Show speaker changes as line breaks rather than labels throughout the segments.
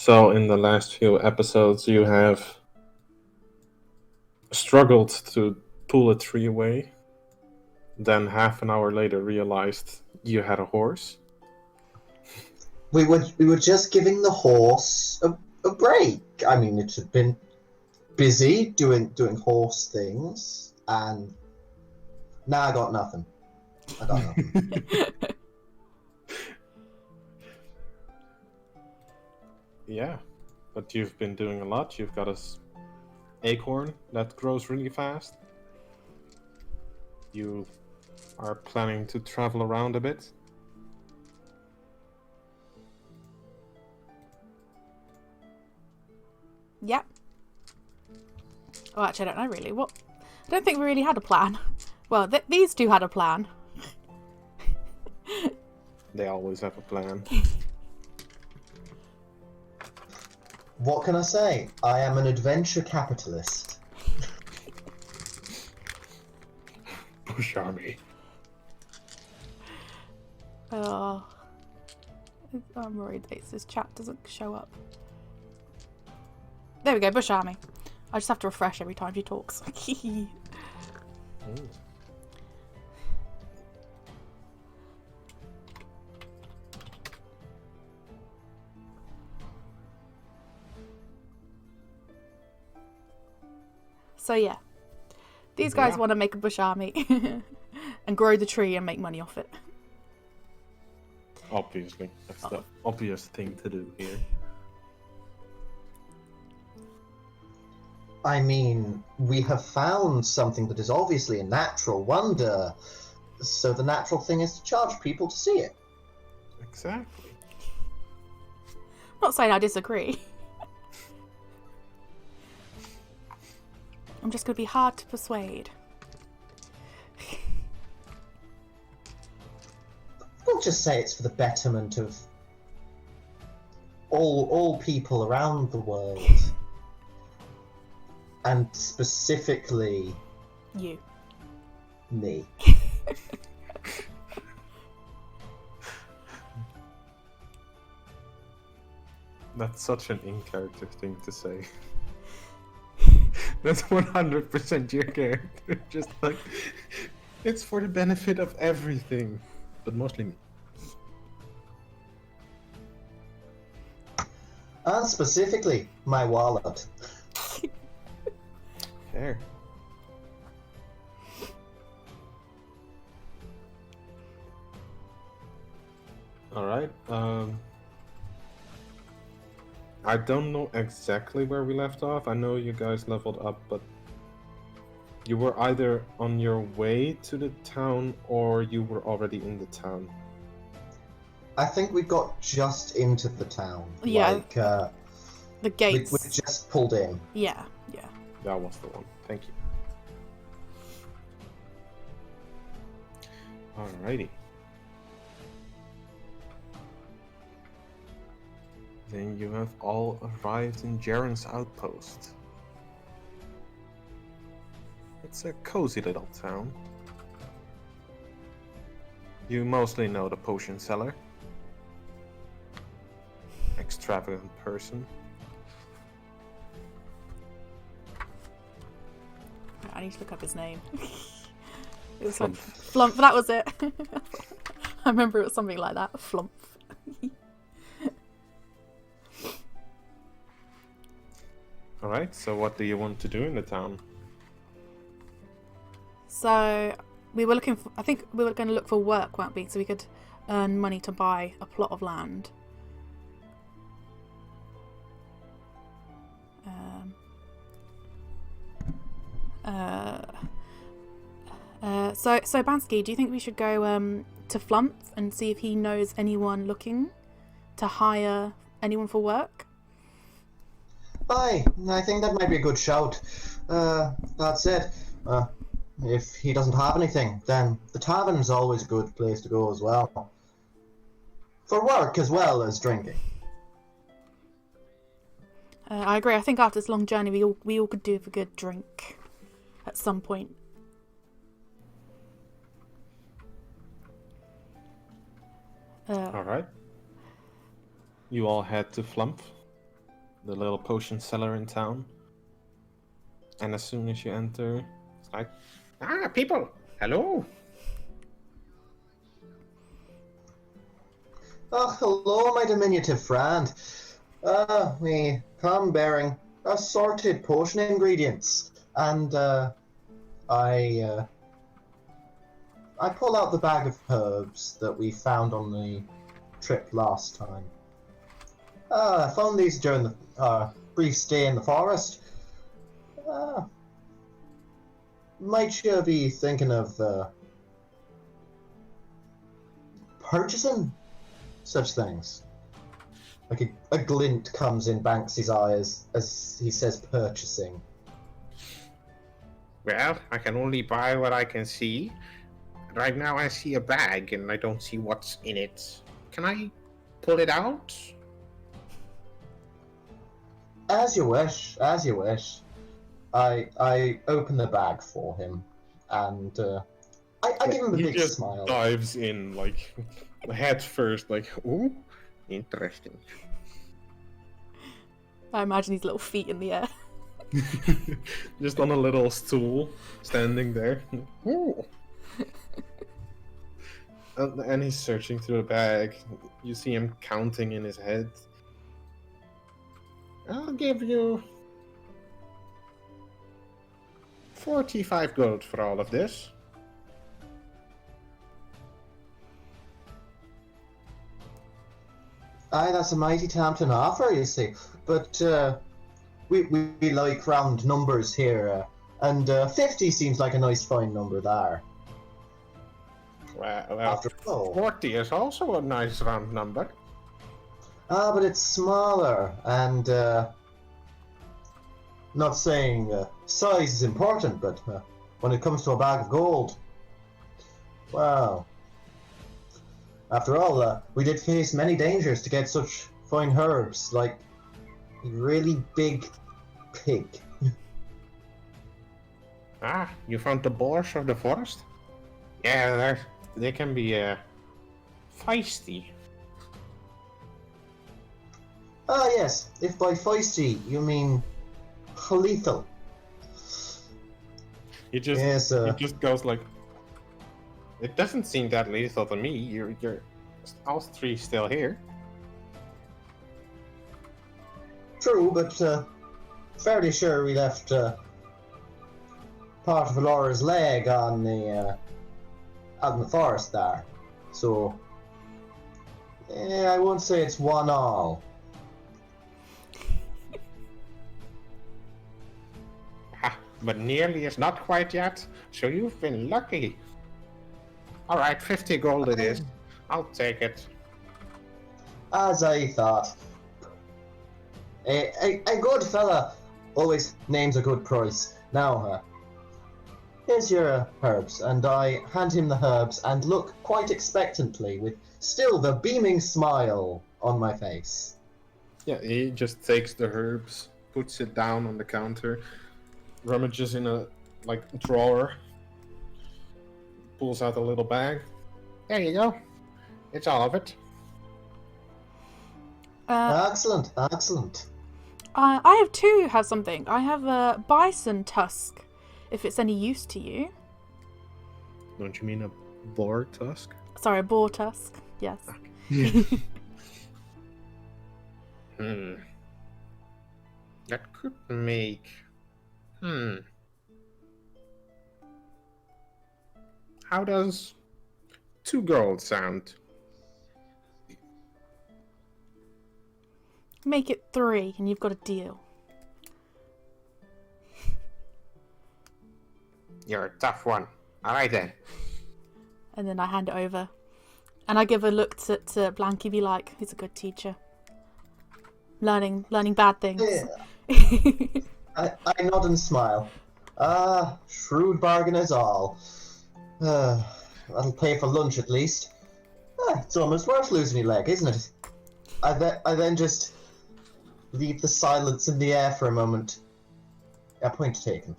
So in the last few episodes, you have struggled to pull a tree away. Then half an hour later realized you had a horse.
We were just giving the horse a break. I mean, it had been busy doing horse things, and now I got nothing.
Yeah, but you've been doing a lot. You've got a acorn that grows really fast. You are planning to travel around a bit.
Yep. Oh, actually, I don't know really. What? I don't think we really had a plan. Well, these two had a plan.
They always have a plan.
What can I say? I am an adventure capitalist.
Bush army.
Oh. I'm worried that this chat doesn't show up. There we go, Bush Army. I just have to refresh every time she talks. So yeah, these guys want to make a bush army and grow the tree and make money off it.
Obviously, that's the obvious thing to do here.
I mean, we have found something that is obviously a natural wonder, so the natural thing is to charge people to see it.
Exactly.
I'm not saying I disagree. I'm just going to be hard to persuade.
We'll just say it's for the betterment of all people around the world. And specifically...
You.
Me.
That's such an in-character thing to say. That's 100% your character. Just like, it's for the benefit of everything. But mostly me.
And specifically, my wallet.
Fair. Alright, I don't know exactly where we left off. I know you guys leveled up, but you were either on your way to the town or you were already in the town.
I think we got just into the town.
Yeah.
Like,
the gates.
We just pulled in.
Yeah.
That was the one. Thank you. Alrighty. Then you have all arrived in Jaren's outpost. It's a cozy little town. You mostly know the potion seller. Extravagant person.
I need to look up his name. It was
Flump.
Flump, that was it. I remember it was something like that. Flump.
Alright, so what do you want to do in the town?
So we were looking for, I think we were going to look for work, weren't we? So we could earn money to buy a plot of land. So Banksy, do you think we should go to Flump and see if he knows anyone looking to hire anyone for work?
Aye, I think that might be a good shout. That said, if he doesn't have anything, then the tavern's always a good place to go as well. For work as well as drinking.
I agree. I think after this long journey, we all could do with a good drink at some point.
Alright. You all head to Flump. the little potion seller in town. And as soon as you enter, it's like, people, hello.
Oh, hello, my diminutive friend. We come bearing assorted potion ingredients, and I pull out the bag of herbs that we found on the trip last time. I found these during the brief stay in the forest. Might you be thinking of purchasing such things? Like a glint comes in Banksy's eyes as he says purchasing.
Well, I can only buy what I can see. Right now I see a bag and I don't see what's in it. Can I pull it out?
As you wish, as you wish. I open the bag for him, and I give him a
He
big
just
smile.
dives in, like, head first, like, ooh, interesting.
I imagine his little feet in the air.
Just on a little stool, standing there. Ooh. And he's searching through the bag. You see him counting in his head. I'll give you 45 gold for all of this.
Aye, that's a mighty tempting offer, you see. But we like round numbers here, and 50 seems like a nice fine number there.
Well,
After all.
40 is also a nice round number.
But it's smaller, and not saying size is important, but when it comes to a bag of gold, wow. After all, we did face many dangers to get such fine herbs, like a really big pig.
You found the boars of the forest? Yeah, they can be feisty.
Ah, yes, if by feisty you mean lethal.
He just,
Yes,
he just goes like, it doesn't seem that lethal to me. You're all three still here.
True, but fairly sure we left part of Alora's leg on the out in the forest there. So I won't say it's one all.
But nearly is not quite yet, so you've been lucky. Alright, 50 gold it is. I'll take it.
As I thought. A good fella always names a good price. Now, here's your herbs, and I hand him the herbs and look quite expectantly with still the beaming smile on my face.
Yeah, he just takes the herbs, puts it down on the counter, rummages in a drawer, pulls out a little bag. There you go. It's all of it.
Excellent, excellent.
I have two who have something. I have a bison tusk, if it's any use to you.
Don't you mean a boar tusk?
Sorry, a boar tusk. Yes.
That could make... How does 2 gold sound?
Make it 3 and you've got a deal.
You're a tough one. Alright then.
And then I hand it over. And I give a look to Blanky, be like, he's a good teacher. Learning bad things.
Yeah. I nod and smile. Shrewd bargain is all. That'll pay for lunch at least. It's almost worth losing your leg, isn't it? I then just leave the silence in the air for a moment. Point taken.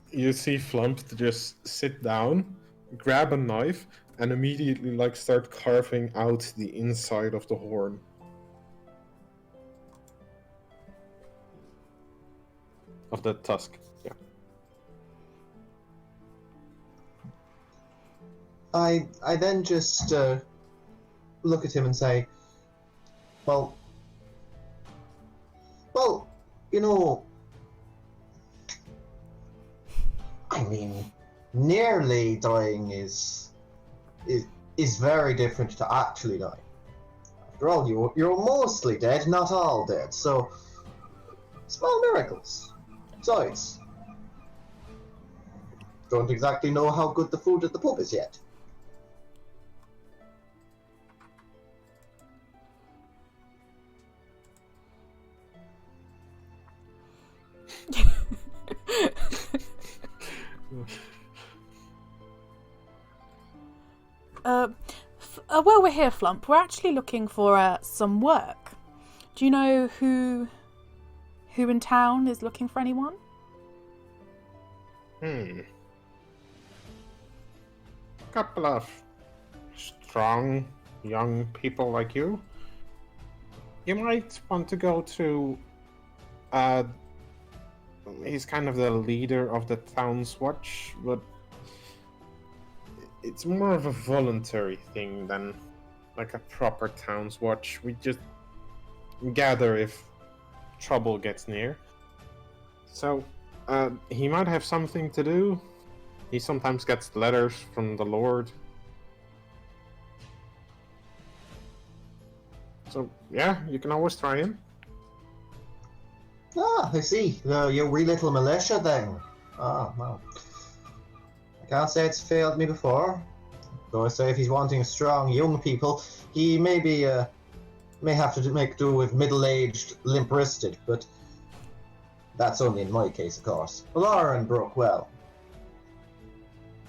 You see Flump just sit down, grab a knife, and immediately start carving out the inside of the horn. of the tusk. Yeah.
I then just look at him and say, well, you know, I mean, nearly dying is very different to actually dying. After all, you're mostly dead, not all dead. So, small miracles. Besides, don't exactly know how good the food at the pub is yet.
While we're here, Flump, we're actually looking for some work. Do you know who in town is looking for anyone?
Couple of strong young people like you. You might want to go to. He's kind of the leader of the town's watch, but it's more of a voluntary thing than like a proper town's watch. We just gather if trouble gets near. So, he might have something to do. He sometimes gets letters from the Lord. So, yeah, you can always try him.
Ah, I see. Your wee little militia then. Ah, well. I can't say it's failed me before. Though I say if he's wanting strong young people, he may have to make do with middle-aged, limp-wristed, but that's only in my case, of course. Alora and Brook, well,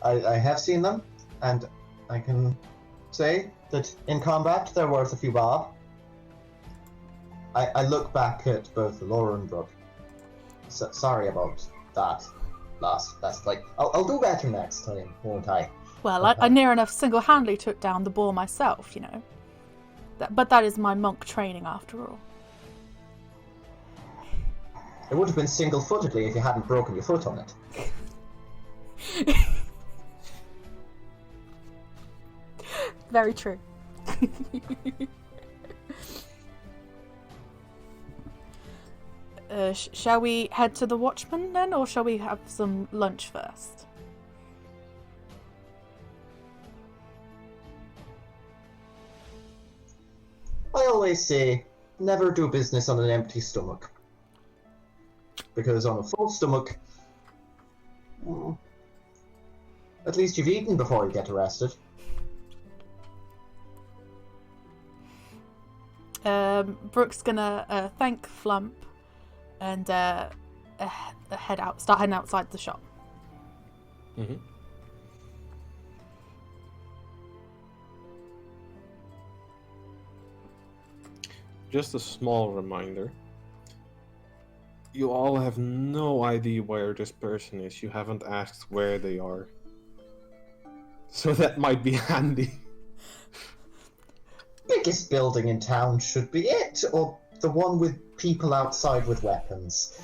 I have seen them, and I can say that in combat they're worth a few bob. I look back at both Alora and Brook. Sorry about that. That's like, I'll do better next time, won't I?
Well, I near enough single-handedly took down the boar myself, you know. But that is my monk training, after all.
It would have been single-footedly if you hadn't broken your foot on it.
Very true. Shall we head to the Watchman then, or shall we have some lunch first?
I always say, never do business on an empty stomach. Because on a full stomach, at least you've eaten before you get arrested.
Brook's gonna thank Flump and start heading outside the shop.
Mm-hmm. Just a small reminder. You all have no idea where this person is. You haven't asked where they are. So that might be handy.
Biggest building in town should be it, or the one with people outside with weapons.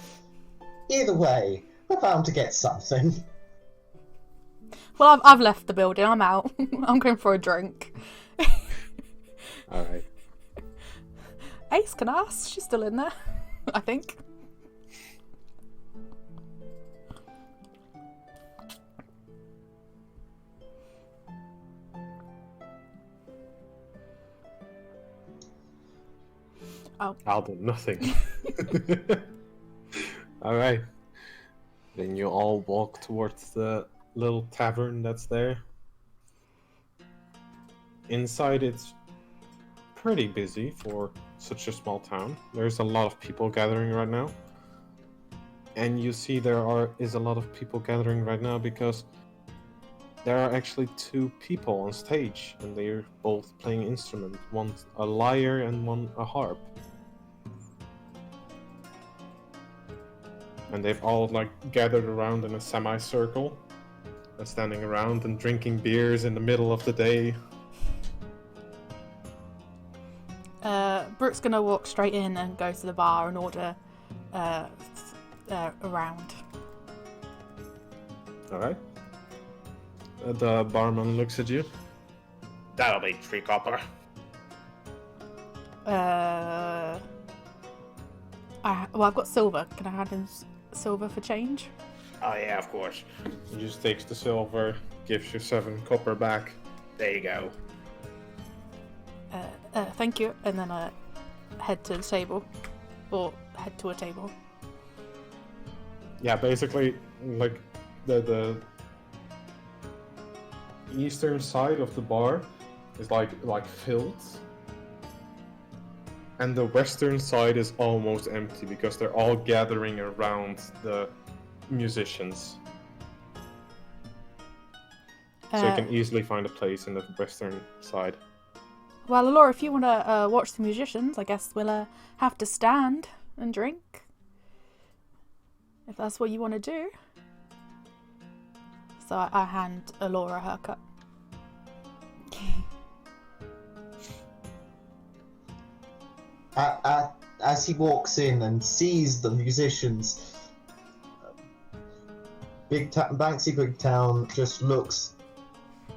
Either way, we're bound to get something.
Well, I've left the building. I'm out. I'm going for a drink.
Alright.
Ace can ask. She's still in there, I think. Oh.
I'll do nothing. Alright. Then you all walk towards the little tavern that's there. Inside it's pretty busy for such a small town. There's a lot of people gathering right now. And you see there is a lot of people gathering right now because there are actually two people on stage and they're both playing instruments. One a lyre and one a harp. And they've all like gathered around in a semicircle, standing around and drinking beers in the middle of the day.
Brooke's gonna walk straight in and go to the bar and order around.
Alright. The barman looks at you. That'll be 3 copper.
I've got silver. Can I hand him silver for change?
Oh yeah, of course. He just takes the silver, gives you 7 copper back. There you go.
Thank you. And then I head to the table. Or head to a table.
Yeah, basically, like, the eastern side of the bar is like filled. And the western side is almost empty because they're all gathering around the musicians. So you can easily find a place in the western side.
Well, Alora, if you want to watch the musicians, I guess we'll have to stand and drink. If that's what you want to do. So I hand Alora her cup.
As he walks in and sees the musicians, Banksy Bigtown just looks,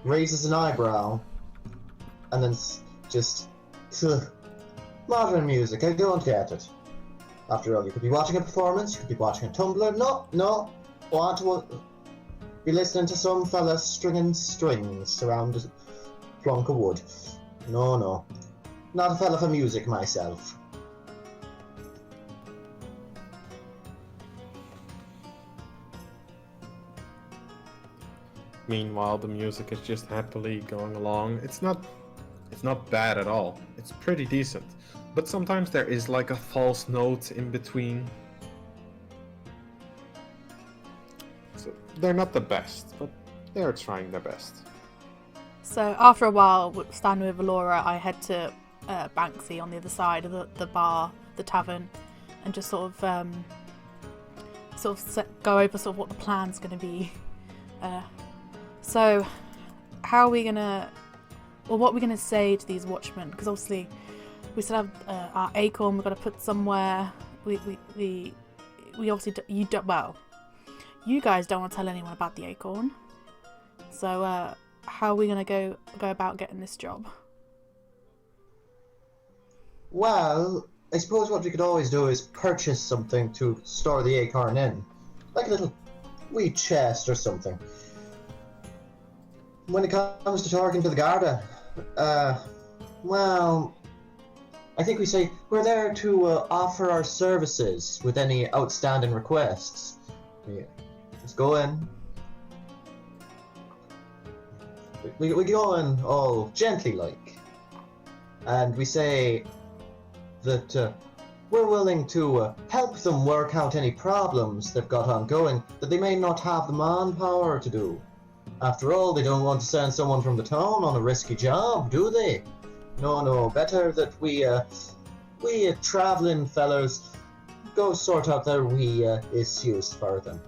raises an eyebrow, and then just, modern music, I don't get it. After all, you could be watching a performance, you could be watching a tumbler. No, want to be listening to some fella stringing strings around a plunk of wood. No. Not a fella for music myself.
Meanwhile, the music is just happily going along. It's not bad at all. It's pretty decent. But sometimes there is like a false note in between. So they're not the best, but they're trying their best.
So after a while, standing with Alora, I head to Banksy on the other side of the bar, the tavern, and just go over sort of what the plan's going to be. So how are we gonna, or what are we gonna say to these watchmen? Because obviously we still have our acorn. We've got to put somewhere. We obviously you guys don't want to tell anyone about the acorn. So how are we gonna go about getting this job?
Well, I suppose what we could always do is purchase something to store the acorn in, like a little wee chest or something. When it comes to talking to the Garda, well, I think we say we're there to offer our services with any outstanding requests. Yeah. Let's go in. We go in all gently like, and we say that we're willing to help them work out any problems they've got ongoing that they may not have the manpower to do. After all, they don't want to send someone from the town on a risky job, do they? No, better that we travelling fellows go sort out their wee issues for them.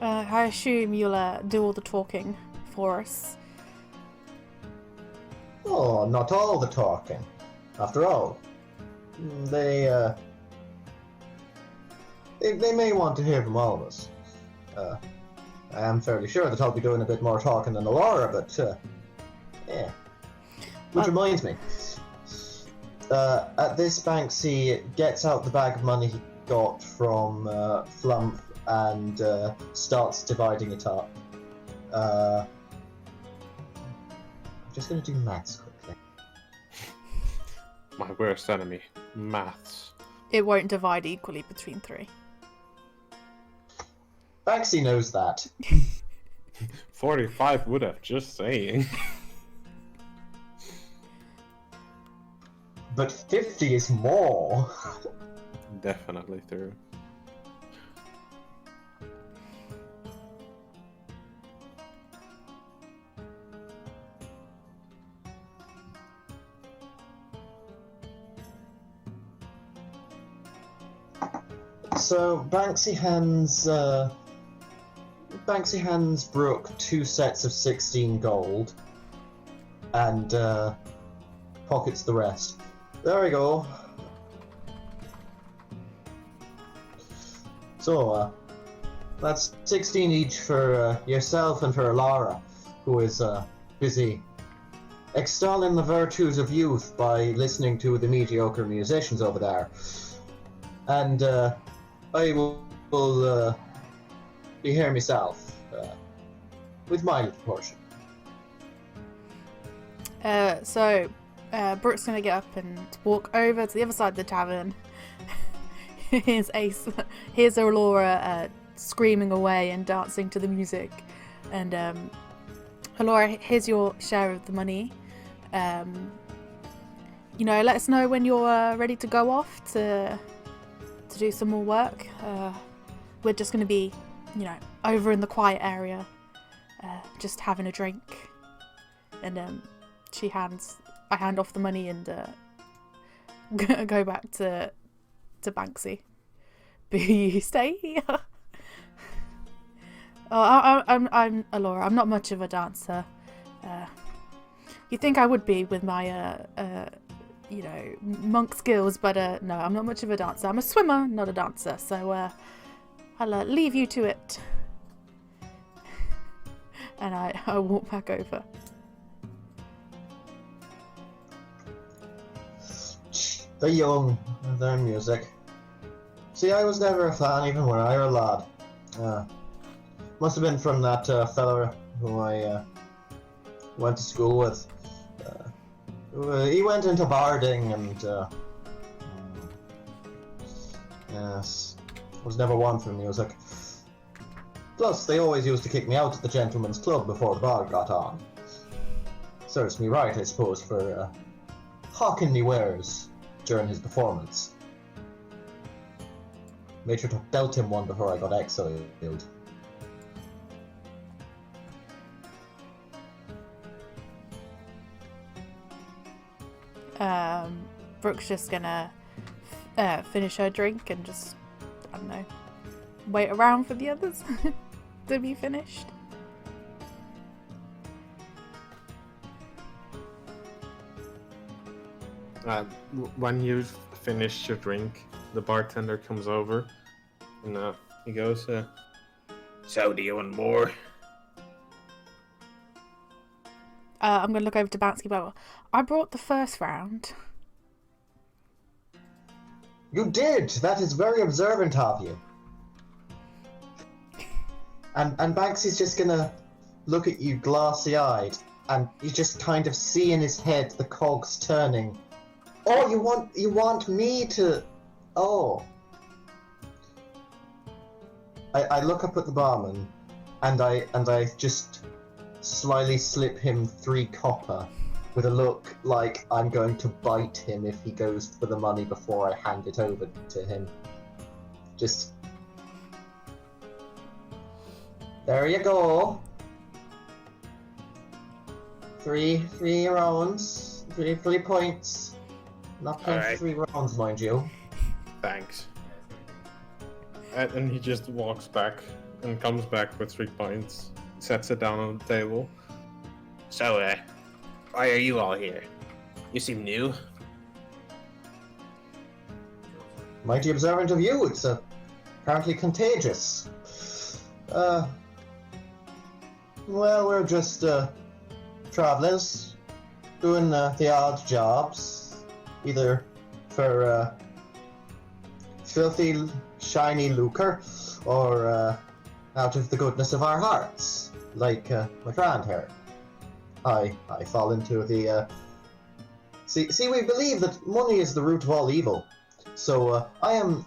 I assume you'll do all the talking for us.
Oh, not all the talking. After all, they may want to hear from all of us. I am fairly sure that I'll be doing a bit more talking than Alora, but yeah. Which reminds me, at this Banksy gets out the bag of money he got from Flump and starts dividing it up. I'm just going to do maths quickly.
My worst enemy, maths.
It won't divide equally between 3.
Banksy knows that.
45 would have, just saying.
But 50 is more.
Definitely true.
So Banksy hands Brook 2 sets of 16 gold and pockets the rest. There we go. So, that's 16 each for yourself and for Alora, who is busy extolling the virtues of youth by listening to the mediocre musicians over there. And I will be here myself with my little portion.
So Brook's gonna get up and walk over to the other side of the tavern. Here's Alora screaming away and dancing to the music. And Alora, here's your share of the money. Let us know when you're ready to go off to do some more work. We're just going to be, over in the quiet area, just having a drink. And I hand off the money and go back to Banksy. But you stay here. I'm Alora. I'm not much of a dancer. You'd think I would be with my monk skills, but no, I'm not much of a dancer. I'm a swimmer, not a dancer. So I'll leave you to it. And I walk back over.
The young, their music. See, I was never a fan even when I was a lad. Must have been from that fella who I went to school with. He went into barding and yes, was never one for music. Plus, they always used to kick me out at the gentleman's club before the bar got on. Serves me right, I suppose, for hawking me wares during his performance. Made sure to belt him one before I got exiled.
Brook's just gonna finish her drink and just, I don't know, wait around for the others to be finished.
When you've finished your drink, the bartender comes over and he goes, "So do you want more?"
I'm gonna look over to Banksy, but I brought the first round.
You did! That is very observant of you. And Banksy's just gonna look at you glassy-eyed, and you just kind of see in his head the cogs turning. Oh, you want me to... Oh. I look up at the barman, and I just slyly slip him 3 copper with a look like I'm going to bite him if he goes for the money before I hand it over to him. Just... There you go. 3 rounds. 3 points. Not paying for 3 rounds, mind you.
Thanks. And he just walks back and comes back with 3 points. Sets it down on the table. So, why are you all here? You seem new.
Mighty observant of you. It's apparently contagious. Well, we're just travelers doing the odd jobs, either for filthy, shiny lucre, or out of the goodness of our hearts, like my friend here. I fall into the... See, we believe that money is the root of all evil, so I am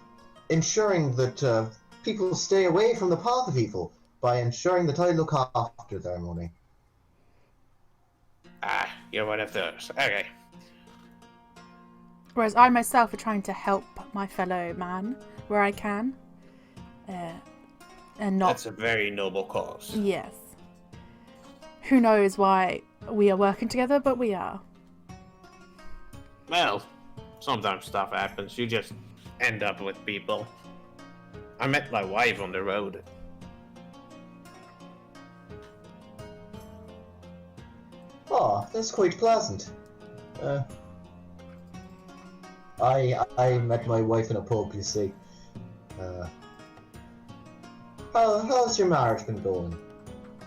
ensuring that people stay away from the path of evil by ensuring that I look after their money.
Ah, you're one of those. Okay.
Whereas I myself are trying to help my fellow man where I can. And not...
That's a very noble cause.
Yes. Who knows why we are working together, but we are.
Well, sometimes stuff happens. You just end up with people. I met my wife on the road.
Oh, that's quite pleasant. I met my wife in a pub, you see. How's your marriage been going?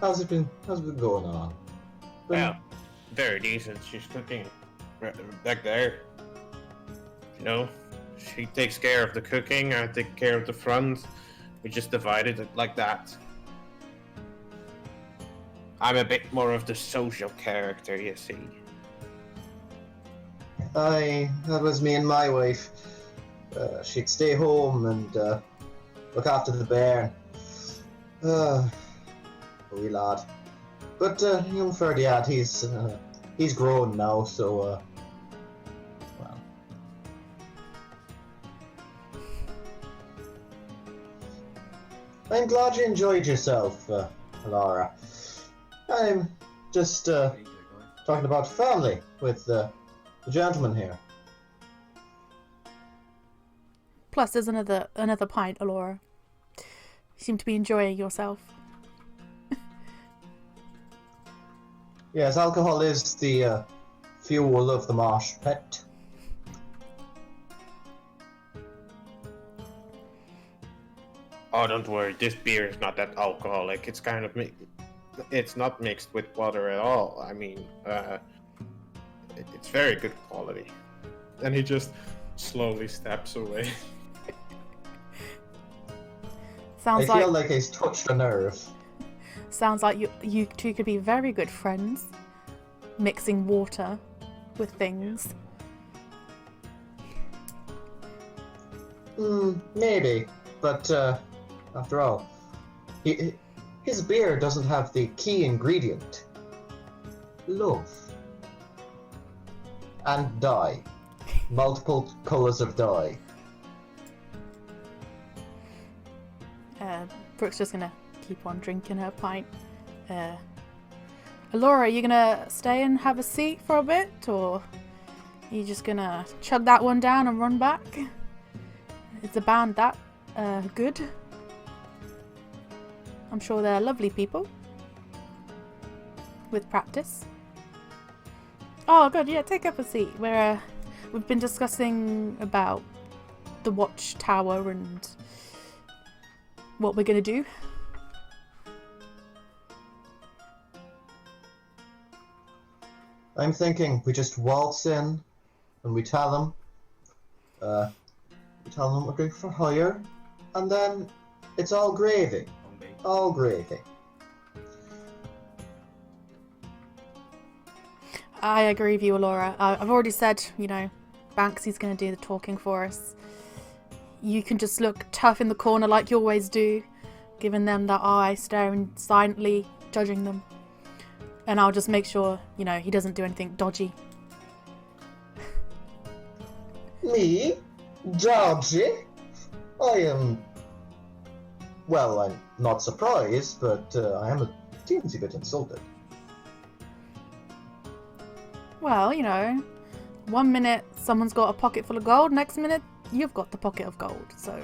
How's it been going on?
Well, very decent. She's cooking back there. You know, she takes care of the cooking, I take care of the front. We just divided it like that. I'm a bit more of the social character, you see.
That was me and my wife. She'd stay home and look after the bear. Wee lad. But young Ferdiad, he's grown now, so well. I'm glad you enjoyed yourself, Alora. I'm just talking about family with the gentleman here.
Plus, there's another pint, Alora. You seem to be enjoying yourself.
Yes, alcohol is the fuel of the marsh pet.
Oh, don't worry. This beer is not that alcoholic. It's kind of it's not mixed with water at all. I mean, it's very good quality.
And he just slowly steps away.
Sounds
I feel
like
like he's touched a nerve.
sounds like you two could be very good friends, mixing water with things.
Maybe, but after all, his beer doesn't have the key ingredient: love and dye, multiple colors of dye.
Brook's just gonna keep on drinking her pint. Alora, are you gonna stay and have a seat for a bit, or are you just gonna chug that one down and run back? Is the band that good? I'm sure they're lovely people with practice. Oh, good. Yeah, take up a seat. We've been discussing about the watchtower and what we're gonna do.
I'm thinking we just waltz in and we tell them we're going for hire, and then it's all gravy. All gravy.
I agree with you, Alora. I've already said, Banksy's going to do the talking for us. You can just look tough in the corner like you always do, giving them that eye, staring silently, judging them. And I'll just make sure, he doesn't do anything dodgy.
Me? Dodgy? I'm not surprised, but I am a teensy bit insulted.
Well, 1 minute someone's got a pocket full of gold, next minute you've got the pocket of gold, so...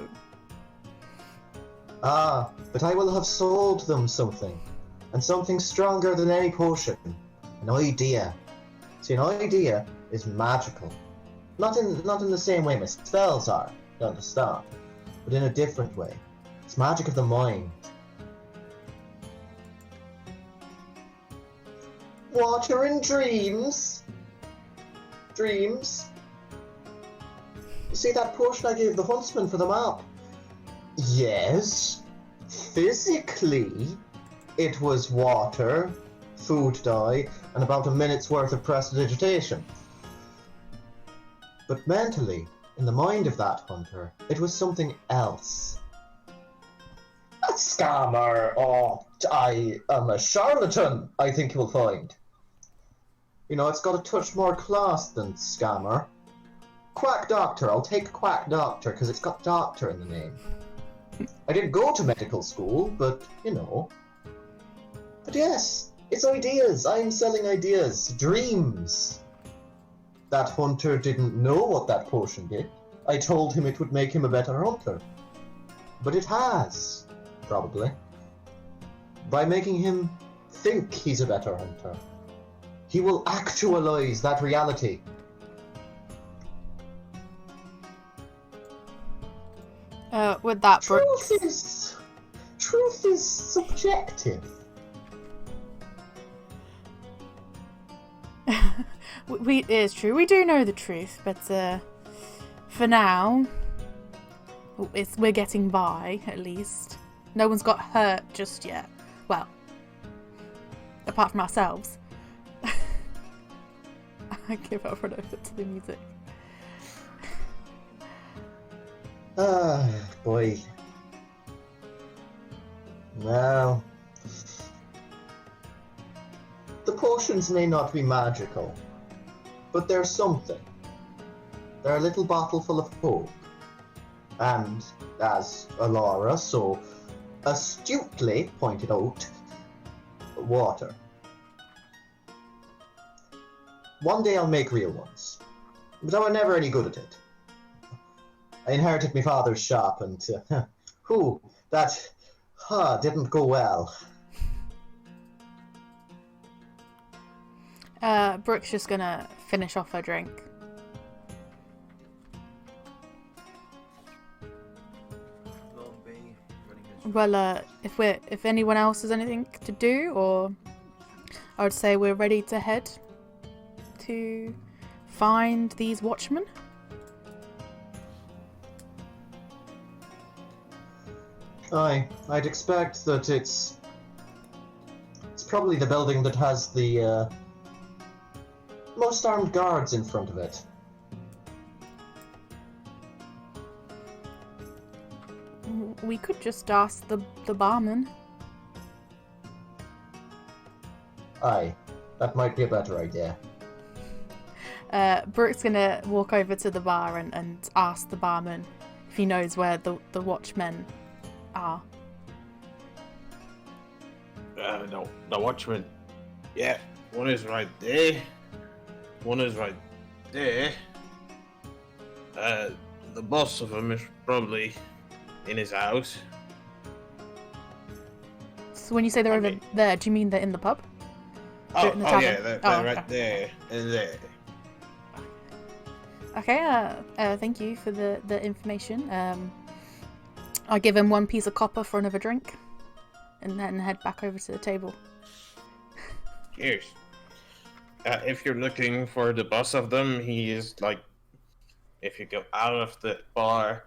Ah, but I will have sold them something. And something stronger than any potion. An idea. See, an idea is magical. Not in the same way my spells are, you understand? But in a different way. It's magic of the mind. Water and dreams? Dreams? You see that potion I gave the huntsman for the map? Yes. Physically, it was water, food dye, and about a minute's worth of prestidigitation. But mentally, in the mind of that hunter, it was something else. A scammer, or I am a charlatan, I think you will find. It's got a touch more class than scammer. Quack doctor, I'll take quack doctor, because it's got doctor in the name. I didn't go to medical school, but, But yes, it's ideas. I'm selling ideas. Dreams. That hunter didn't know what that potion did. I told him it would make him a better hunter. But it has, probably. By making him think he's a better hunter. He will actualize that reality.
With that, Brook.
Truth always subjective.
It is true. We do know the truth, but for now, we're getting by at least. No one's got hurt just yet. Well, apart from ourselves. I give up and over to the music.
Ah, boy. Well, the potions may not be magical, but they're something. They're a little bottle full of hope. And, as Alora so astutely pointed out, water. One day I'll make real ones, but I was never any good at it. I inherited my father's shop, and that didn't go well.
Brook's just gonna finish off her drink. Well, if anyone else has anything to do, or I would say we're ready to head to find these watchmen.
I'd expect that it's probably the building that has the most armed guards in front of it.
We could just ask the barman.
Aye, that might be a better idea.
Brook's gonna walk over to the bar and ask the barman if he knows where the watchmen are.
No, the watchman. Yeah, one is right there. One is right there. The boss of him is probably in his house.
So when you say they're over there, do you mean they're in the pub?
Oh,
in the
yeah, they're right
okay.
there and there.
Okay, thank you for the information. I'll give him one piece of copper for another drink, and then head back over to the table.
Cheers. If you're looking for the boss of them, he is like, if you go out of the bar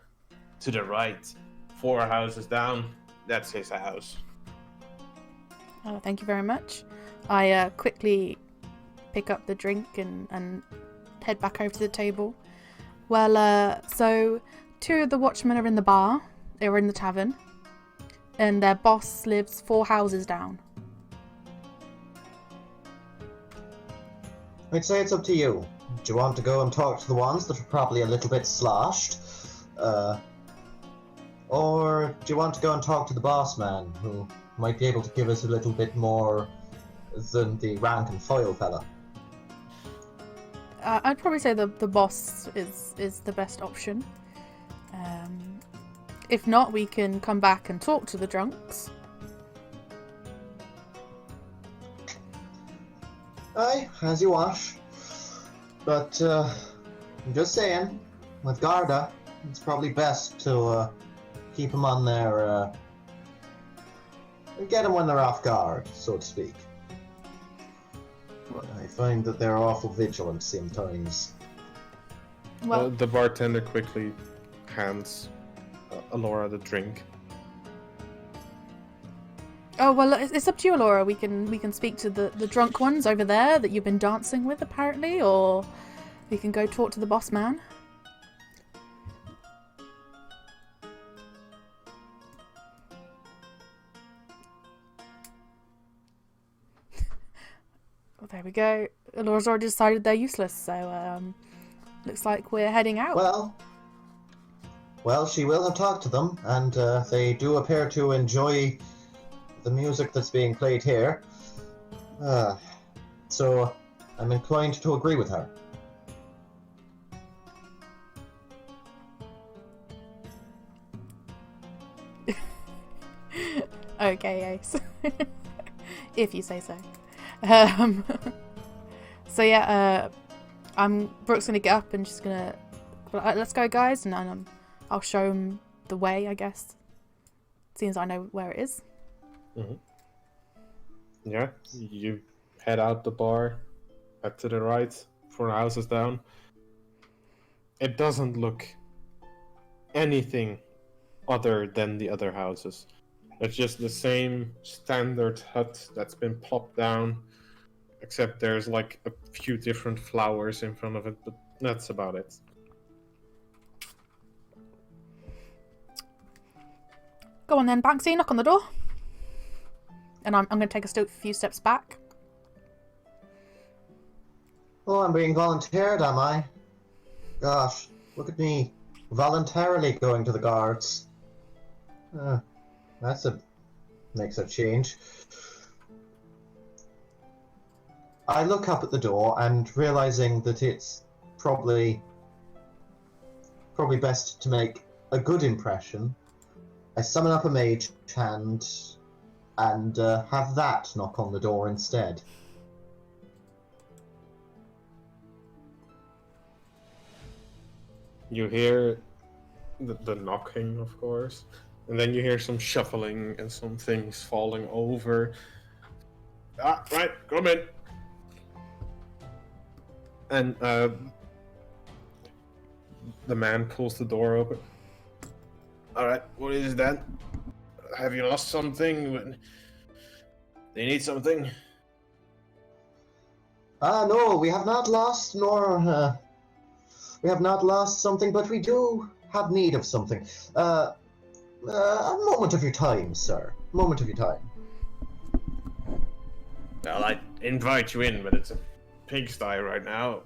to the right, 4 houses down, that's his house.
Thank you very much. I quickly pick up the drink and head back over to the table. Well, so 2 of the watchmen are in the bar. They were in the tavern. And their boss lives 4 houses down.
I'd say it's up to you. Do you want to go and talk to the ones that are probably a little bit sloshed? Or do you want to go and talk to the boss man, who might be able to give us a little bit more than the rank and file fella?
I'd probably say the boss is the best option. If not, we can come back and talk to the drunks.
Aye, as you wish. But, I'm just saying, with Garda, it's probably best to keep them on their, get them when they're off guard, so to speak. I find that they're awful vigilant sometimes.
Well,
The bartender quickly hands Alora the drink.
oh well, it's up to you, Laura. We can speak to the drunk ones over there that you've been dancing with, apparently, or we can go talk to the boss man. Well, there we go. Laura's already decided they're useless, so looks like we're heading out.
Well, she will have talked to them, and they do appear to enjoy the music that's being played here. So I'm inclined to agree with her.
Okay, Ace. If you say so. So yeah, Brook's gonna get up and just gonna, let's go, guys, and I'll show him the way, I guess. Seems I know where it is.
Yeah, you head out the bar, head to the right, 4 houses down. It doesn't look anything other than the other houses. It's just the same standard hut that's been plopped down, except there's like a few different flowers in front of it, but that's about it.
Go on then, Banksy, knock on the door. And I'm going to take a few steps back.
Oh, I'm being volunteered, am I? Gosh, look at me. Voluntarily going to the guards. Makes a change. I look up at the door and realizing that it's probably best to make a good impression, I summon up a mage hand and have that knock on the door instead.
You hear the knocking, of course, and then you hear some shuffling and some things falling over. Ah, right, come in. And the man pulls the door open. All right, what is that? Have you lost something? They need something?
No, we have not lost, we have not lost something, but we do have need of something. A moment of your time, sir. Moment of your time.
Well, I invite you in, but it's a pigsty right now.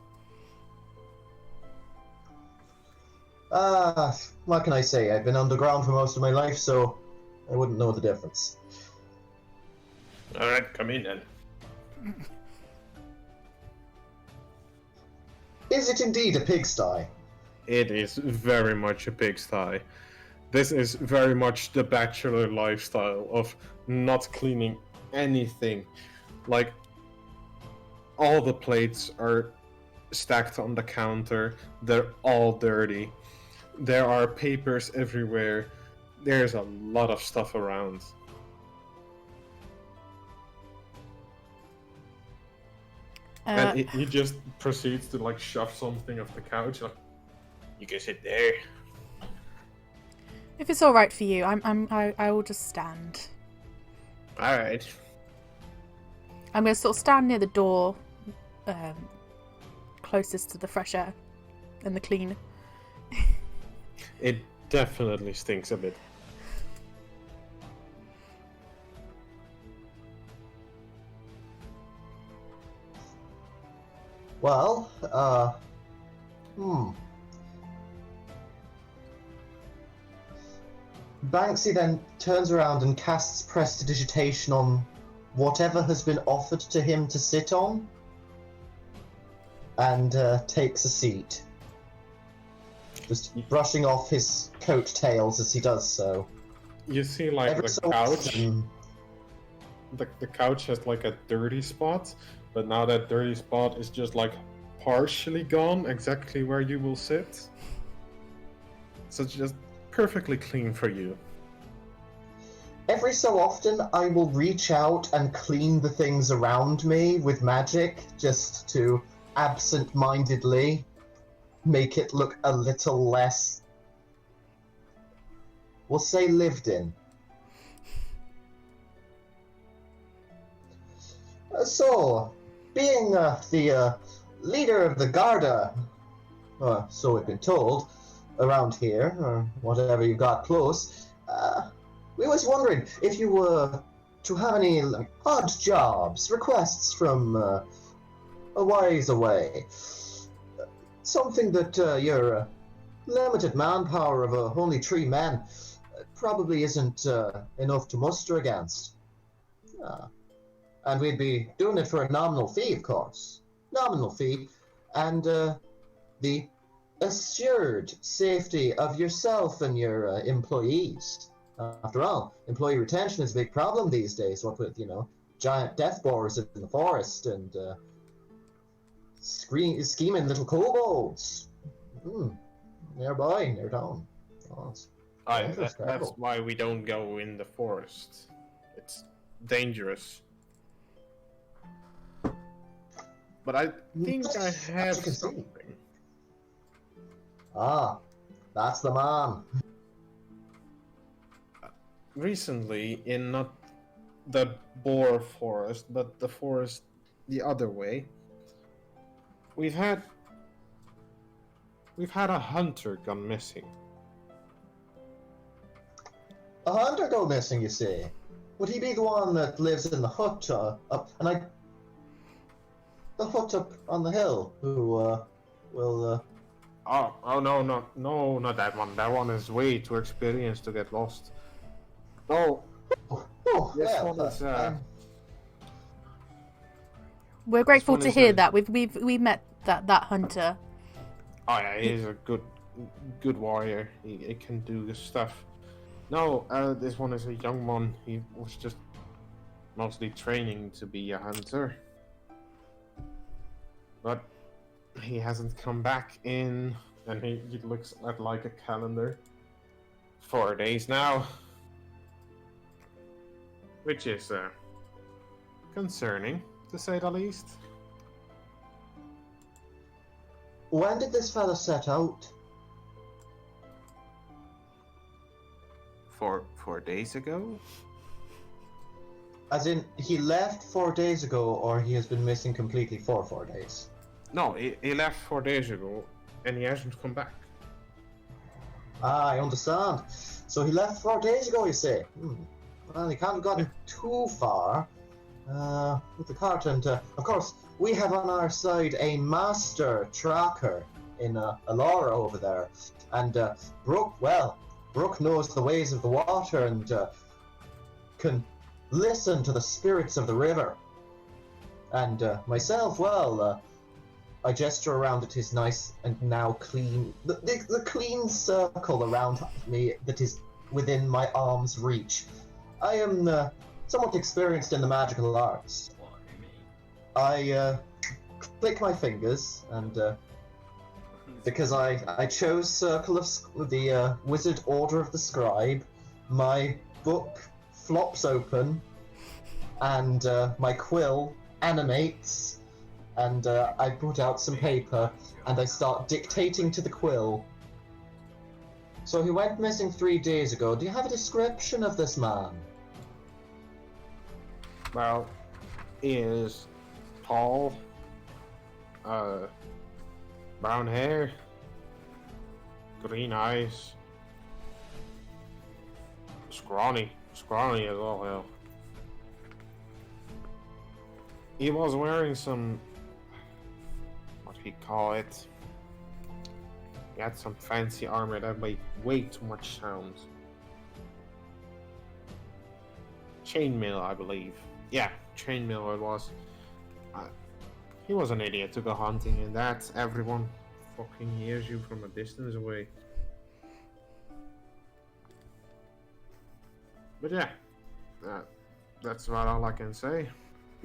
What can I say? I've been underground for most of my life, so I wouldn't know the difference.
Alright, come in then.
Is it indeed a pigsty?
It is very much a pigsty. This is very much the bachelor lifestyle of not cleaning anything. Like, all the plates are stacked on the counter. They're all dirty. There are papers everywhere. There's a lot of stuff around. And he just proceeds to like shove something off the couch. Like,
You can sit there.
If it's all right for you, I will just stand.
Alright.
I'm going to sort of stand near the door, closest to the fresh air and the clean.
it definitely stinks a bit.
Well, Banksy then turns around and casts prestidigitation on whatever has been offered to him to sit on, and takes a seat. Just brushing off his coattails as he does so.
You see, like,
Every
the
so
couch.
often-
The couch has like a dirty spot, but now that dirty spot is just like partially gone, exactly where you will sit. So it's just perfectly clean for you.
Every so often, I will reach out and clean the things around me with magic, just to absent-mindedly make it look a little less, we'll say, lived in. So, being the leader of the Garda, so we've been told, around here, or whatever you got close, we was wondering if you were to have any odd jobs, requests from a ways away. Something that your limited manpower of only 3 men probably isn't enough to muster against. And we'd be doing it for a nominal fee, of course. Nominal fee, and the assured safety of yourself and your employees. After all, employee retention is a big problem these days, what with, giant death borers in the forest and scheming little kobolds. Nearby, near town. Oh,
That's why we don't go in the forest. It's dangerous. But I think I
As
have
you can see.
something.
Ah, that's the man.
Recently, in not the boar forest, but the forest the other way, we've had a hunter gone missing.
A hunter go missing, you say? Would he be the one that lives in the hut the hut up on the hill, who will
Oh no, not that one. That one is way too experienced to get lost. Oh,
oh
this
well,
one is
We're grateful
one
to
is
hear
a-
that. We met that hunter.
oh yeah, he's a good warrior. He can do this stuff. No, this one is a young one. He was just mostly training to be a hunter, but he hasn't come back in. And he looks at like a calendar. 4 days now, which is concerning to say the least.
when did this fella set out?
4 days ago.
As in, he left 4 days ago, or he has been missing completely for 4 days?
No, he left 4 days ago, and he hasn't come back.
Ah, I understand. So he left 4 days ago, you say? Well, he can't have gotten too far with the cart, and of course, we have on our side a master tracker in Alora over there, and Brook knows the ways of the water and can listen to the spirits of the river. And myself, I gesture around at his nice and now clean, the clean circle around me that is within my arm's reach. I am somewhat experienced in the magical arts. I click my fingers, and because I chose Circle of the Wizard Order of the Scribe, my book flops open, and my quill animates. And I put out some paper, and I start dictating to the quill. So he went missing 3 days ago. Do you have a description of this man?
Well, he is tall, brown hair, green eyes, scrawny as all hell. He was wearing some, what do you call it? He had some fancy armor that made way too much sound. Chainmail, I believe. Yeah, chainmail it was. He was an idiot to go hunting, and that's everyone fucking hears you from a distance away. But yeah, that's about all I can say.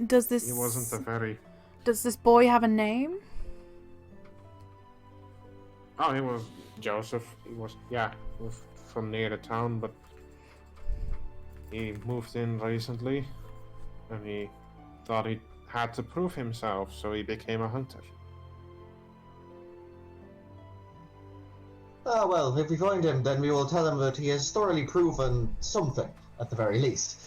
Does
He wasn't a very...
Does this boy have a name?
Oh, he was Joseph. He was from near the town, but he moved in recently, and he thought he had to prove himself, so he became a hunter.
Ah, well, if we find him, then we will tell him that he has thoroughly proven something, at the very least.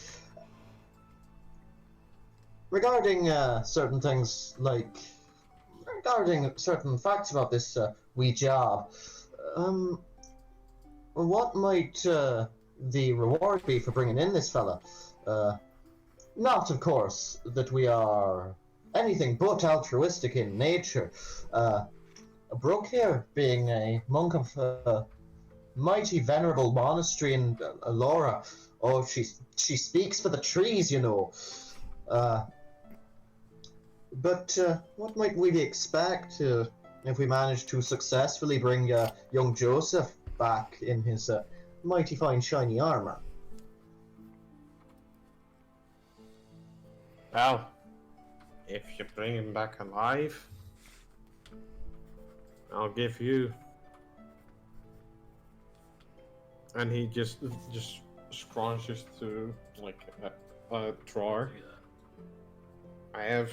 Regarding certain things, regarding certain facts about this wee job, what might the reward be for bringing in this fella? Not, of course, that we are anything but altruistic in nature. Brook here, being a monk of a mighty venerable monastery in Alora, she speaks for the trees, you know. But what might we expect if we manage to successfully bring young Joseph back in his mighty fine shiny armor?
Well, if you bring him back alive, I'll give you. And he just scrunches to like
a drawer.
I have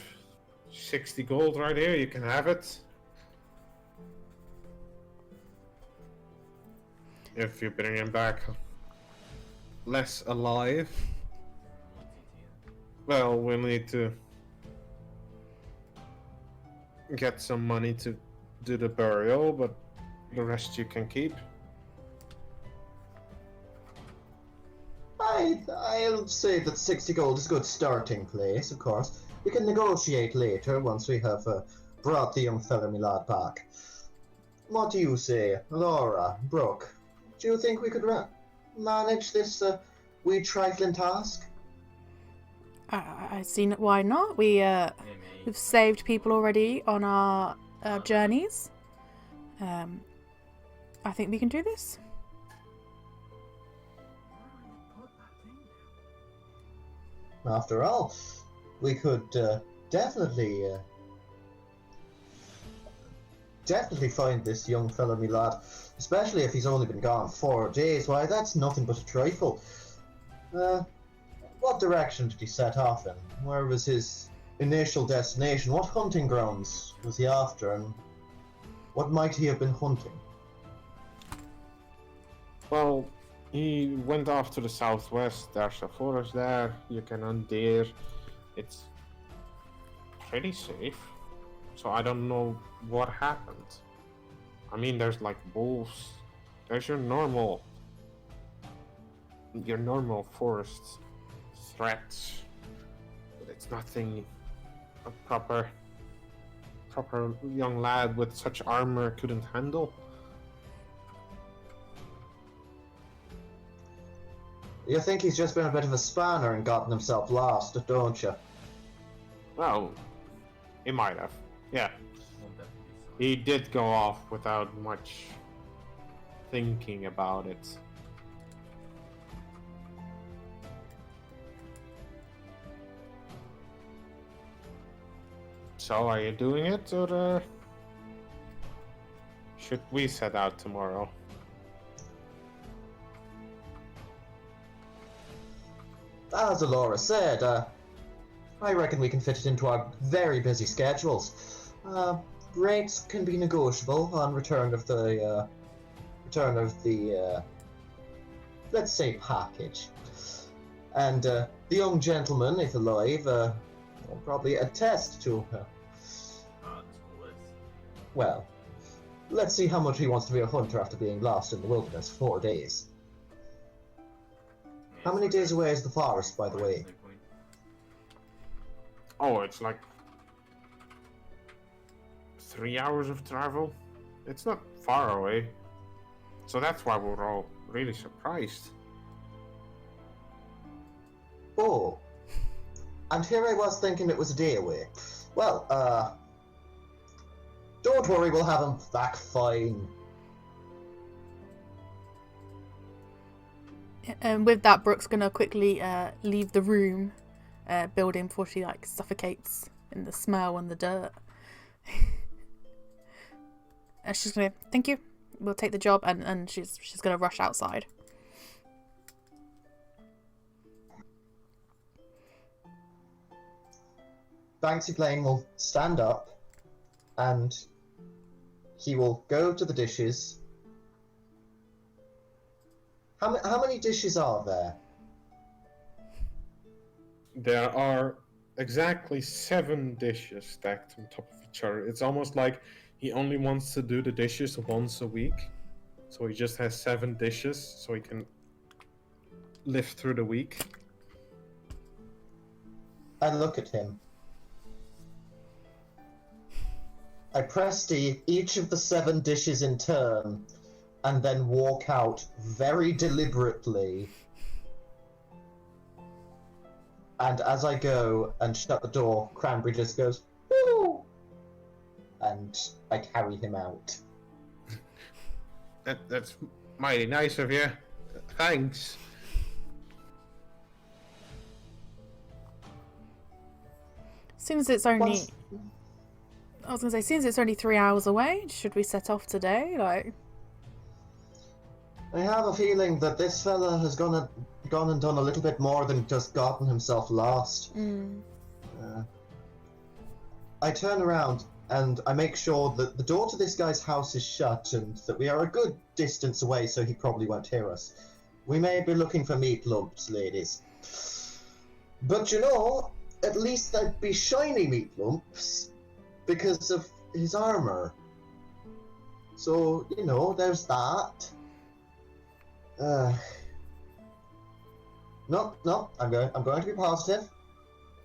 60 gold right here. You can have it. If you bring him back less alive, well, we'll need to get some money to do the burial, but the rest you can keep.
I'll say that 60 gold is a good starting place, of course. We can negotiate later once we have brought the young fella me lad back. What do you say, Laura, Brook? Do you think we could manage this wee trifling task?
I seen it. Why not? We've saved people already on our journeys. I think we can do this.
After all, we could definitely find this young fella, me lad. Especially if he's only been gone 4 days. Why, that's nothing but a trifle. What direction did he set off in? Where was his initial destination? What hunting grounds was he after, and what might he have been hunting?
Well, he went off to the southwest. There's a forest there. You can hunt deer. It's pretty safe. So I don't know what happened. I mean, there's like wolves. There's your normal forest threats. But it's nothing a proper young lad with such armor couldn't handle.
You think he's just been a bit of a spanner and gotten himself lost, don't you?
Well, he might have. Yeah. He did go off without much thinking about it. So, are you doing it, or should we set out tomorrow?
As Alora said, I reckon we can fit it into our very busy schedules. Rates can be negotiable on return of the let's say package. And the young gentleman, if alive, will probably attest to well, let's see how much he wants to be a hunter after being lost in the wilderness 4 days. How many days away is the forest, by the way?
Oh, it's like 3 hours of travel. It's not far away. So that's why we're all really surprised.
Oh. And here I was thinking it was a day away. Well, don't worry, we'll have him back fine.
And with that, Brooke's gonna quickly leave the room building before she like suffocates in the smell and the dirt. And she's gonna thank you. We'll take the job, and she's gonna rush outside.
Banksy Blaine will stand up and he will go to the dishes. How many dishes are there?
There are exactly 7 dishes stacked on top of each other. It's almost like he only wants to do the dishes once a week. So he just has 7 dishes so he can live through the week.
I look at him. I press each of the 7 dishes in turn, and then walk out very deliberately. And as I go and shut the door, Cranberry just goes, "Woo!" And I carry him out.
That's mighty nice of you. Thanks.
Since it's only, I was gonna say, since it's only 3 hours away, should we set off today? Like,
I have a feeling that this fella has gone and done a little bit more than just gotten himself lost. I turn around and I make sure that the door to this guy's house is shut and that we are a good distance away, so he probably won't hear us. We may be looking for meat lumps, ladies. But you know, at least they'd be shiny meat lumps because of his armor. So, you know, there's that. No, I'm going to be positive.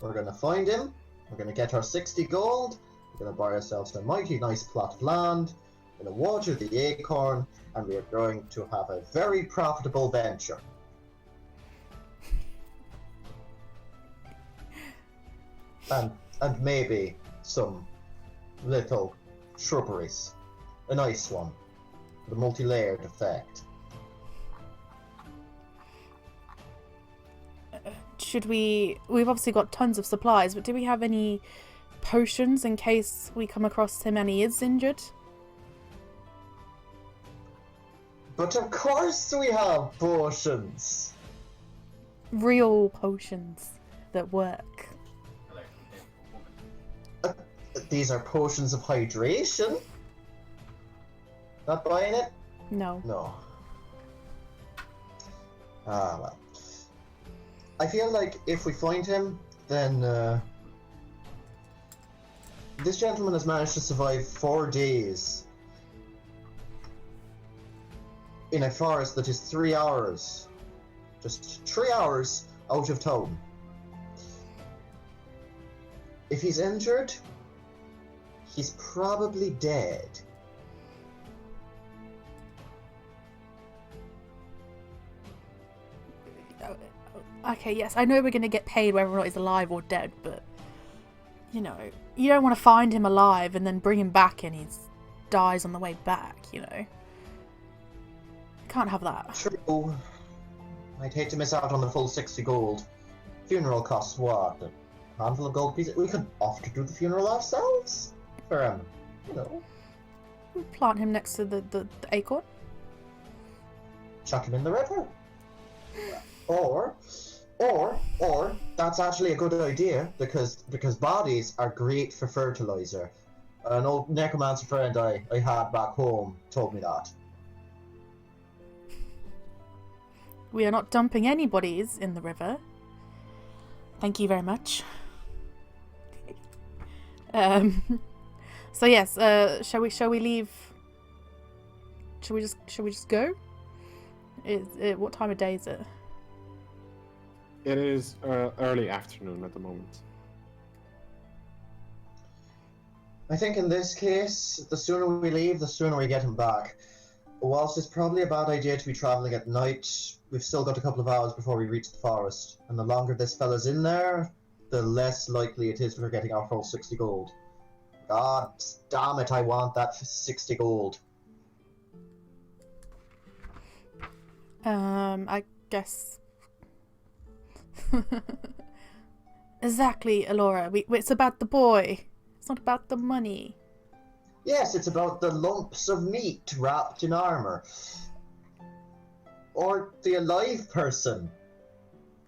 We're going to find him. We're going to get our 60 gold. We're going to buy ourselves a mighty nice plot of land. We're going to water the acorn, and we are going to have a very profitable venture. And maybe some little shrubberies. A nice one. With a multi-layered effect.
Should we've obviously got tons of supplies, but do we have any potions in case we come across him and he is injured?
But of course we have potions!
Real potions that work.
These are potions of hydration. Not buying it?
No.
No. Ah, well. I feel like if we find him, then this gentleman has managed to survive 4 days in a forest that is 3 hours. Just 3 hours out of town. If he's injured, he's probably dead.
Okay, yes, I know we're going to get paid whether or not he's alive or dead, but, you know, you don't want to find him alive and then bring him back and he dies on the way back, you know. Can't have that.
True. I'd hate to miss out on the full 60 gold. Funeral costs what? A handful of gold pieces? We could offer to do the funeral ourselves. For, you know.
We'll plant him next to the acorn.
Chuck him in the river. Or, that's actually a good idea, because bodies are great for fertilizer. An old necromancer friend I had back home told me that.
We are not dumping any bodies in the river. Thank you very much. So yes, shall we leave? Shall we just go? What time of day is it?
It is early afternoon at the moment.
I think in this case, the sooner we leave, the sooner we get him back. Whilst it's probably a bad idea to be travelling at night, we've still got a couple of hours before we reach the forest. And the longer this fella's in there, the less likely it is we're getting our full 60 gold. God damn it, I want that 60 gold.
I guess... Exactly, Alora. It's about the boy. It's not about the money.
Yes, it's about the lumps of meat wrapped in armor. Or the alive person.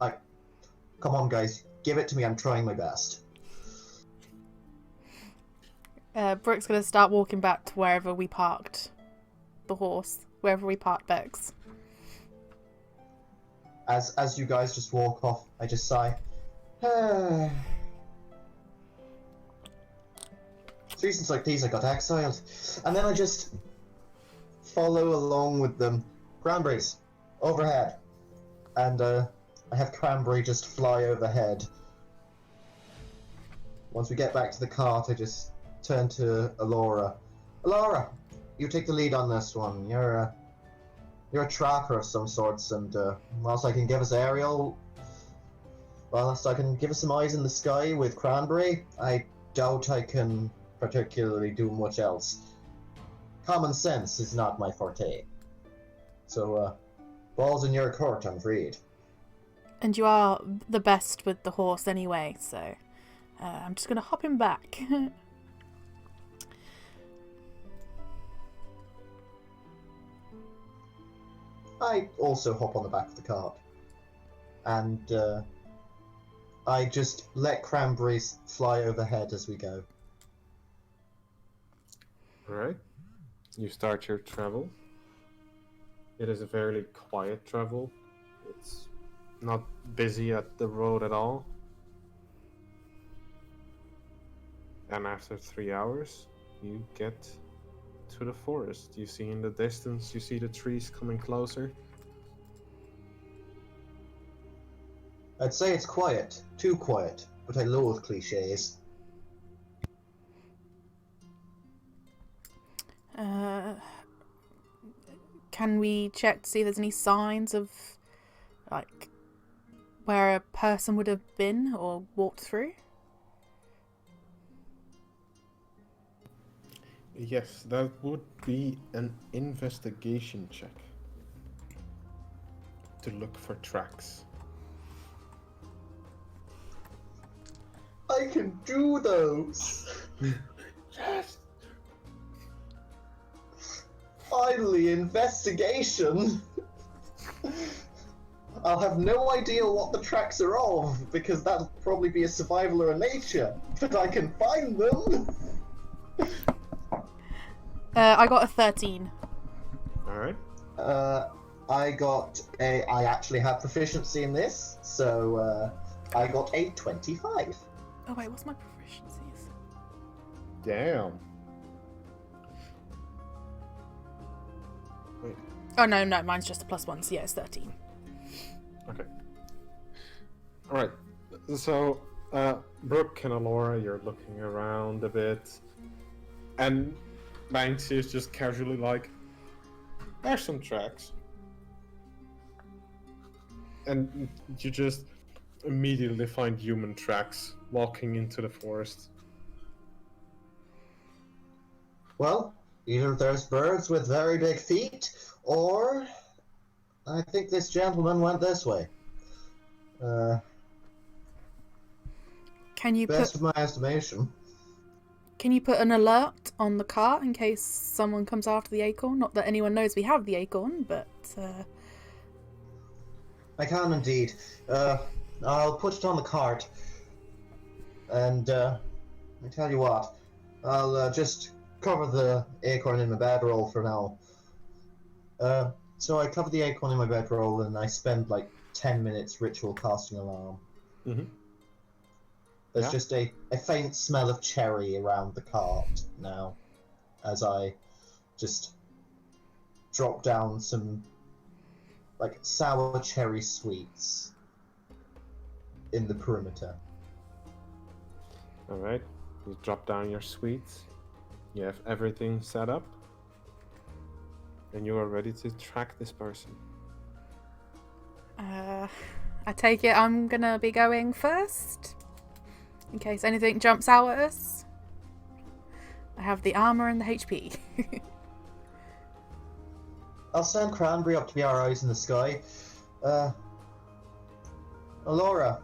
Come on, guys. Give it to me. I'm trying my best.
Brook's gonna start walking back to wherever we parked the horse. Wherever we parked Bex.
As you guys just walk off, I just sigh. It's reasons like these I got exiled. And then I just follow along with them. Cranberries. Overhead. And I have Cranberry just fly overhead. Once we get back to the cart, I just turn to Alora. Alora, you take the lead on this one. You're a tracker of some sorts, and whilst I can give us aerial, whilst I can give us some eyes in the sky with Cranberry, I doubt I can particularly do much else. Common sense is not my forte. So, ball's in your court, I'm afraid.
And you are the best with the horse anyway, so I'm just gonna hop him back.
I also hop on the back of the cart. and I just let cranberries fly overhead as we go.
Alright. You start your travel. It is a fairly quiet travel. It's not busy at the road at all. And after 3 hours, you get to the forest. You see in the distance, you see the trees coming closer.
I'd say it's quiet, too quiet, but I loathe cliches.
Can we check to see if there's any signs of, like, where a person would have been or walked through?
Yes, that would be an investigation check. To look for tracks.
I can do those!
Yes!
Finally, investigation! I'll have no idea what the tracks are of, because that'll probably be a survival or a nature, but I can find them!
I got a 13.
Alright.
I actually have proficiency in this, so I got a 25.
Oh wait, what's my proficiencies?
Damn. Wait.
Oh no, mine's just a +1, so yeah, it's 13.
Okay. Alright. So, Brook and Alora, you're looking around a bit. And Banksy is just casually like, there's some tracks. And you just immediately find human tracks walking into the forest.
Well, either there's birds with very big feet, or I think this gentleman went this way.
Can you
Best
put
of my estimation.
Can you put an alert on the cart in case someone comes after the acorn? Not that anyone knows we have the acorn, but
I can indeed. I'll put it on the cart, and I tell you what, I'll just cover the acorn in my bedroll for now. So I cover the acorn in my bedroll, and I spend like 10 minutes ritual casting alarm.
Mm-hmm.
There's
Yeah.
just a faint smell of cherry around the cart now, as I just drop down some like sour cherry sweets in the perimeter.
Alright. You drop down your sweets. You have everything set up. And you are ready to track this person.
I take it I'm gonna be going first in case anything jumps out at us. I have the armor and the HP.
I'll send Cranberry up to be our eyes in the sky. Alora,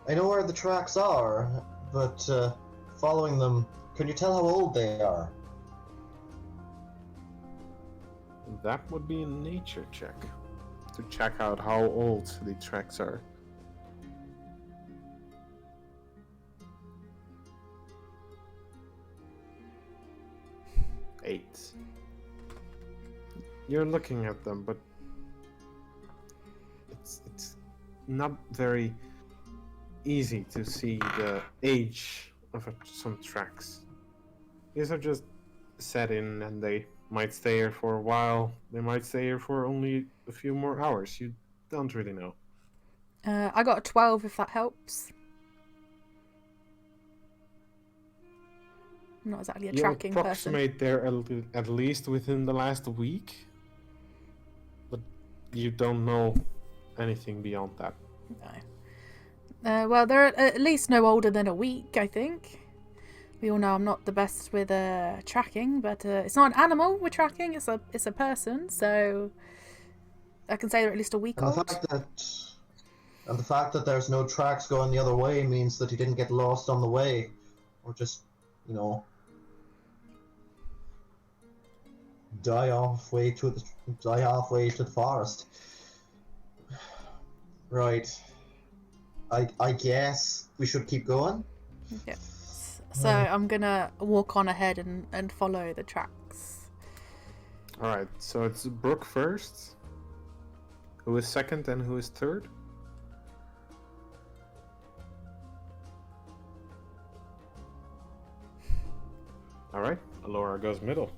I know where the tracks are, but following them, can you tell how old they are?
That would be a nature check. To check out how old the tracks are. Eight. You're looking at them, but it's not very easy to see the age of some tracks. These are just set in, and they might stay here for a while. They might stay here for only a few more hours. You don't really know.
I got a 12 if that helps. I'm not exactly a
You
tracking person.
approximate there at least within the last week, but you don't know anything beyond that.
No. Well, they're at least no older than a week, I think. We all know I'm not the best with tracking, but it's not an animal we're tracking. It's a person, so I can say they're at least a week
And
old.
the fact that there's no tracks going the other way means that he didn't get lost on the way, or just, die halfway to the forest. Right. I guess we should keep going.
Yeah. So I'm gonna walk on ahead and follow the tracks.
Alright, so it's Brook first. Who is second and who is third? Alright, Alora goes middle.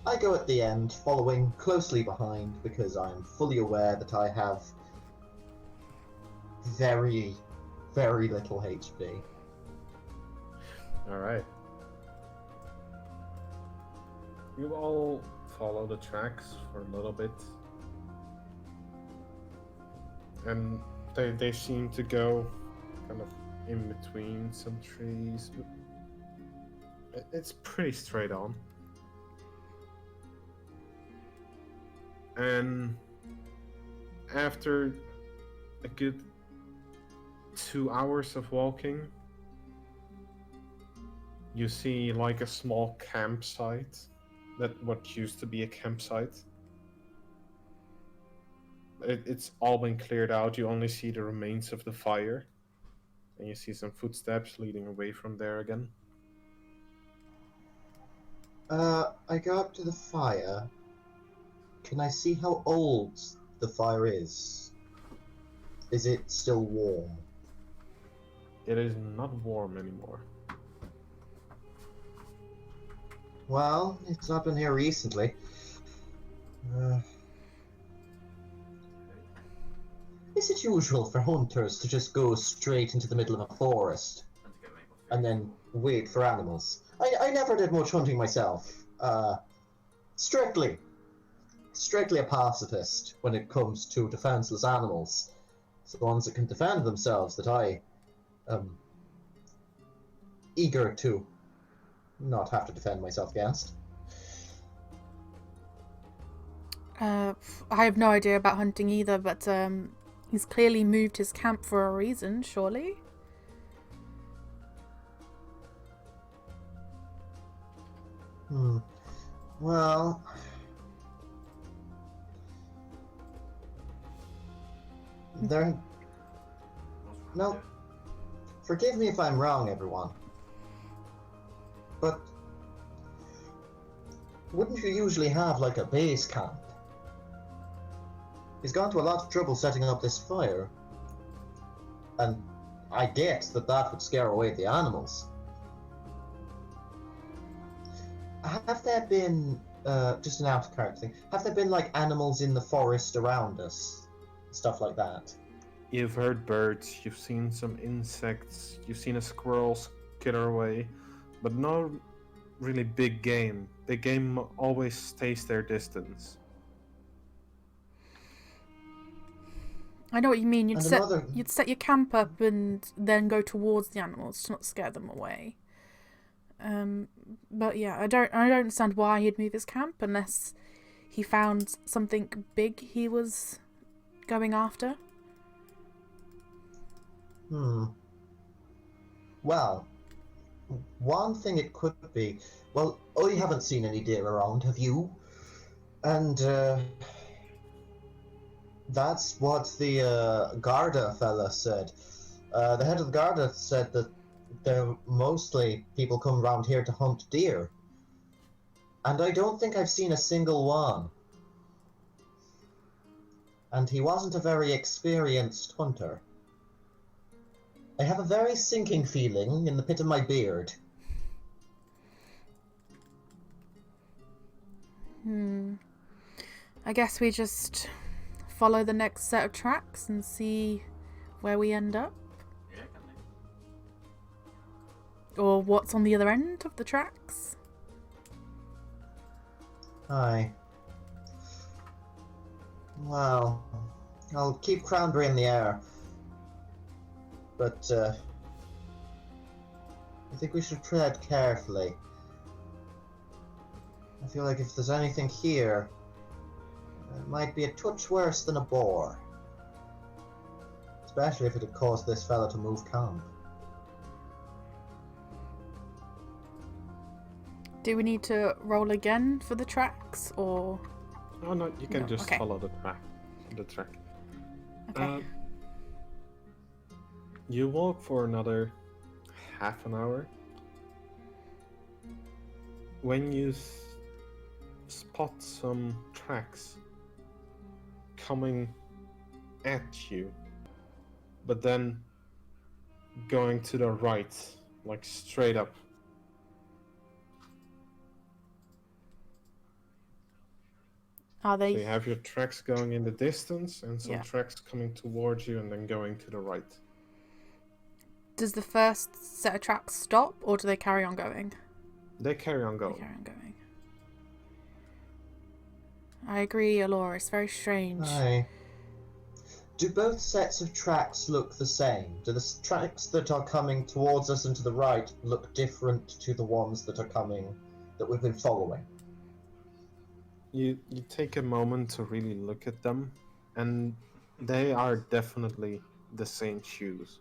I go at the end, following closely behind because I'm fully aware that I have very, very little HP.
Alright. You all follow the tracks for a little bit. And they seem to go kind of in between some trees. It's pretty straight on. And after a good 2 hours of walking, you see like a small campsite, that what used to be a campsite. It's all been cleared out. You only see the remains of the fire, and you see some footsteps leading away from there again.
I go up to the fire. Can I see how old the fire is? Is it still warm?
It is not warm anymore.
Well, it's not been here recently. Is it usual for hunters to just go straight into the middle of a forest and then wait for animals? I never did much hunting myself. Strictly a pacifist when it comes to defenseless animals. It's the ones that can defend themselves that I am eager to not have to defend myself against.
I have no idea about hunting either, but he's clearly moved his camp for a reason, surely.
Well, no, forgive me if I'm wrong, everyone, but wouldn't you usually have like a base camp? He's gone to a lot of trouble setting up this fire, and I get that would scare away the animals. Have there been, just an out-of-character thing, have there been like animals in the forest around us? Stuff like that?
You've heard birds, you've seen some insects, you've seen a squirrel skitter away, but no really big game. Big game always stays their distance.
I know what you mean. You'd
And
you'd set your camp up and then go towards the animals to not scare them away. But yeah, I don't understand why he'd move his camp unless he found something big he was going after.
Well, one thing it could be, well, I haven't seen any deer around, have you? And that's what the Garda fella said. The head of the Garda said that mostly people come around here to hunt deer. And I don't think I've seen a single one. And he wasn't a very experienced hunter. I have a very sinking feeling in the pit of my beard.
I guess we just follow the next set of tracks and see where we end up. Or what's on the other end of the tracks.
Aye. Well, I'll keep Crownbury in the air. But, I think we should tread carefully. I feel like if there's anything here, it might be a touch worse than a boar. Especially if it had caused this fella to move camp.
Do we need to roll again for the tracks, or...?
Oh no, you can
No,
just
okay.
follow the track.
Okay.
You walk for another half an hour. When you spot some tracks coming at you, but then going to the right, like straight up.
Are
So
they?
you have your tracks going in the distance and some
Yeah.
tracks coming towards you and then going to the right.
Does the first set of tracks stop, or do they carry on going?
They carry on
They
going.
carry on going. I agree, Alora. It's very strange.
Aye. Do both sets of tracks look the same? Do the tracks that are coming towards us and to the right look different to the ones that are coming, that we've been following?
You take a moment to really look at them, and they are definitely the same shoes.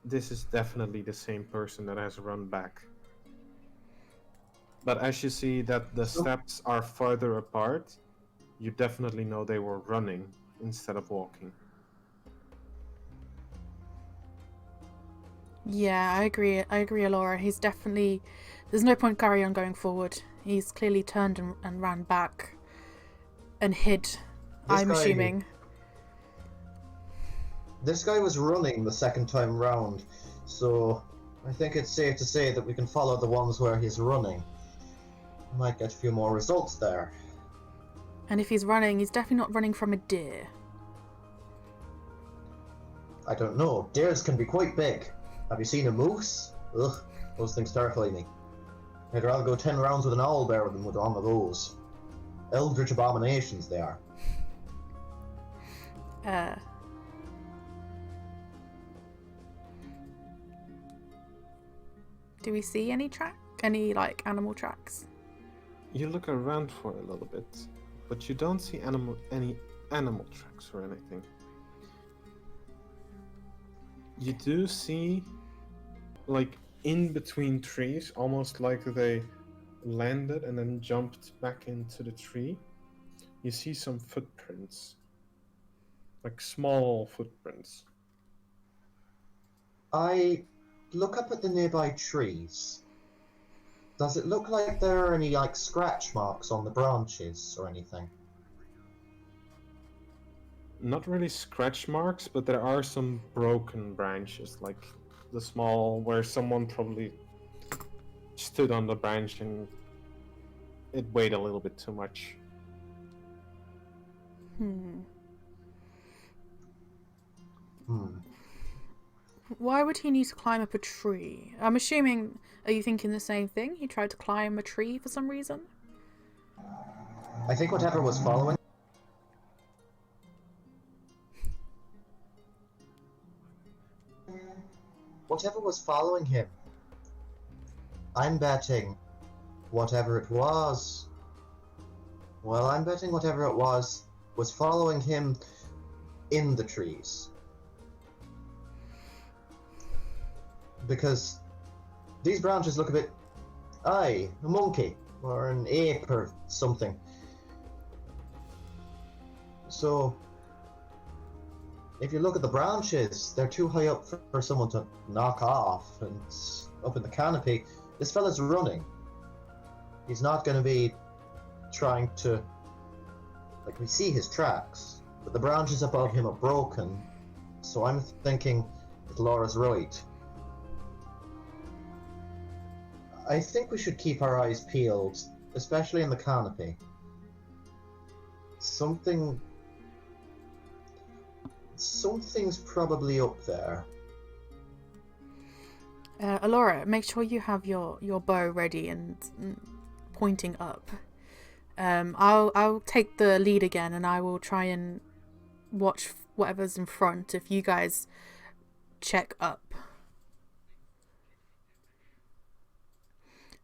This is definitely the same person that has run back. But as you see that the steps are farther apart, you definitely know they were running instead of walking.
Yeah, I agree. I agree, Alora. He's definitely. There's no point carry on going forward. He's clearly turned and ran back and hid. I'm assuming.
This guy was running the second time round, so I think it's safe to say that we can follow the ones where he's running. Might get a few more results there.
And if he's running, he's definitely not running from a deer.
I don't know. Deers can be quite big. Have you seen a moose? Ugh, those things terrify me. I'd rather go 10 rounds with an owlbear than with one of those. Eldritch abominations they are.
Do we see any like animal tracks?
You look around for a little bit, but you don't see any animal tracks or anything. You do see, like, in between trees, almost like they landed and then jumped back into the tree. You see some footprints, like small footprints.
I look up at the nearby trees. Does it look like there are any, like, scratch marks on the branches or anything?
Not really scratch marks, but there are some broken branches, like the small, where someone probably stood on the branch and it weighed a little bit too much.
Why would he need to climb up a tree? I'm assuming, are you thinking the same thing? He tried to climb a tree for some reason?
I think whatever was following... Whatever was following him. I'm betting whatever it was. Well, I'm betting whatever it was following him in the trees. Because these branches look a bit... Aye, a monkey, or an ape or something. So, if you look at the branches, they're too high up for someone to knock off, and up in the canopy, this fella's running. He's not going to be trying to... Like, we see his tracks, but the branches above him are broken, so I'm thinking that Laura's right. I think we should keep our eyes peeled, especially in the canopy. Something's probably up there.
Alora, make sure you have your bow ready and pointing up. I'll take the lead again, and I will try and watch whatever's in front if you guys check up.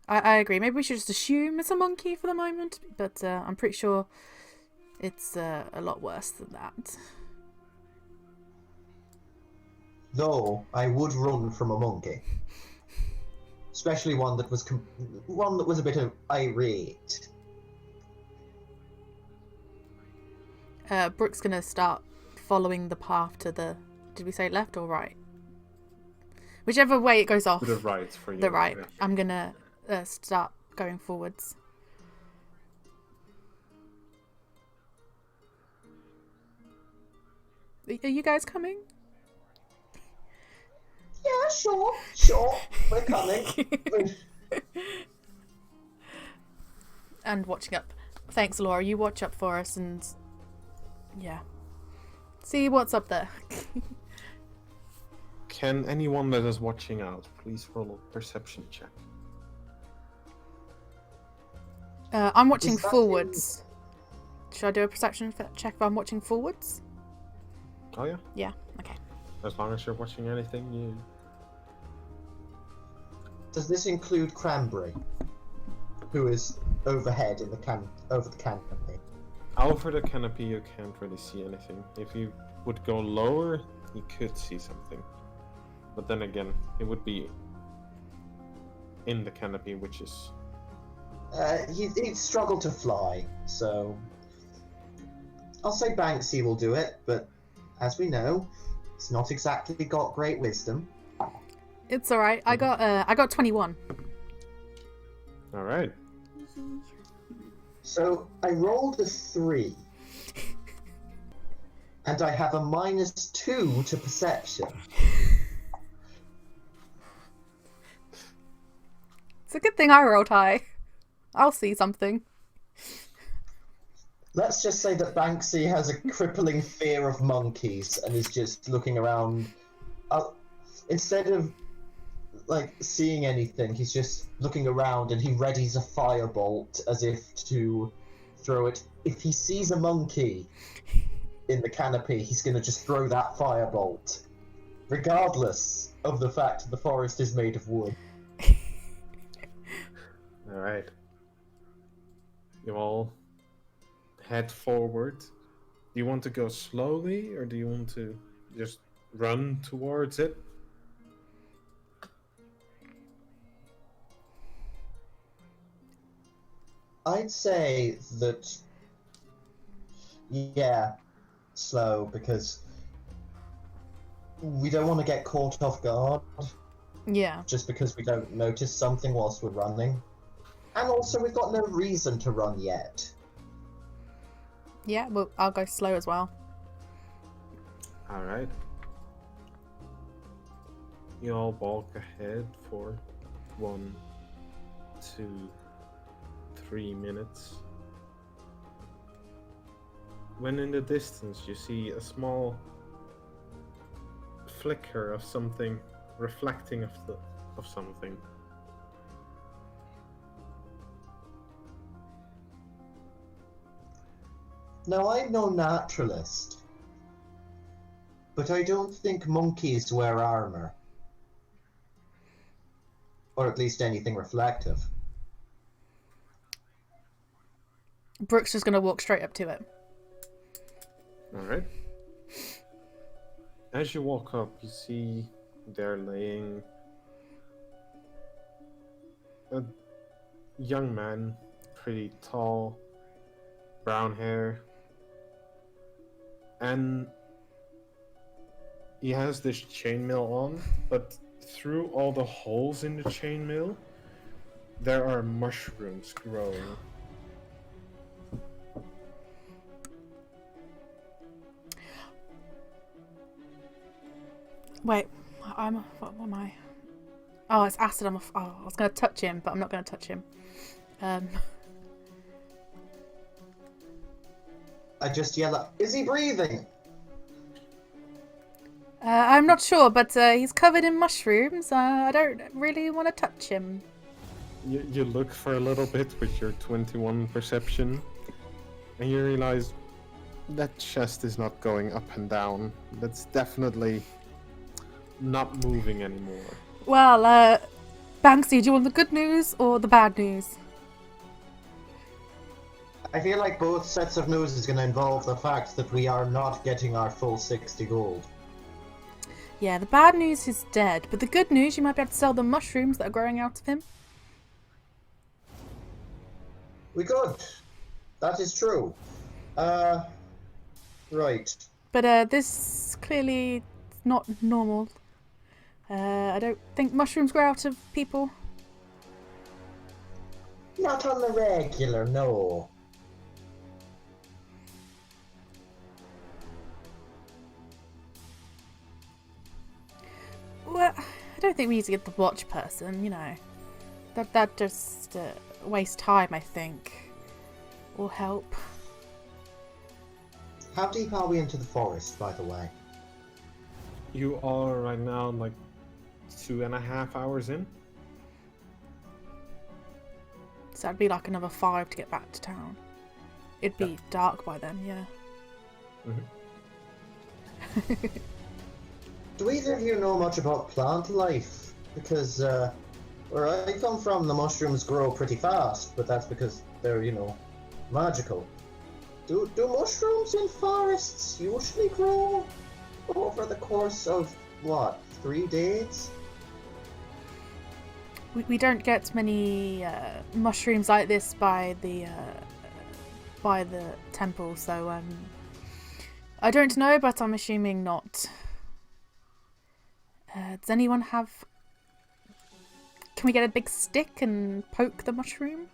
I agree. Maybe we should just assume it's a monkey for the moment, but I'm pretty sure it's a lot worse than that.
Though I would run from a monkey, especially one that was a bit irate.
Brook's gonna start following the path to the... Did we say left or right? Whichever way it goes off.
To the right for you.
The right.
Yeah.
I'm gonna start going forwards. Are you guys coming?
Yeah, sure. We're coming.
And watching up. Thanks, Laura. You watch up for us and... Yeah. See what's up there.
Can anyone that is watching out please roll a perception check?
I'm watching
Is that
forwards. Should I do a perception check if I'm watching forwards?
Oh yeah.
Yeah, okay.
As long as you're watching anything, you...
Does this include Cranberry, who is overhead in the over the canopy?
Over the canopy you can't really see anything. If you would go lower, you could see something. But then again, it would be in the canopy, which is...
He'd struggle to fly, so... I'll say Banksy will do it, but as we know, he's not exactly got great wisdom.
It's alright. I got 21.
Alright.
So I rolled a 3. And I have a -2 to perception.
It's a good thing I rolled high. I'll see something.
Let's just say that Banksy has a crippling fear of monkeys and is just looking around. Instead of like seeing anything, he's just looking around and he readies a firebolt as if to throw it. If he sees a monkey in the canopy, he's going to just throw that firebolt, regardless of the fact the forest is made of wood.
Alright. You all head forward. Do you want to go slowly, or do you want to just run towards it?
I'd say that, yeah, slow, because we don't want to get caught off guard
Yeah.
just because we don't notice something whilst we're running. And also, we've got no reason to run yet.
Yeah, well, I'll go slow as well.
Alright. You all walk ahead for 1, 2, 3 minutes. When in the distance you see a small flicker of something reflecting of something.
Now, I'm no naturalist, but I don't think monkeys wear armor. Or at least anything reflective.
Brook's just gonna walk straight up to it.
Alright. As you walk up, you see there laying a young man, pretty tall, brown hair, and he has this chainmail on, but through all the holes in the chainmail, there are mushrooms growing.
Wait, what am I? Oh, it's acid. I was gonna touch him, but I'm not gonna touch him.
I just yell out, is he breathing?
I'm not sure, but he's covered in mushrooms. I don't really want to touch him.
You look for a little bit with your 21 perception, and you realize that chest is not going up and down. That's definitely not moving anymore.
Well, Banksy, do you want the good news or the bad news?
I feel like both sets of news is going to involve the fact that we are not getting our full 60 gold.
Yeah, the bad news is dead, but the good news, you might be able to sell the mushrooms that are growing out of him.
We could. That is true. Right.
But this clearly not normal. I don't think mushrooms grow out of people.
Not on the regular, no.
Well, I don't think we need to get the watch person, you know. That just waste time, I think. Or help.
How deep are we into the forest, by the way?
You are right now like 2.5 hours in.
So that'd be like another 5 to get back to town. It'd be dark by then, yeah.
Mm-hmm.
Do either of you know much about plant life? Because where I come from, the mushrooms grow pretty fast, but that's because they're, you know, magical. Do mushrooms in forests usually grow over the course of, what, 3 days?
We don't get many mushrooms like this by the temple, so I don't know, but I'm assuming not. Does anyone have... Can we get a big stick and poke the mushroom?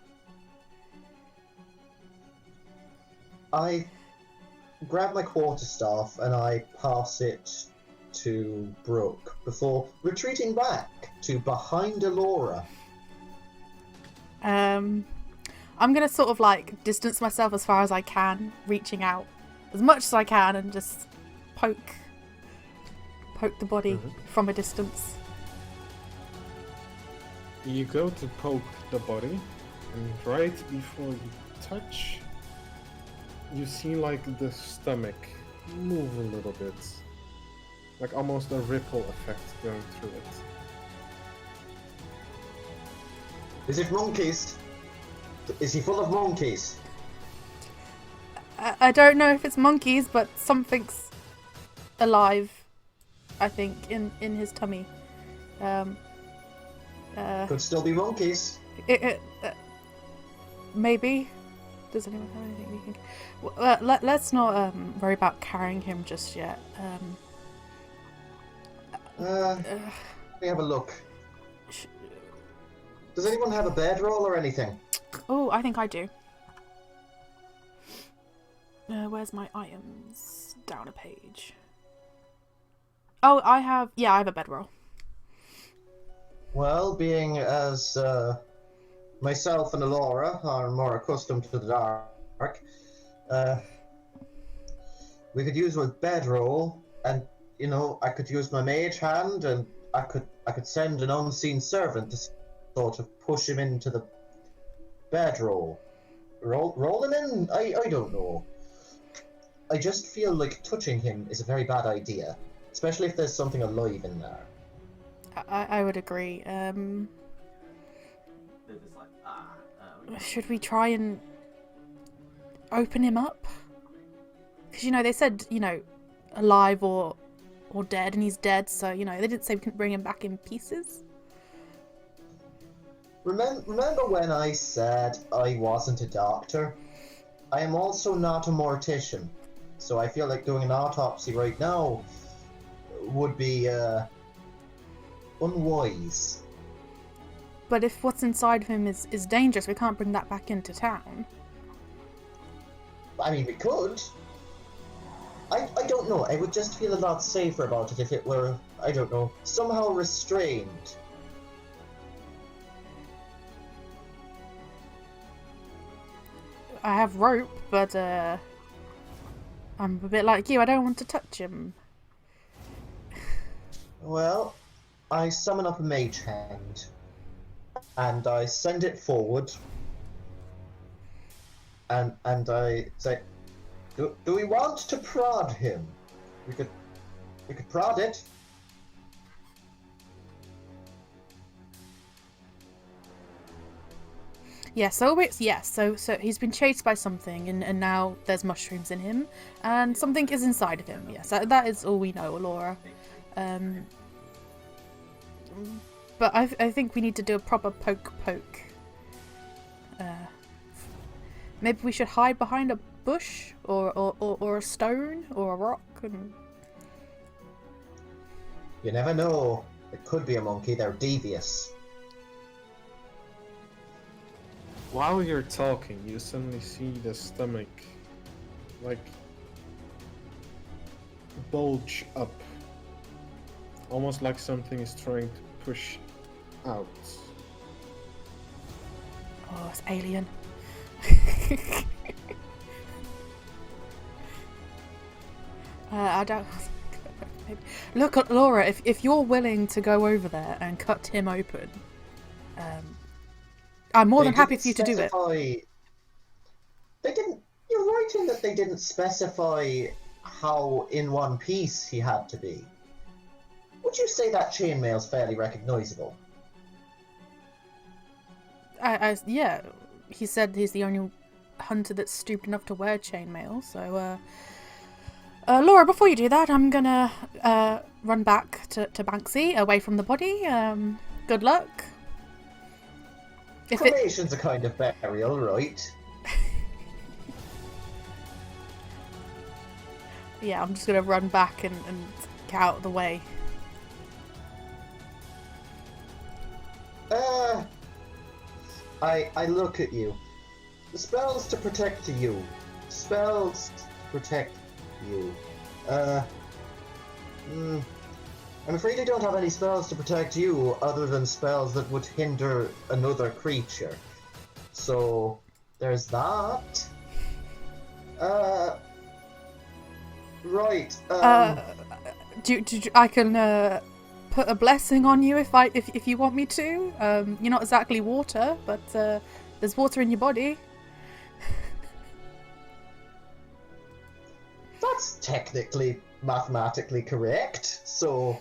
I grab my quarterstaff and I pass it to Brook before retreating back to behind Alora.
I'm gonna sort of like distance myself as far as I can, reaching out as much as I can and just poke the body from a distance.
You go to poke the body, and right before you touch, you see like the stomach move a little bit. Like almost a ripple effect going through it.
Is it monkeys? Is he full of monkeys?
I don't know if it's monkeys, but something's alive, I think, in his tummy.
Could still be monkeys.
Maybe. Does anyone have anything we can... let's not worry about carrying him just yet.
Let me have a look. Does anyone have a bedroll or anything?
Oh, I think I do. Where's my items? Down a page. Oh, I have a bedroll.
Well, being as myself and Alora are more accustomed to the dark, we could use a bedroll, and you know, I could use my mage hand, and I could send an unseen servant to sort of push him into the bedroll. Roll him in? I don't know. I just feel like touching him is a very bad idea, especially if there's something alive in there.
I would agree. Should we try and open him up? Because, you know, they said, you know, alive or dead, and he's dead, so, you know, they didn't say we couldn't bring him back in pieces.
Remember when I said I wasn't a doctor? I am also not a mortician, so I feel like doing an autopsy right now would be unwise.
But if what's inside of him is dangerous, we can't bring that back into town.
I mean, we could. I don't know. I would just feel a lot safer about it if it were, I don't know, somehow restrained.
I have rope, but I'm a bit like you. I don't want to touch him.
Well, I summon up a mage hand, and I send it forward, and I say, do we want to prod him? We could prod it.
Yeah, so he's been chased by something, and now there's mushrooms in him, and something is inside of him. Yes, that is all we know, Alora. But I think we need to do a proper poke. Maybe we should hide behind a bush or a stone or a rock. couldn't.
You never know. It could be a monkey. They're devious.
While you're talking, you suddenly see the stomach, like, bulge up. Almost like something is trying to push out.
Oh, it's alien. I don't. Look, Laura, if you're willing to go over there and cut him open, I'm more than happy for you to do it.
They didn't. You're right in that they didn't specify how in one piece he had to be. Would you say that chainmail's fairly recognizable?
Yeah, he said he's the only hunter that's stooped enough to wear chainmail. So, Laura, before you do that, I'm gonna run back to Banksy, away from the body. Good luck.
Cremation's a kind of burial, right?
Yeah, I'm just gonna run back and get out of the way.
I look at you. Spells to protect you. Spells to protect you. I'm afraid I don't have any spells to protect you other than spells that would hinder another creature. So, there's that. Right.
I can put a blessing on you if you want me to. You're not exactly water, but there's water in your body.
That's technically mathematically correct. So,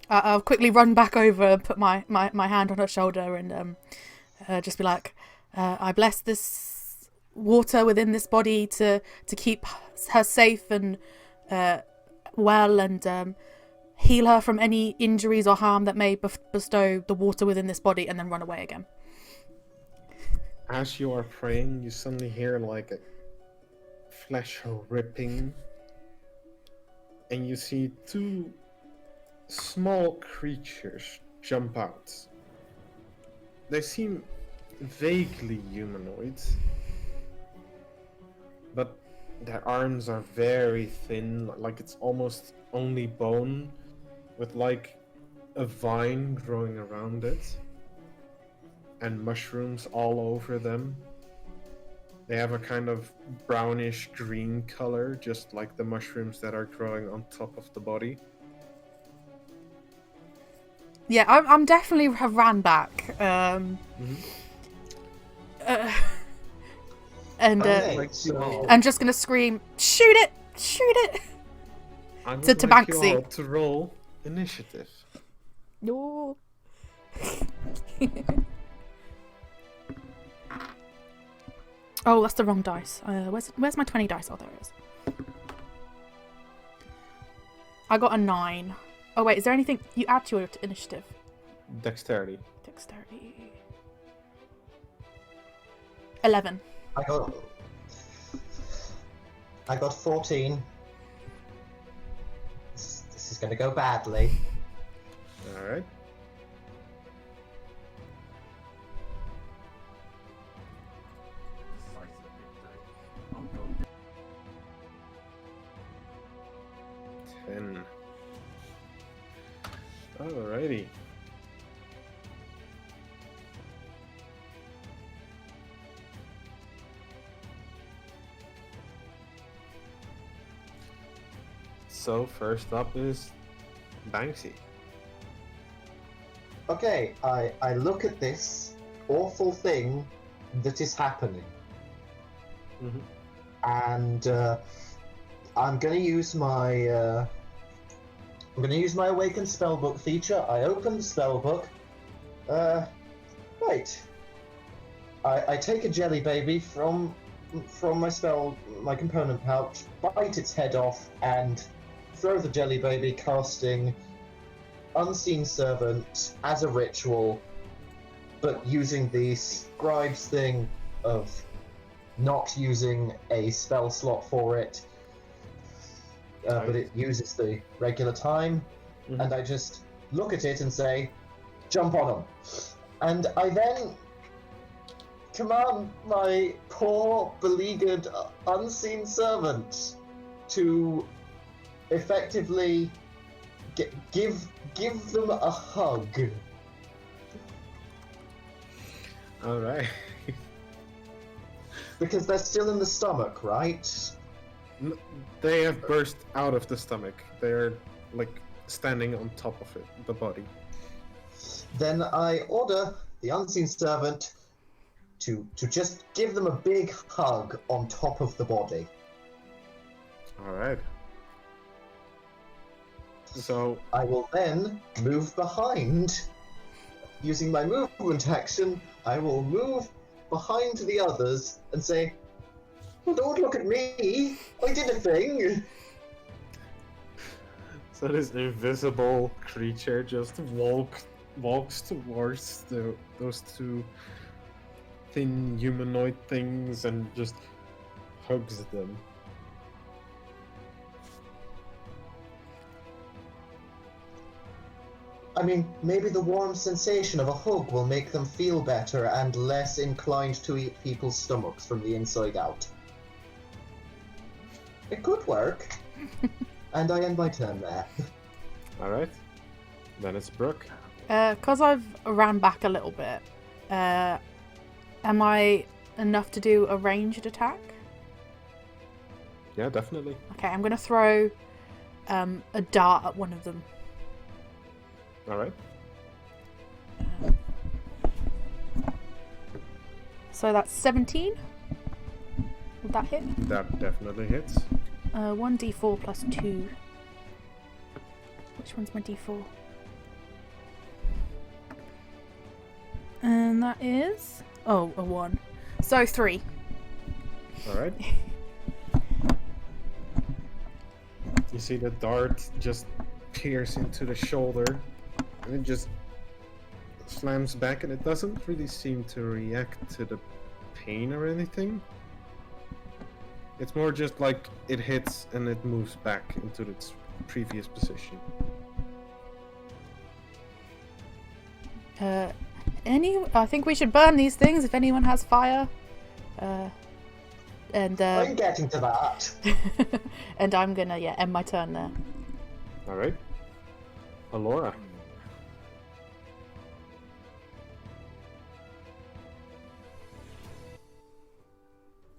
I'll quickly run back over and put my hand on her shoulder and just be like, I bless this water within this body to keep her safe and well, and heal her from any injuries or harm that may bestow the water within this body, and then run away again.
As you are praying, you suddenly hear like a flesh ripping, and you see two small creatures jump out. They seem vaguely humanoid, but their arms are very thin, like it's almost only bone, with like a vine growing around it, and mushrooms all over them. They have a kind of brownish green color, just like the mushrooms that are growing on top of the body.
Yeah, I'm definitely have ran back. And I'm just gonna scream, "Shoot it! Shoot it!"
I would
to
like
Banksy.
you all to roll initiative.
No. Oh, that's the wrong dice. Where's my 20 dice? Oh, there it is. I got a 9. Oh wait, is there anything you add to your initiative?
Dexterity.
Dexterity. 11.
I got 14. This is gonna go badly.
Alright. Alrighty. So first up is Banksy.
Okay, I look at this awful thing that is happening, and I'm gonna use my Awakened Spellbook feature. I open the spellbook. Right. I take a jelly baby from my component pouch, bite its head off, and throw the jelly baby, casting Unseen Servant as a ritual, but using the scribe's thing of not using a spell slot for it, but it uses the regular time,
Mhm.
and I just look at it and say, jump on him. And I then command my poor, beleaguered, unseen servant to effectively give them a hug.
All right.
Because they're still in the stomach, right?
They have burst out of the stomach. They're like standing on top of it, the body.
Then I order the unseen servant to just give them a big hug on top of the body.
All right. So
I will then move behind. Using my movement action, I will move behind the others and say, well, don't look at me, I did a thing.
So this invisible creature just walks towards those two thin humanoid things and just hugs them.
I mean, maybe the warm sensation of a hug will make them feel better and less inclined to eat people's stomachs from the inside out. It could work. And I end my turn there.
All right. Then it's Brook.
Because I've ran back a little bit, am I enough to do a ranged attack?
Yeah, definitely.
Okay, I'm going to throw a dart at one of them.
All right.
So that's 17. Would that hit?
That definitely hits.
1d4 plus 2. Which one's my d4? And that is... Oh, a 1. So 3.
All right. You see the dart just pierce into the shoulder, and it just slams back, and it doesn't really seem to react to the pain or anything. It's more just like it hits and it moves back into its previous position.
I think we should burn these things if anyone has fire. And
I'm getting to that.
and I'm gonna end my turn there.
All right, Alora.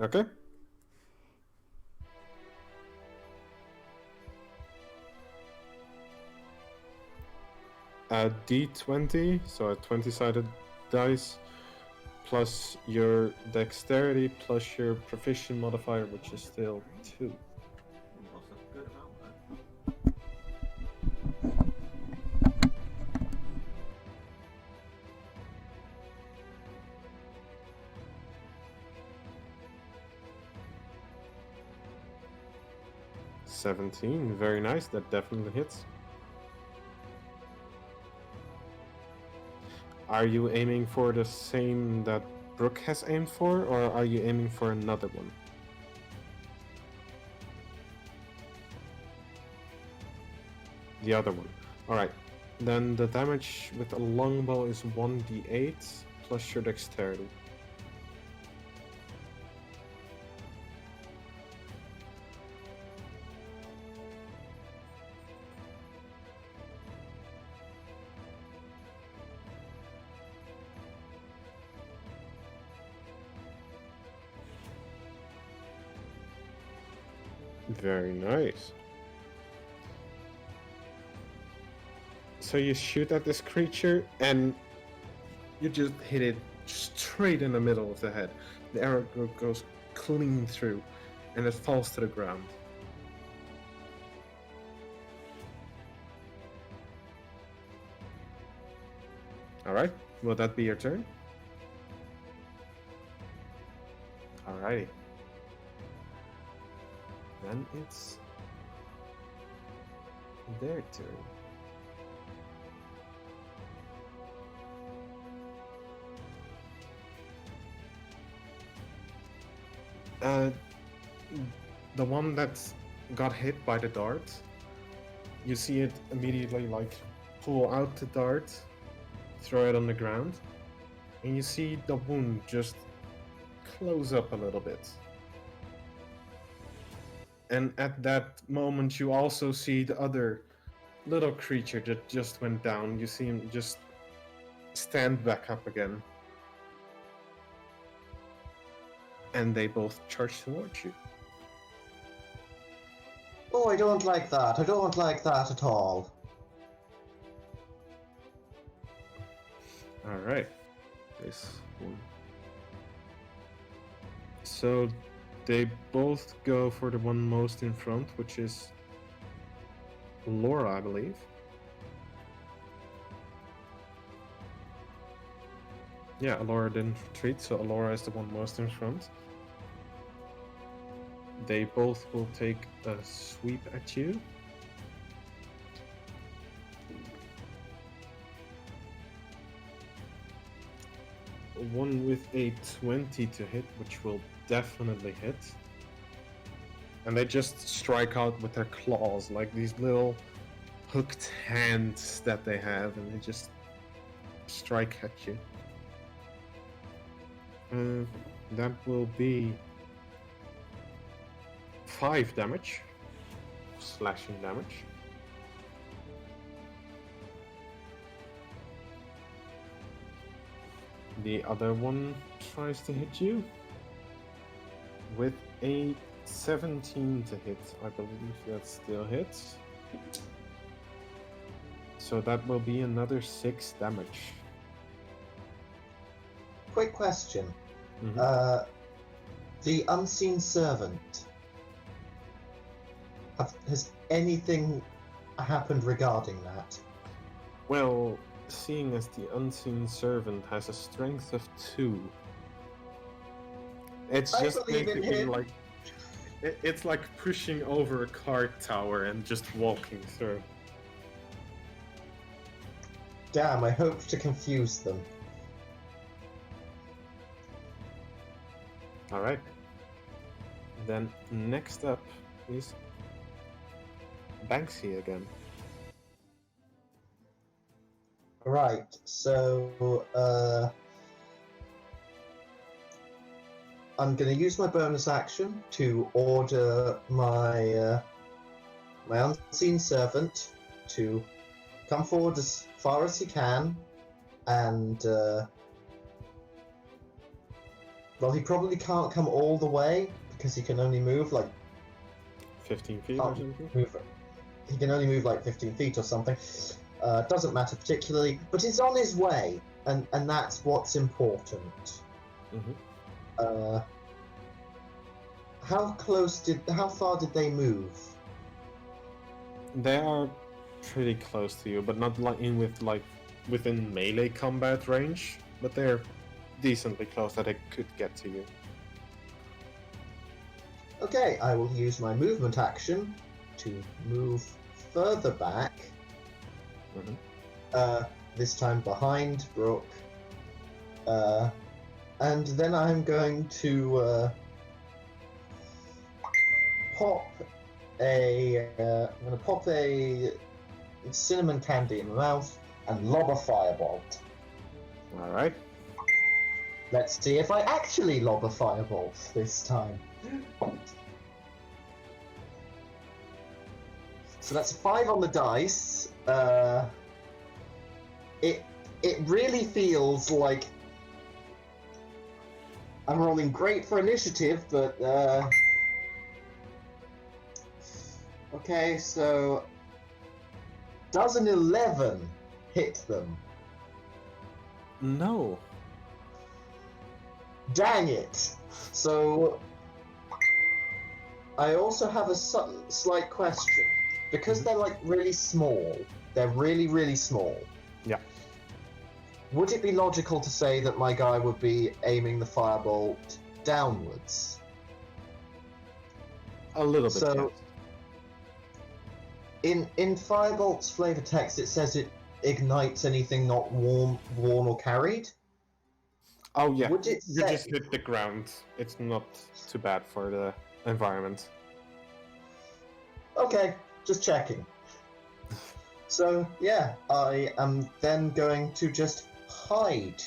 Okay. A D20, so a 20-sided dice, plus your dexterity, plus your proficiency modifier, which is still 2. $17, very nice, that definitely hits. Are you aiming for the same that Brook has aimed for, or are you aiming for another one? The other one. Alright, then the damage with a longbow is 1d8 plus your dexterity. Very nice. So you shoot at this creature and you just hit it straight in the middle of the head. The arrow goes clean through and it falls to the ground. Alright, will that be your turn? Alrighty. Then it's their turn. Uh, the one that got hit by the dart, you see it immediately like pull out the dart, throw it on the ground, and you see the wound just close up a little bit. And at that moment, you also see the other little creature that just went down. You see him just stand back up again. And they both charge towards you.
Oh, I don't like that. I don't like that at all.
Alright. This one. So they both go for the one most in front, which is Laura, I believe. Yeah, Alora didn't retreat, so Alora is the one most in front. They both will take a sweep at you. One with a 20 to hit, which will definitely hit. And they just strike out with their claws, like these little hooked hands that they have, and they just strike at you. That will be 5 damage. Slashing damage. The other one tries to hit you with a 17 to hit. I believe that still hits. So that will be another 6 damage.
Quick question.
Mhm.
The unseen servant. Has anything happened regarding that?
Well, seeing as the unseen servant has a strength of 2, it's
I
just
believe in
basically
him.
like it's like pushing over a card tower and just walking through.
Damn, I hoped to confuse them.
All right. Then next up is Banksy again.
Right, so I'm going to use my bonus action to order my my unseen servant to come forward as far as he can, and well, he probably can't come all the way because he can only move like
15 feet or something?
he can only move like 15 feet or something. Doesn't matter particularly, but he's on his way, and that's what's important.
Mm-hmm.
How far did they move?
They are pretty close to you, but not like within melee combat range. But they're decently close that they could get to you.
Okay, I will use my movement action to move further back.
Mm-hmm.
This time behind Brook. And then I'm going to pop a cinnamon candy in my mouth and lob a firebolt.
All right.
Let's see if I actually lob a firebolt this time. So that's a 5 on the dice. It really feels like I'm rolling great for initiative, but okay, so does an 11 hit them?
No.
Dang it! So I also have a slight question. Because they're like really small, they're really, really small.
Yeah.
Would it be logical to say that my guy would be aiming the firebolt downwards?
A little bit.
So,
yes.
in Firebolt's flavor text, it says it ignites anything not worn or carried.
Oh yeah,
Would it
you
say...
just hit the ground. It's not too bad for the environment.
Okay, just checking. So, yeah, I am then going to just hide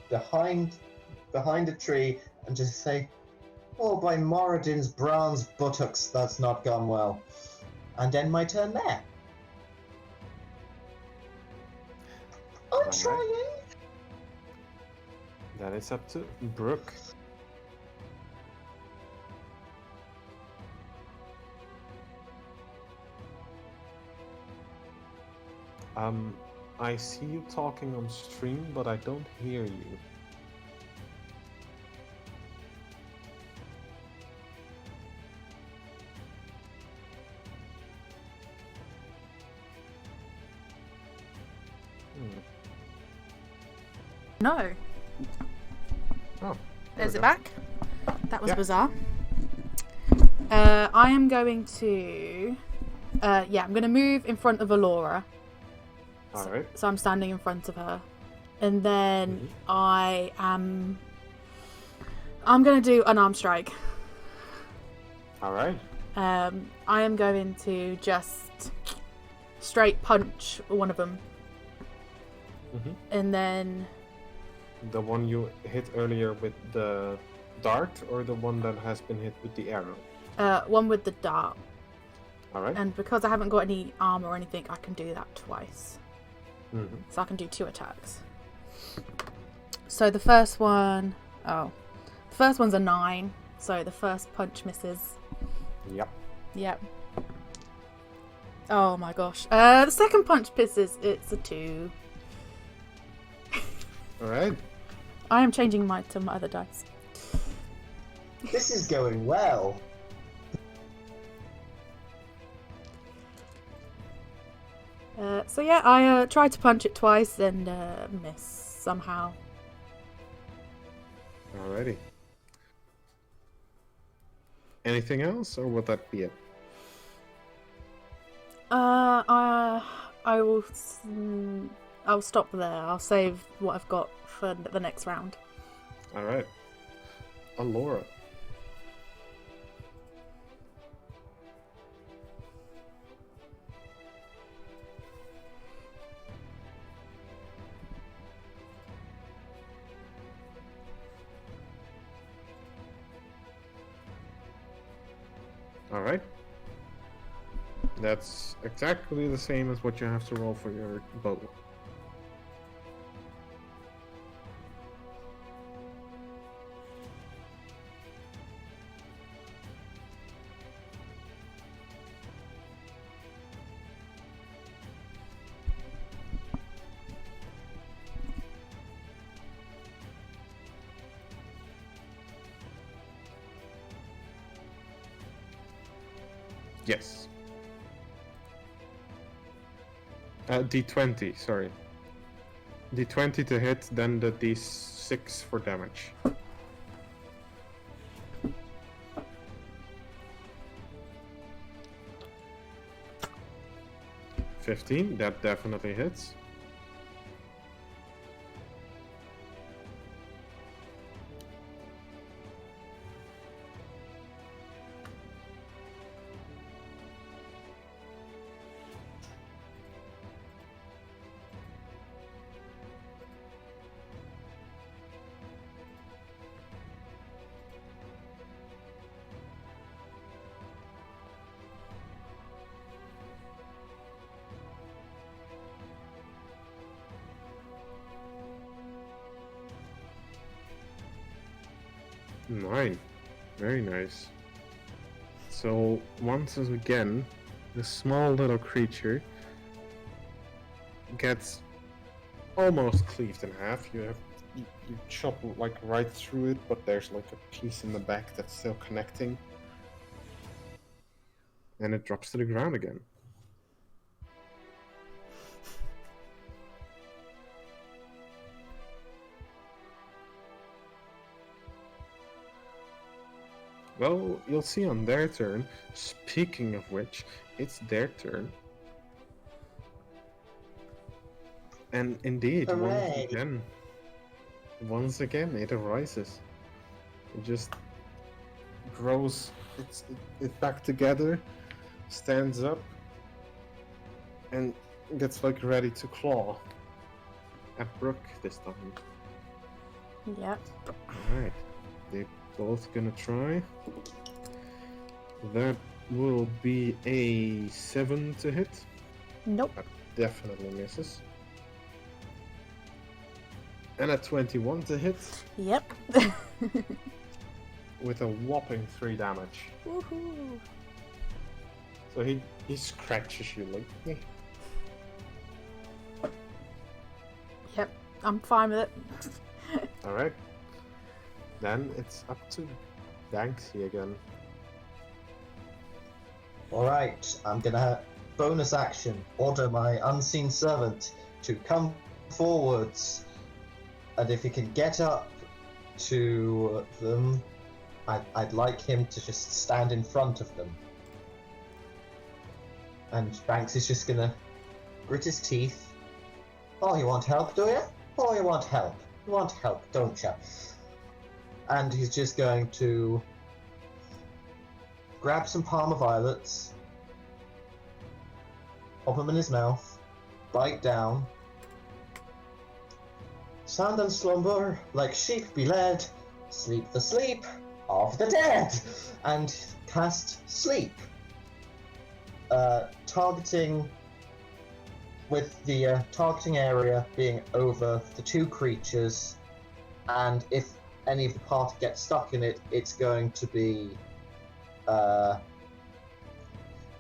behind a tree and just say, "Oh, by Moradin's bronze buttocks, that's not gone well." And end my turn there. I'm
Alright.
trying.
Then it's up to Brook. I see you talking on stream, but I don't hear you.
No.
Oh.
There's
we
it
go.
back. That was
Yeah.
bizarre. I am going to... yeah, I'm going to move in front of Alora.
Alright.
So I'm standing in front of her. And then I'm going to do an arm strike.
Alright.
I am going to just straight punch one of them.
Mhm.
And then...
The one you hit earlier with the dart, or the one that has been hit with the arrow?
one with the dart.
Alright.
And because I haven't got any armor or anything, I can do that twice.
Mm-hmm.
So I can do 2 attacks. So the first one... Oh. The first one's a 9. So the first punch misses.
Yep.
Yep. Oh my gosh. The second punch misses. It's a 2.
Alright.
I am changing to my other dice.
This is going well.
So yeah, I tried to punch it twice and miss somehow.
Alrighty. Anything else, or would that be it?
I'll stop there. I'll save what I've got for the next round.
Alright. Alora. Alright. That's exactly the same as what you have to roll for your bow. Yes. D20, sorry. D20 to hit, then the D6 for damage. $15, that definitely hits. Nine. Very nice. So, once again, the small little creature gets almost cleaved in half. You chop like right through it, but there's like a piece in the back that's still connecting. And it drops to the ground again. Well, you'll see on their turn. Speaking of which, it's their turn. And indeed, once
Hooray.
again, once again, it arises. It just grows it back together, stands up, and gets like ready to claw at Brook this time.
Yep.
Alright, they're both gonna try. That will be a 7 to hit.
Nope.
That definitely misses. And a 21 to hit
Yep.
with a whopping 3 damage.
Woohoo.
So he scratches you like, "Eh."
Yep. I'm fine with it.
Alright. Then it's up to Banksy again.
Alright, I'm gonna bonus action order my unseen servant to come forwards. And if he can get up to them, I'd like him to just stand in front of them. And Banks is just gonna grit his teeth. Oh, you want help, do you? Oh, you want help. You want help, don't you? And he's just going to grab some Parma violets, pop them in his mouth, bite down. Sound and slumber, like sheep be led, sleep the sleep of the dead, and cast sleep. Targeting with the targeting area being over the 2 creatures, and if any of the party gets stuck in it, it's going to be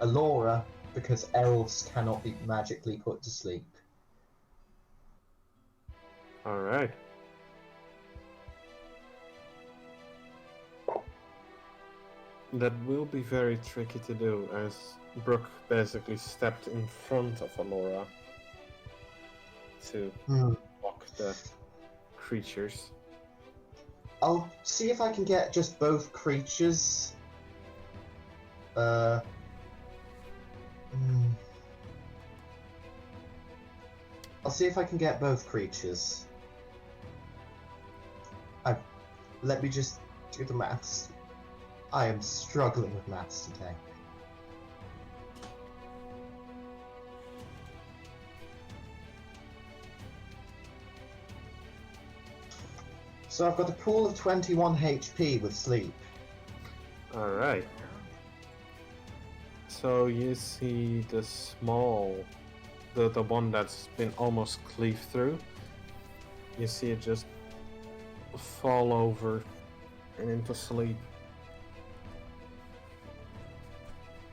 Alora, because elves cannot be magically put to sleep.
Alright. That will be very tricky to do, as Brook basically stepped in front of Alora to block the creatures.
I'll see if I can get just both creatures. I'll see if I can get both creatures. Let me just do the maths. I am struggling with maths today. So I've got a pool of 21 HP with sleep.
Alright. So you see the small, the one that's been almost cleaved through. You see it just fall over and into sleep.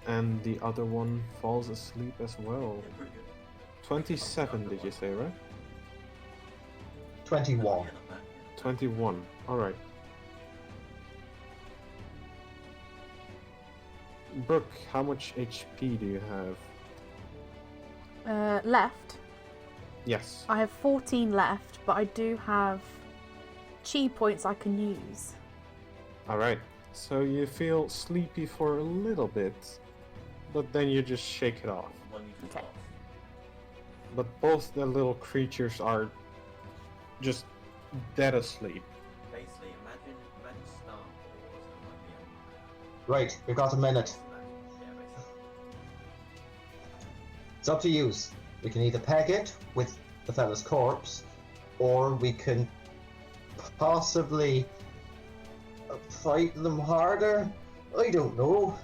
And the other one falls asleep as well. 27 did you say, right?
21.
21, alright. Brook, how much HP do you have?
Left.
Yes.
I have 14 left, but I do have chi points I can use.
Alright, so you feel sleepy for a little bit, but then you just shake it off.
Okay.
But both the little creatures are just dead asleep.
Basically, imagine Star Wars and like the Empire.
Right, we've got a minute.
Yeah, basically.
It's up to you. We can either peg it with the fella's corpse, or we can possibly fight them harder. I don't know.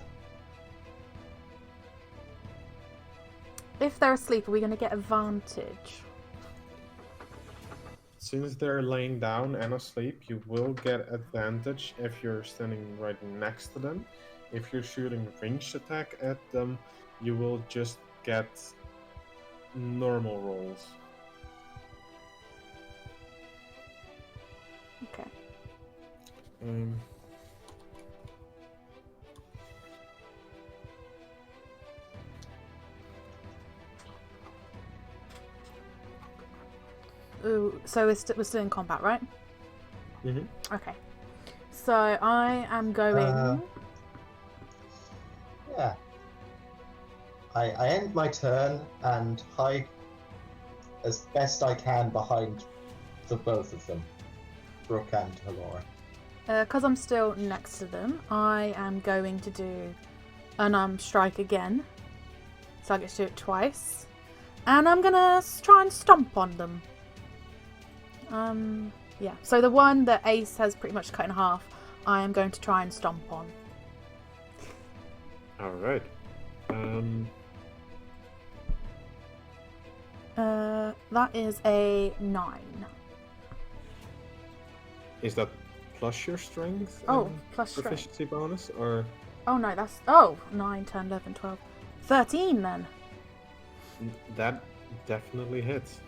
If they're asleep, are we going to get advantage?
Since they're laying down and asleep, you will get advantage if you're standing right next to them. If you're shooting ranged attack at them, you will just get normal rolls.
Okay. Ooh, so we're still in combat, right?
Mm-hmm.
Okay. So I am going...
Yeah. I end my turn and hide as best I can behind the both of them. Brook and Alora.
Because I'm still next to them, I am going to do unarmed strike again. So I get to do it twice. And I'm gonna try and stomp on them. Yeah. So the one that Ace has pretty much cut in half, I am going to try and stomp on.
Alright.
That is a 9.
Is that plus your strength?
Oh,
and
plus strength.
proficiency bonus, or
Oh no, that's 9, 10, 11, 12, 13 then.
that definitely hits.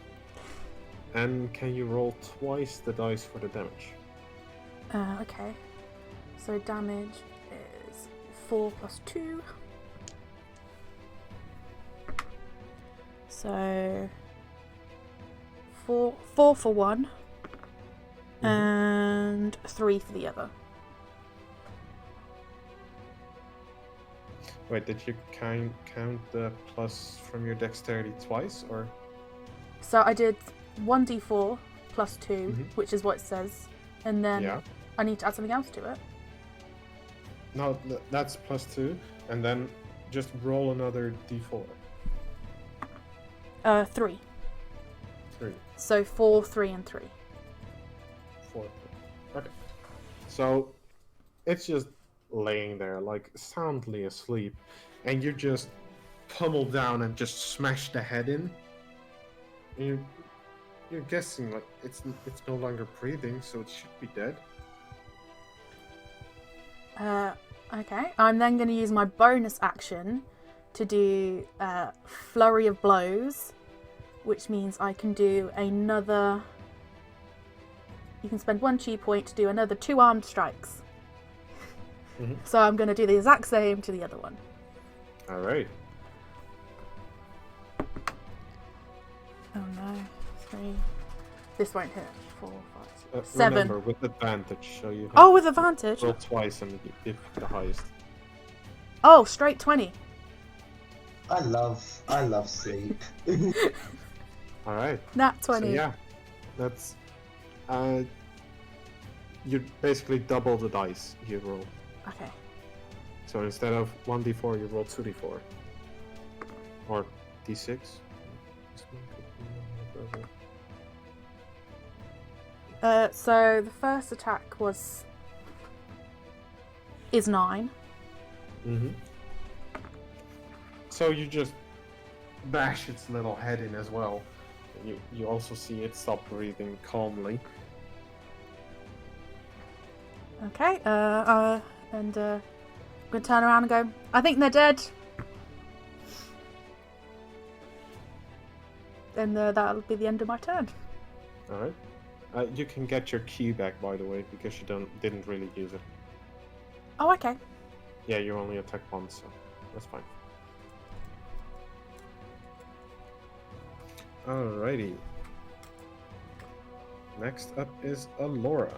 And can you roll twice the dice for the damage?
Okay. So damage is 4 plus 2. So 4 for one, and 3 for the other.
Wait, did you count the plus from your dexterity twice, or?
So I did 1d4 plus 2,
Mhm.
which is what it says, and then
Yeah.
I need to add something else to it.
No, that's plus 2, and then just roll another d4.
3.
3,
So 4, 3, and 3.
4. Okay. So it's just laying there, like soundly asleep, and you just pummel down and just smash the head in. And you're guessing like it's no longer breathing, so it should be dead.
Okay. I'm then going to use my bonus action to do Flurry of Blows, which means I can do another... You can spend 1 chi point to do another 2 armed strikes.
Mhm.
So I'm going to do the exact same to the other one.
All right.
Oh no. 3. This won't hit. 4, 5, 6, 7.
Remember, with advantage, so you have
Oh, with advantage?
roll twice and you pick the highest.
Oh, straight 20.
I love sleep.
All right.
Nat
So
20.
yeah, that's you basically double the dice you roll.
Okay.
So instead of 1d4, you roll 2d4 or d6.
So the first attack is 9.
Mm-hmm. So you just bash its little head in as well. You also see it stop breathing calmly.
Okay. And I'm gonna turn around and go, I think they're dead. And that'll be the end of my turn.
All right. You can get your key back, by the way, because you didn't really use it.
Oh, okay.
Yeah, you only attack once, so that's fine. Alrighty. Next up is Alora.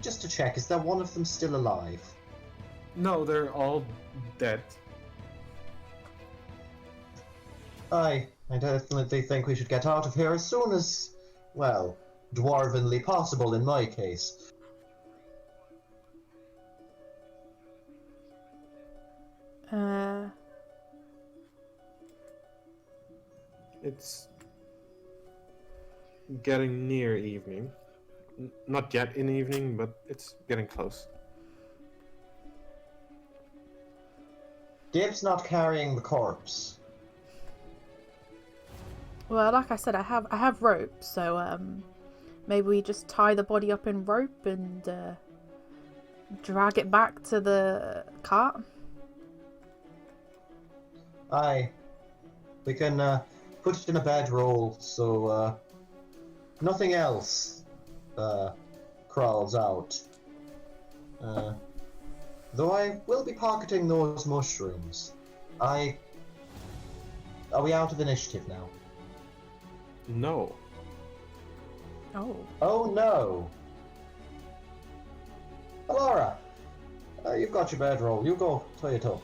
Just to check, is there one of them still alive?
No, they're all dead.
I definitely think we should get out of here as soon as, well, dwarvenly possible in my case.
It's getting near evening. Not yet in evening, but it's getting close.
Dave's not carrying the corpse.
Well, like I said, I have rope, so maybe we just tie the body up in rope and drag it back to the cart.
Aye. We can put it in a bedroll so nothing else crawls out. Though I will be pocketing those mushrooms. Are we out of initiative now?
No.
Oh.
Oh no! Alora! You've got your bedroll. You go tie it up.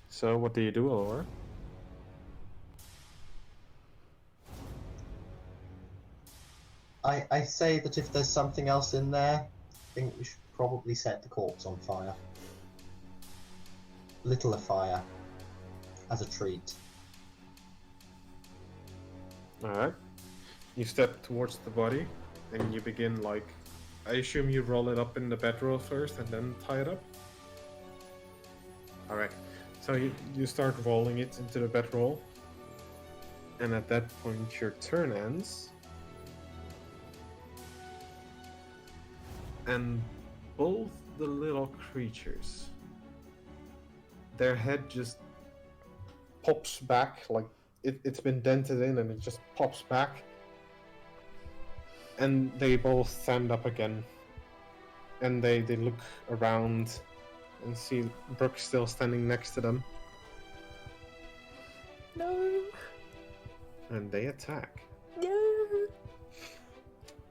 So, what do you do, Alora?
I say that if there's something else in there, I think we should probably set the corpse on fire. Little afire. As a treat.
Alright. You step towards the body, and you begin, like... I assume you roll it up in the bedroll first, and then tie it up? Alright. So you start rolling it into the bedroll. And at that point, your turn ends. And both the little creatures, their head just pops back, like it's been dented in and it just pops back. And they both stand up again. And they look around and see Brook still standing next to them.
No.
And they attack.
No.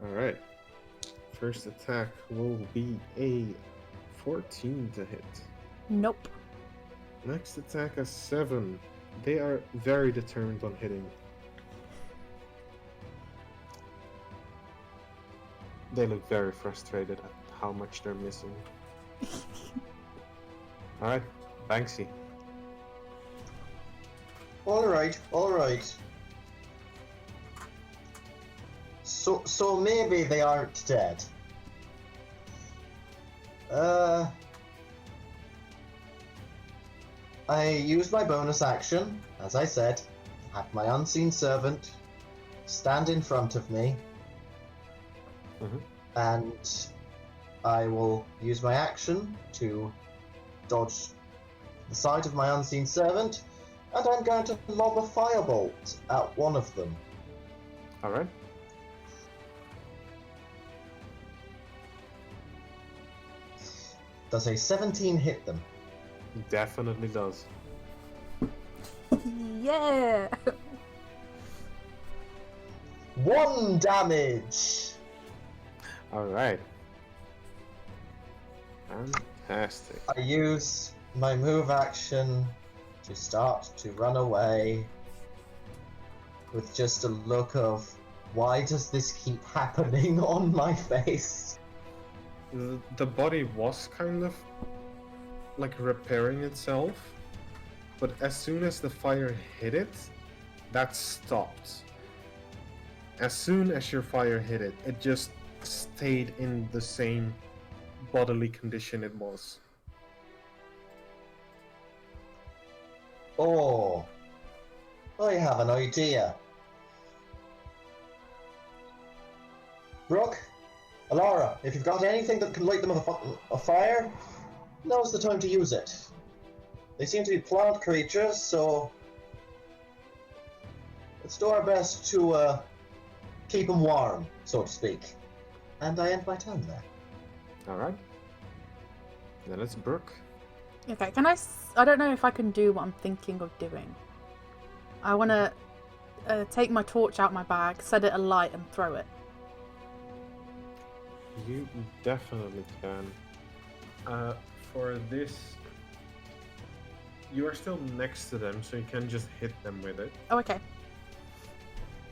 Alright. First attack will be a 14 to hit.
Nope.
Next attack a 7. They are very determined on hitting. They look very frustrated at how much they're missing. Alright, Banksy.
Alright, alright. So maybe they aren't dead. I used my bonus action, as I said, have my unseen servant stand in front of me, and I will use my action to dodge the side of my unseen servant, and I'm going to lob a firebolt at one of them.
Alright.
Does a 17 hit them?
Definitely does.
Yeah.
1 damage!
Alright. Fantastic.
I use my move action to start to run away with just a look of, why does this keep happening on my face?
The body was kind of like repairing itself, but as soon as the fire hit it, that stopped. As soon as your fire hit it, it just stayed in the same bodily condition it was.
Oh, I have an idea. Brook, Alora, if you've got anything that can light them a fire, now's the time to use it. They seem to be plant creatures, so let's do our best to keep them warm, so to speak. And I end my turn there.
Alright. Then it's Brook.
Okay, can I don't know if I can do what I'm thinking of doing. I want to take my torch out my bag, set it alight, and throw it.
You definitely can. For this, you are still next to them, so you can just hit them with it.
Oh, okay.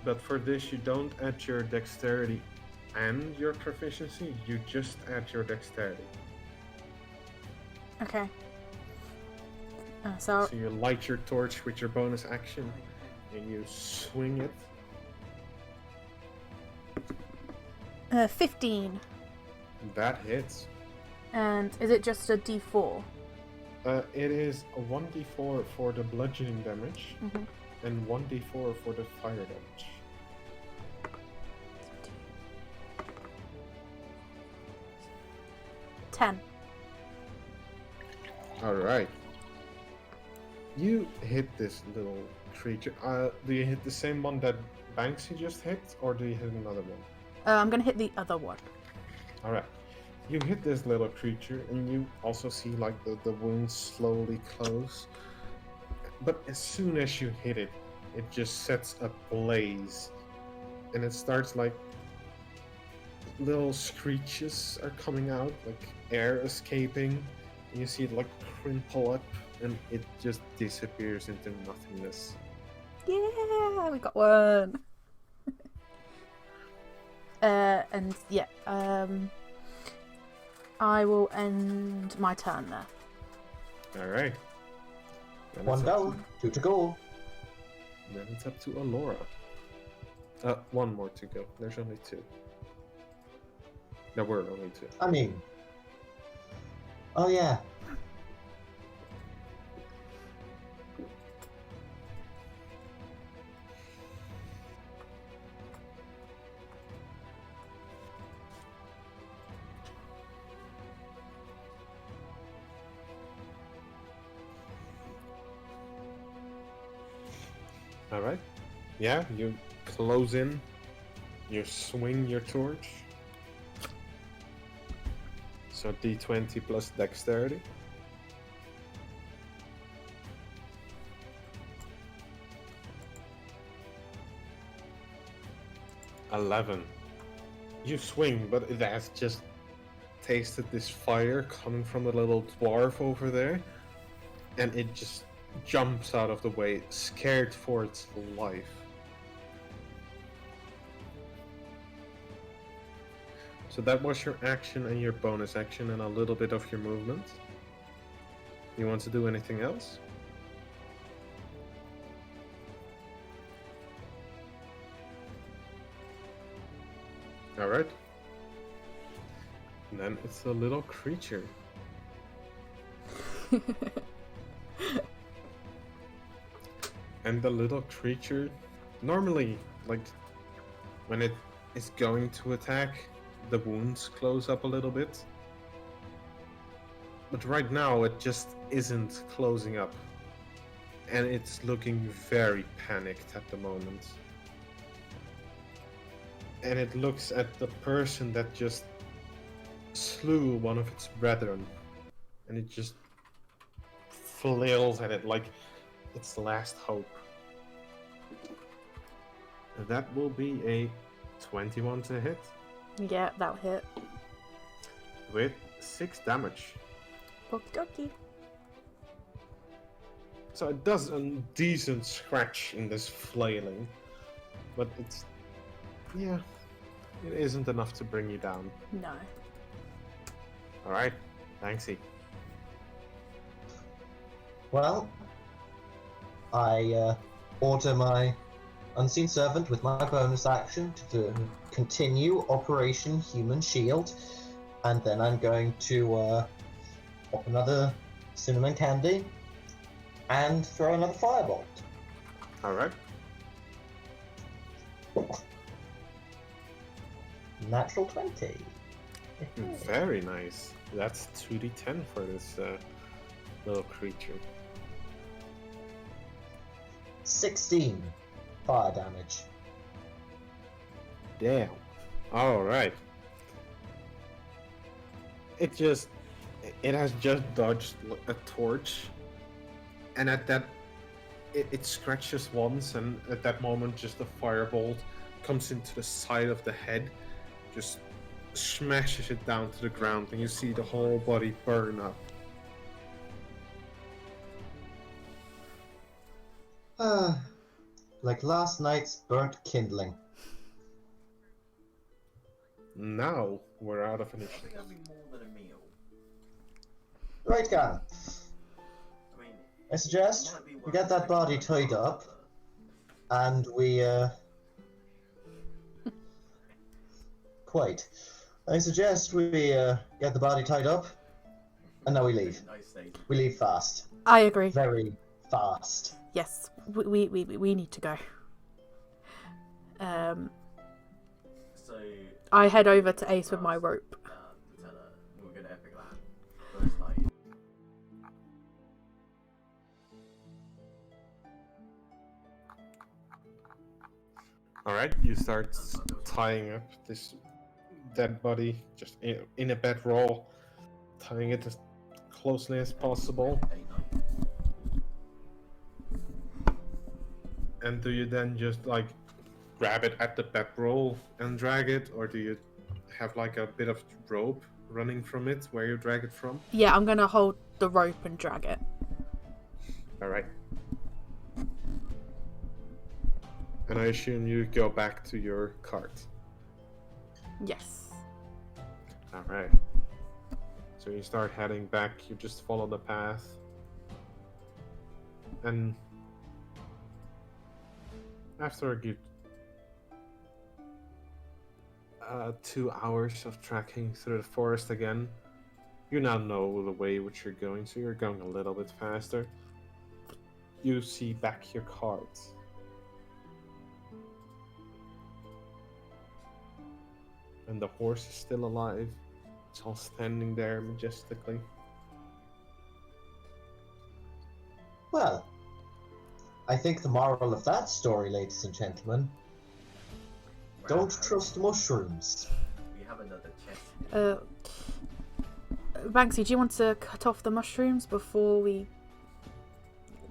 But for this, you don't add your dexterity and your proficiency, you just add your dexterity.
Okay. So
So you light your torch with your bonus action, and you swing it.
15.
That hits.
And is it just a D4?
It is a 1d4 for the bludgeoning damage, and 1d4 for the fire damage.
$10.
Alright. You hit this little creature. Do you hit the same one that Banksy just hit, or do you hit another one?
I'm gonna hit the other one.
Alright. You hit this little creature, and you also see like the wounds slowly close. But as soon as you hit it, it just sets a blaze, and it starts like little screeches are coming out, like air escaping. And you see it like crimple up, and it just disappears into nothingness.
Yeah, we got one. And yeah, I will end my turn there.
All right. Then
One
it's up
down, two to go.
Then it's up to Alora. One more to go. There's only two. There were only two.
I mean, oh yeah.
All right. Yeah, you close in. You swing your torch. So D20 plus dexterity. $11. You swing, but it has just tasted this fire coming from the little dwarf over there, and it just jumps out of the way, scared for its life. So that was your action and your bonus action and a little bit of your movement. You want to do anything else? Alright. And then it's a little creature. And the little creature, normally, like, when it is going to attack, the wounds close up a little bit. But right now, it just isn't closing up. And it's looking very panicked at the moment. And it looks at the person that just slew one of its brethren. And it just flails at it like its last hope. And that will be a 21 to hit.
Yeah, that'll hit.
With 6 damage.
Okie dokie.
So it does a decent scratch in this flailing. But it's... yeah. It isn't enough to bring you down.
No.
Alright, Banksy.
Well, I order my Unseen Servant with my bonus action to continue Operation Human Shield, and then I'm going to pop another cinnamon candy and throw another firebolt.
Alright.
Natural 20.
Very nice. That's 2d10 for this little creature.
16 fire damage.
Damn. Alright. It has just dodged a torch, and at that, it scratches once, and at that moment, just a firebolt comes into the side of the head, just smashes it down to the ground, and you see the whole body burn up.
Like last night's burnt kindling.
Now we're out of
I think
initiative.
that'd be more than a meal.
Right, Gan.
I mean,
I suggest
might be
we
worth
get that
taking
body
a
tied
look
up,
at.
and we quite. I suggest we get the body tied up, and now we leave.
Nice stage.
We leave fast,
I agree.
very fast.
Yes, we need to go.
So
I head over to Ace with my rope.
to tell her we're gonna epic that first night.
Alright, you start tying up this dead body just in a bedroll, tying it as closely as possible.
Day night.
And do you then just like grab it at the bedroll and drag it, or do you have like a bit of rope running from it where you drag it from?
Yeah, I'm gonna hold the rope and drag it.
All right. And I assume you go back to your cart.
Yes.
All right. So you start heading back. You just follow the path, and after a good 2 hours of trekking through the forest again, you now know the way which you're going, so you're going a little bit faster. You see back your cart. And the horse is still alive. It's all standing there majestically.
Well, I think the moral of that story, ladies and gentlemen,
Well,
don't trust mushrooms.
We have another chest.
Banksy, do you want to cut off the mushrooms before we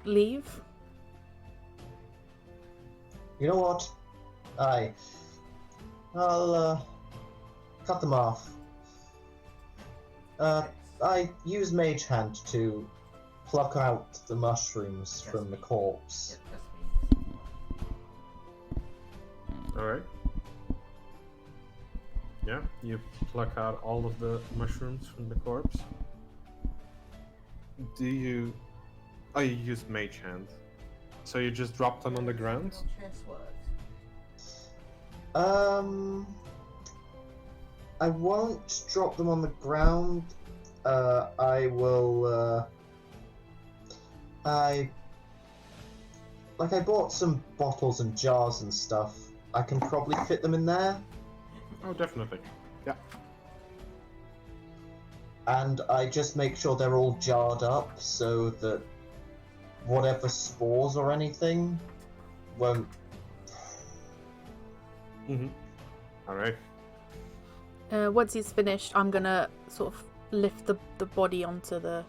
leave?
You know what? I'll cut them off. I use Mage Hand to pluck out the mushrooms from the corpse.
Yes, that's me.
Alright. Yeah, you pluck out all of the mushrooms from the corpse. Do you... Oh, you used Mage Hand. So you just drop them on the ground?
How chest works.
I won't drop them on the ground. I will, I bought some bottles and jars and stuff. I can probably fit them in there.
Oh, definitely. Yeah.
And I just make sure they're all jarred up so that whatever spores or anything won't...
Mm-hmm. Alright.
Once he's finished, I'm gonna sort of lift the body onto the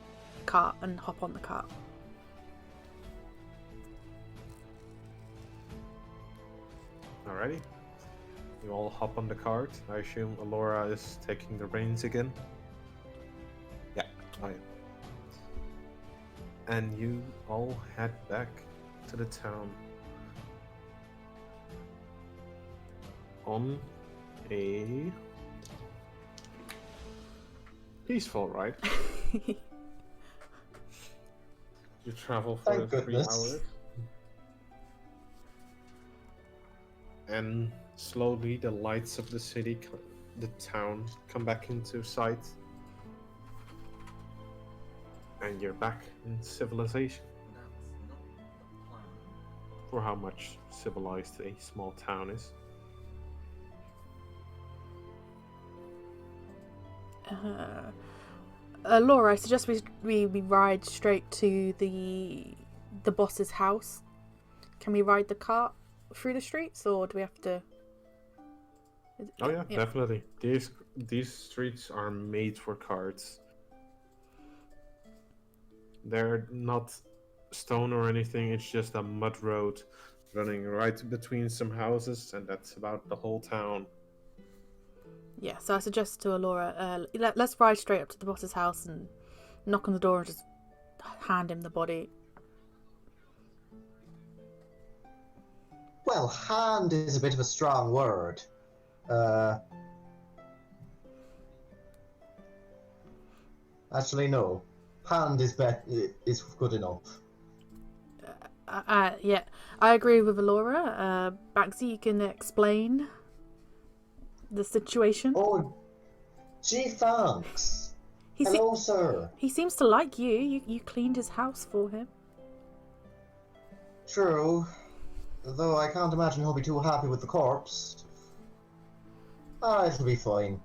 cart and hop on the cart.
Alrighty. You all hop on the cart. I assume Alora is taking the reins again. Yeah, I am. And you all head back to the town. On a peaceful ride. You travel for
Thank
3
goodness.
hours. And slowly the lights of the city, the town, come back into sight. And you're back in civilization.
That's not the plan.
For how much civilized a small town is.
Laura, I suggest we ride straight to the boss's house. Can we ride the cart through the streets, or do we have to?
Oh yeah, definitely. These streets are made for carts. They're not stone or anything. It's just a mud road running right between some houses, and that's about the whole town.
Yeah, so I suggest to Alora, let's ride straight up to the boss's house and knock on the door and just hand him the body.
Well, hand is a bit of a strong word. Actually, no. Hand is good enough.
Yeah, I agree with Alora. Banksy, you can explain the situation.
Oh, gee, thanks.
He
Hello, sir.
he seems to like you. You cleaned his house for him.
True. Though I can't imagine he'll be too happy with the corpse. It'll be fine.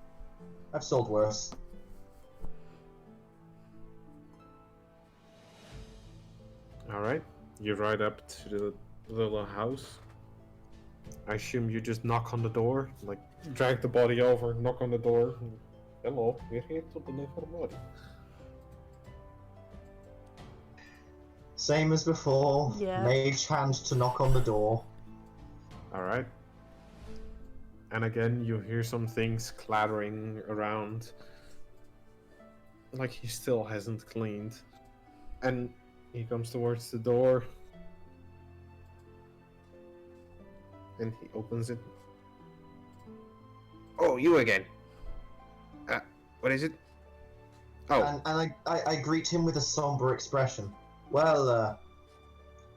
I've sold worse.
Alright, you ride up to the little house. I assume you just knock on the door, like drag the body over, knock on the door. Hello, we're here to deliver body.
Same as before.
Yeah.
Mage hand to knock on the door.
All right. And again, you hear some things clattering around, like he still hasn't cleaned. And he comes towards the door, and he opens it.
Oh, you again. What is it? Oh,
And I greet him with a somber expression. Well,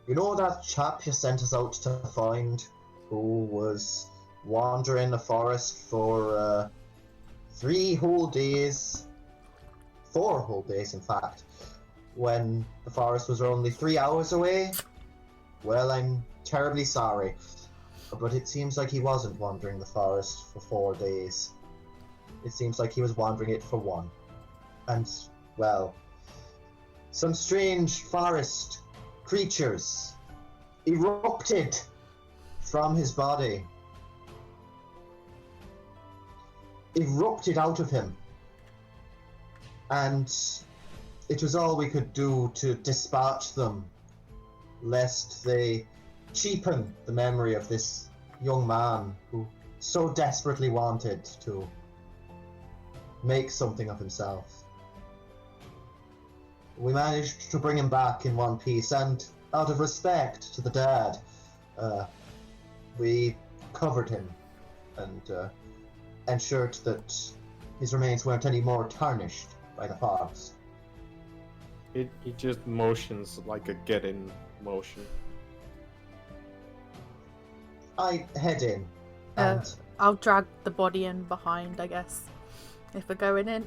you know that chap you sent us out to find, who was wandering the forest for 3 whole days, 4 whole days in fact, when the forest was only 3 hours away? Well, I'm terribly sorry, but it seems like he wasn't wandering the forest for 4 days. It seems like he was wandering it for 1. And, well, some strange forest creatures erupted from his body. Erupted out of him. And it was all we could do to dispatch them, lest they cheapen the memory of this young man who so desperately wanted to make something of himself. We managed to bring him back in one piece, and out of respect to the dead, we covered him and ensured that his remains weren't any more tarnished by the forest.
He just motions like a get-in motion.
I head in, and
I'll drag the body in behind, I guess, if we're going in.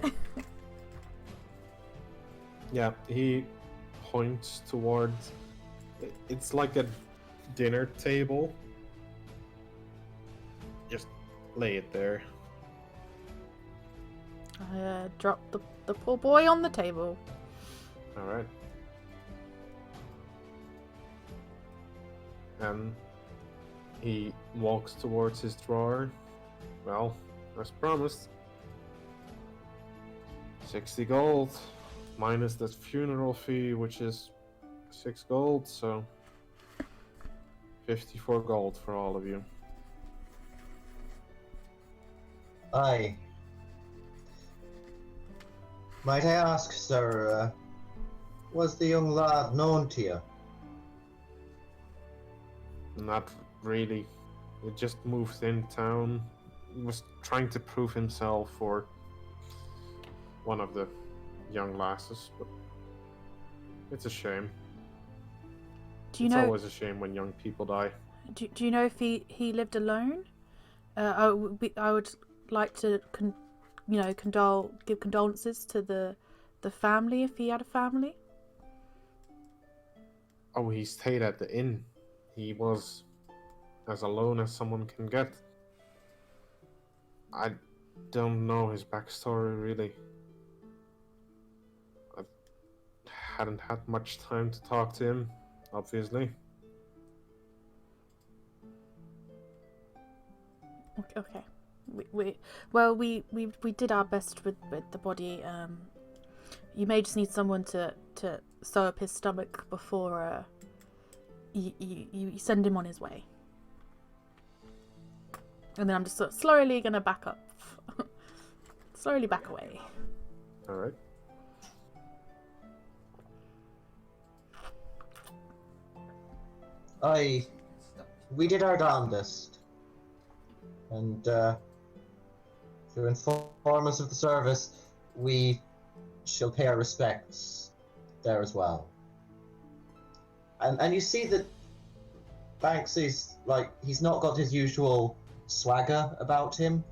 Yeah, he points towards. It's like a dinner table. Just lay it there.
I drop the poor boy on the table.
Alright. And he walks towards his drawer. Well, as promised. 60 gold. Minus that funeral fee, which is 6 gold, so 54 gold for all of you.
Aye. Might I ask, sir, was the young lad known to you?
Not really. He just moved in town. He was trying to prove himself for one of the young lasses, but it's a shame.
Do you
It's
know?
always a shame when young people die.
Do you know if he lived alone? I would like to give condolences to the family if he had a family.
Oh, he stayed at the inn. He was as alone as someone can get. I don't know his backstory really. I hadn't had much time to talk to him, obviously.
Okay. We did our best with the body. You may just need someone to sew up his stomach before you send him on his way. And then I'm just sort of slowly gonna back up, slowly back away.
All right.
We did our darndest, and to inform us of the service, we shall pay our respects there as well. And you see that Banksy's, like, he's not got his usual swagger about him.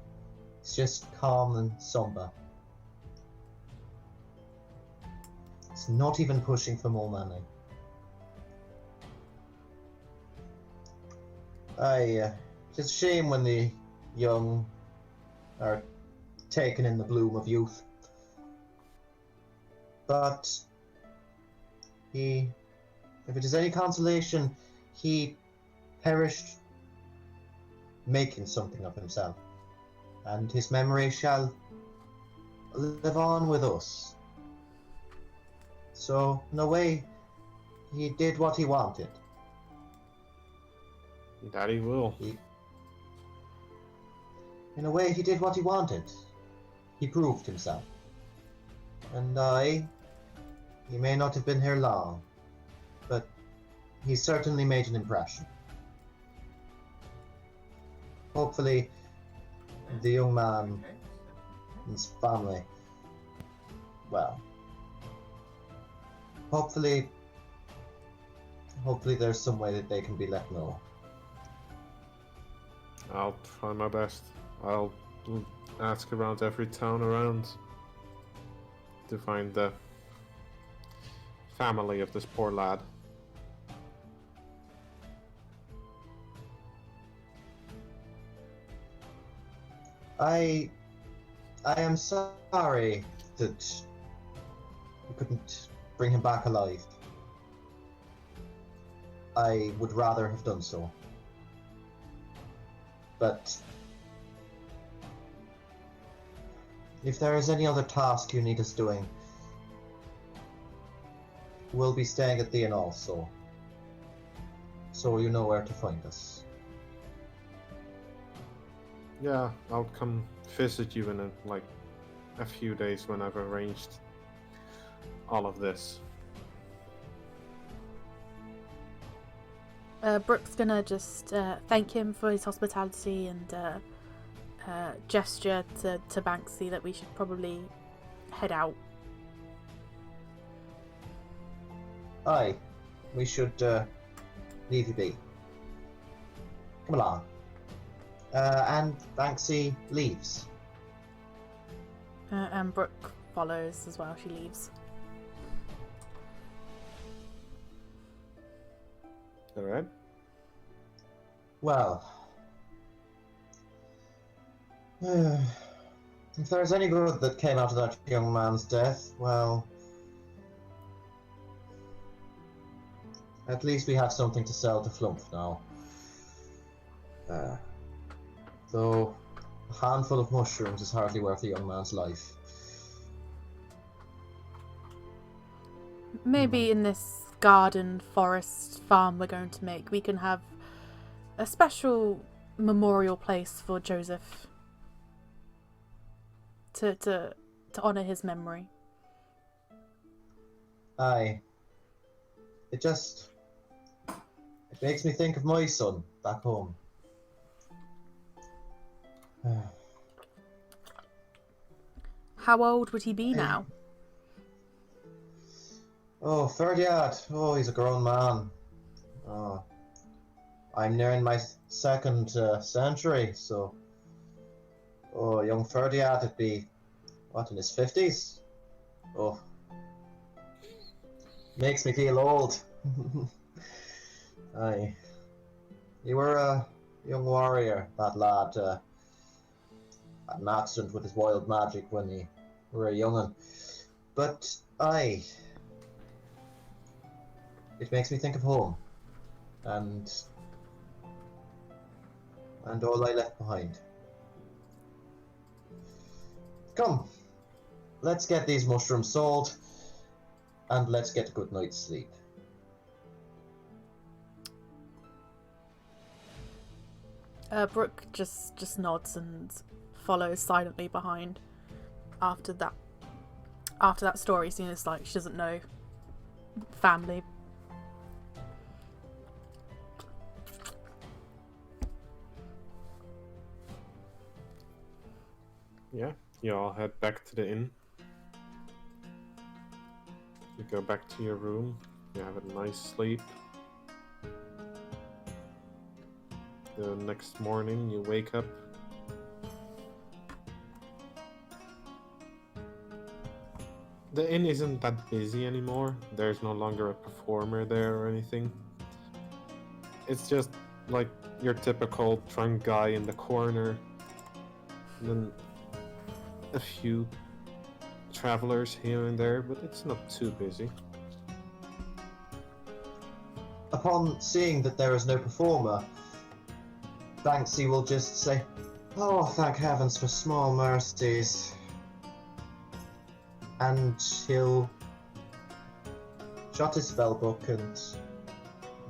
He's just calm and somber. He's not even pushing for more money. It's a shame when the young are taken in the bloom of youth. But if it is any consolation, he perished making something of himself, and his memory shall live on with us. So, in a way, he did what he wanted.
That he will.
In a way, he did what he wanted. He proved himself. And he may not have been here long, but he certainly made an impression. Hopefully, the young man and his family, well, hopefully there's some way that they can be let know.
I'll try my best. I'll ask around every town around to find the family of this poor lad.
I am sorry that you couldn't bring him back alive. I would rather have done so. But if there is any other task you need us doing, we'll be staying at the inn also. So you know where to find us.
Yeah, I'll come visit you in a few days when I've arranged all of this.
Brook's gonna just thank him for his hospitality and gesture to Banksy that we should probably head out.
Aye, we should leave you be. Come along. And Banksy leaves.
And Brook follows as well. She leaves.
Alright?
Well, if there's any good that came out of that young man's death, well, at least we have something to sell to Flump now. Though a handful of mushrooms is hardly worth a young man's life.
Maybe in this garden, forest, farm we're going to make, we can have a special memorial place for Joseph to honour his memory.
Aye. It makes me think of my son back home.
How old would he be now?
Oh, 30 odd. Oh, he's a grown man. Oh, I'm nearing my second century, so... Oh, young 30 odd would be, what, in his 50s? Oh. Makes me feel old. Aye. You were a young warrior, that lad. Had an accident with his wild magic when he were a young'un. But, aye. It makes me think of home. And all I left behind. Come. Let's get these mushrooms sold. And let's get a good night's sleep.
Brook just nods and follows silently behind. After that story, seeing as like she doesn't know family.
Yeah, you all head back to the inn. You go back to your room. You have a nice sleep. The next morning, you wake up. The inn isn't that busy anymore. There's no longer a performer there or anything. It's just like your typical drunk guy in the corner. And then a few travelers here and there, but it's not too busy.
Upon seeing that there is no performer, Banksy will just say, "Oh, thank heavens for small mercies." And he'll shut his spellbook and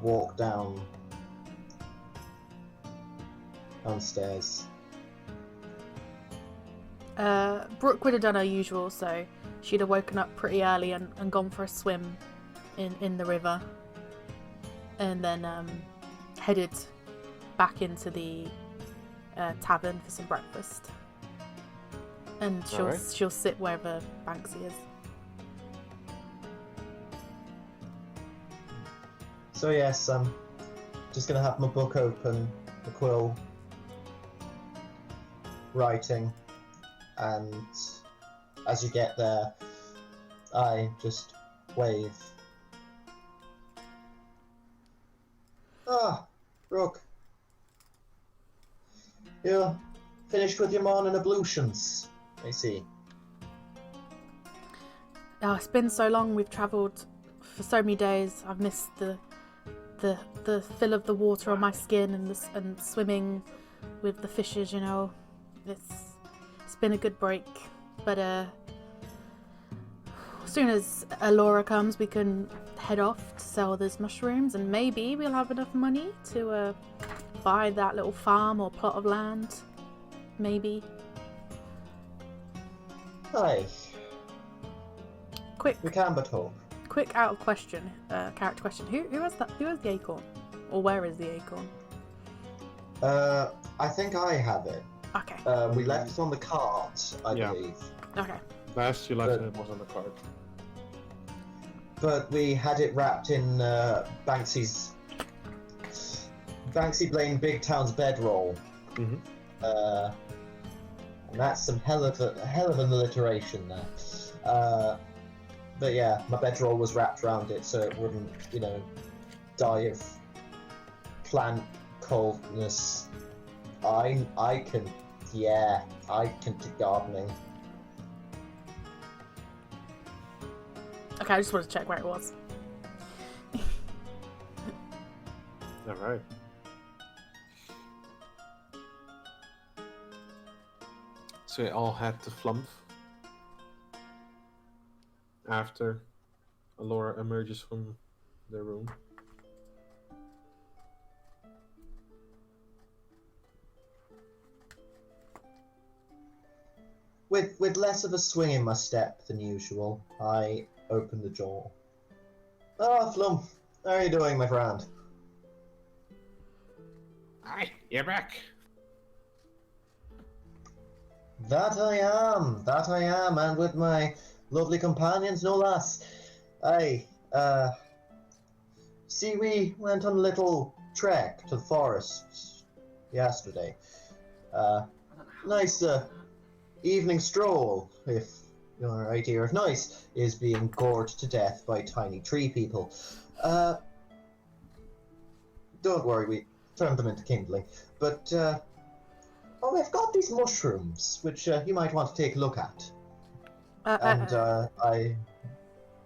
walk downstairs.
Brook would have done her usual, so she'd have woken up pretty early and gone for a swim in the river, and then headed back into the tavern for some breakfast. And she'll sit wherever Banksy is.
So yes, I'm just gonna have my book open, the quill, writing, and as you get there, I just wave. Ah, Brook. You finished with your morning ablutions, I see.
Oh, it's been so long. We've travelled for so many days. I've missed the feel of the water on my skin and swimming with the fishes. You know, it's been a good break. But as soon as Alora comes, we can head off to sell those mushrooms, and maybe we'll have enough money to buy that little farm or plot of land. Maybe.
Aye,
Quick,
we can but hope.
quick out of question, character question. Who has that? Who has the acorn? Or where is the acorn?
I think I have it.
Okay.
We left it on the cart, I
Yeah.
believe.
Okay.
Last you left it was on the card.
But we had it wrapped in Banksy Blaine Bigtown's bedroll.
Mhm.
And that's some hell of an alliteration there. But yeah, my bedroll was wrapped around it so it wouldn't, die of plant coldness. I can do gardening.
Okay, I just wanted to check where it was.
Alright. So we all had to flump after Alora emerges from their room.
With less of a swing in my step than usual, I open the door. Ah, Flum, how are you doing, my friend?
Hi, you're back.
That I am, and with my lovely companions, no less. See, we went on a little trek to the forest yesterday. Nice evening stroll, if your idea of nice is being gored to death by tiny tree people. Don't worry, we turned them into kindling. But, we've got these mushrooms, which you might want to take a look at. I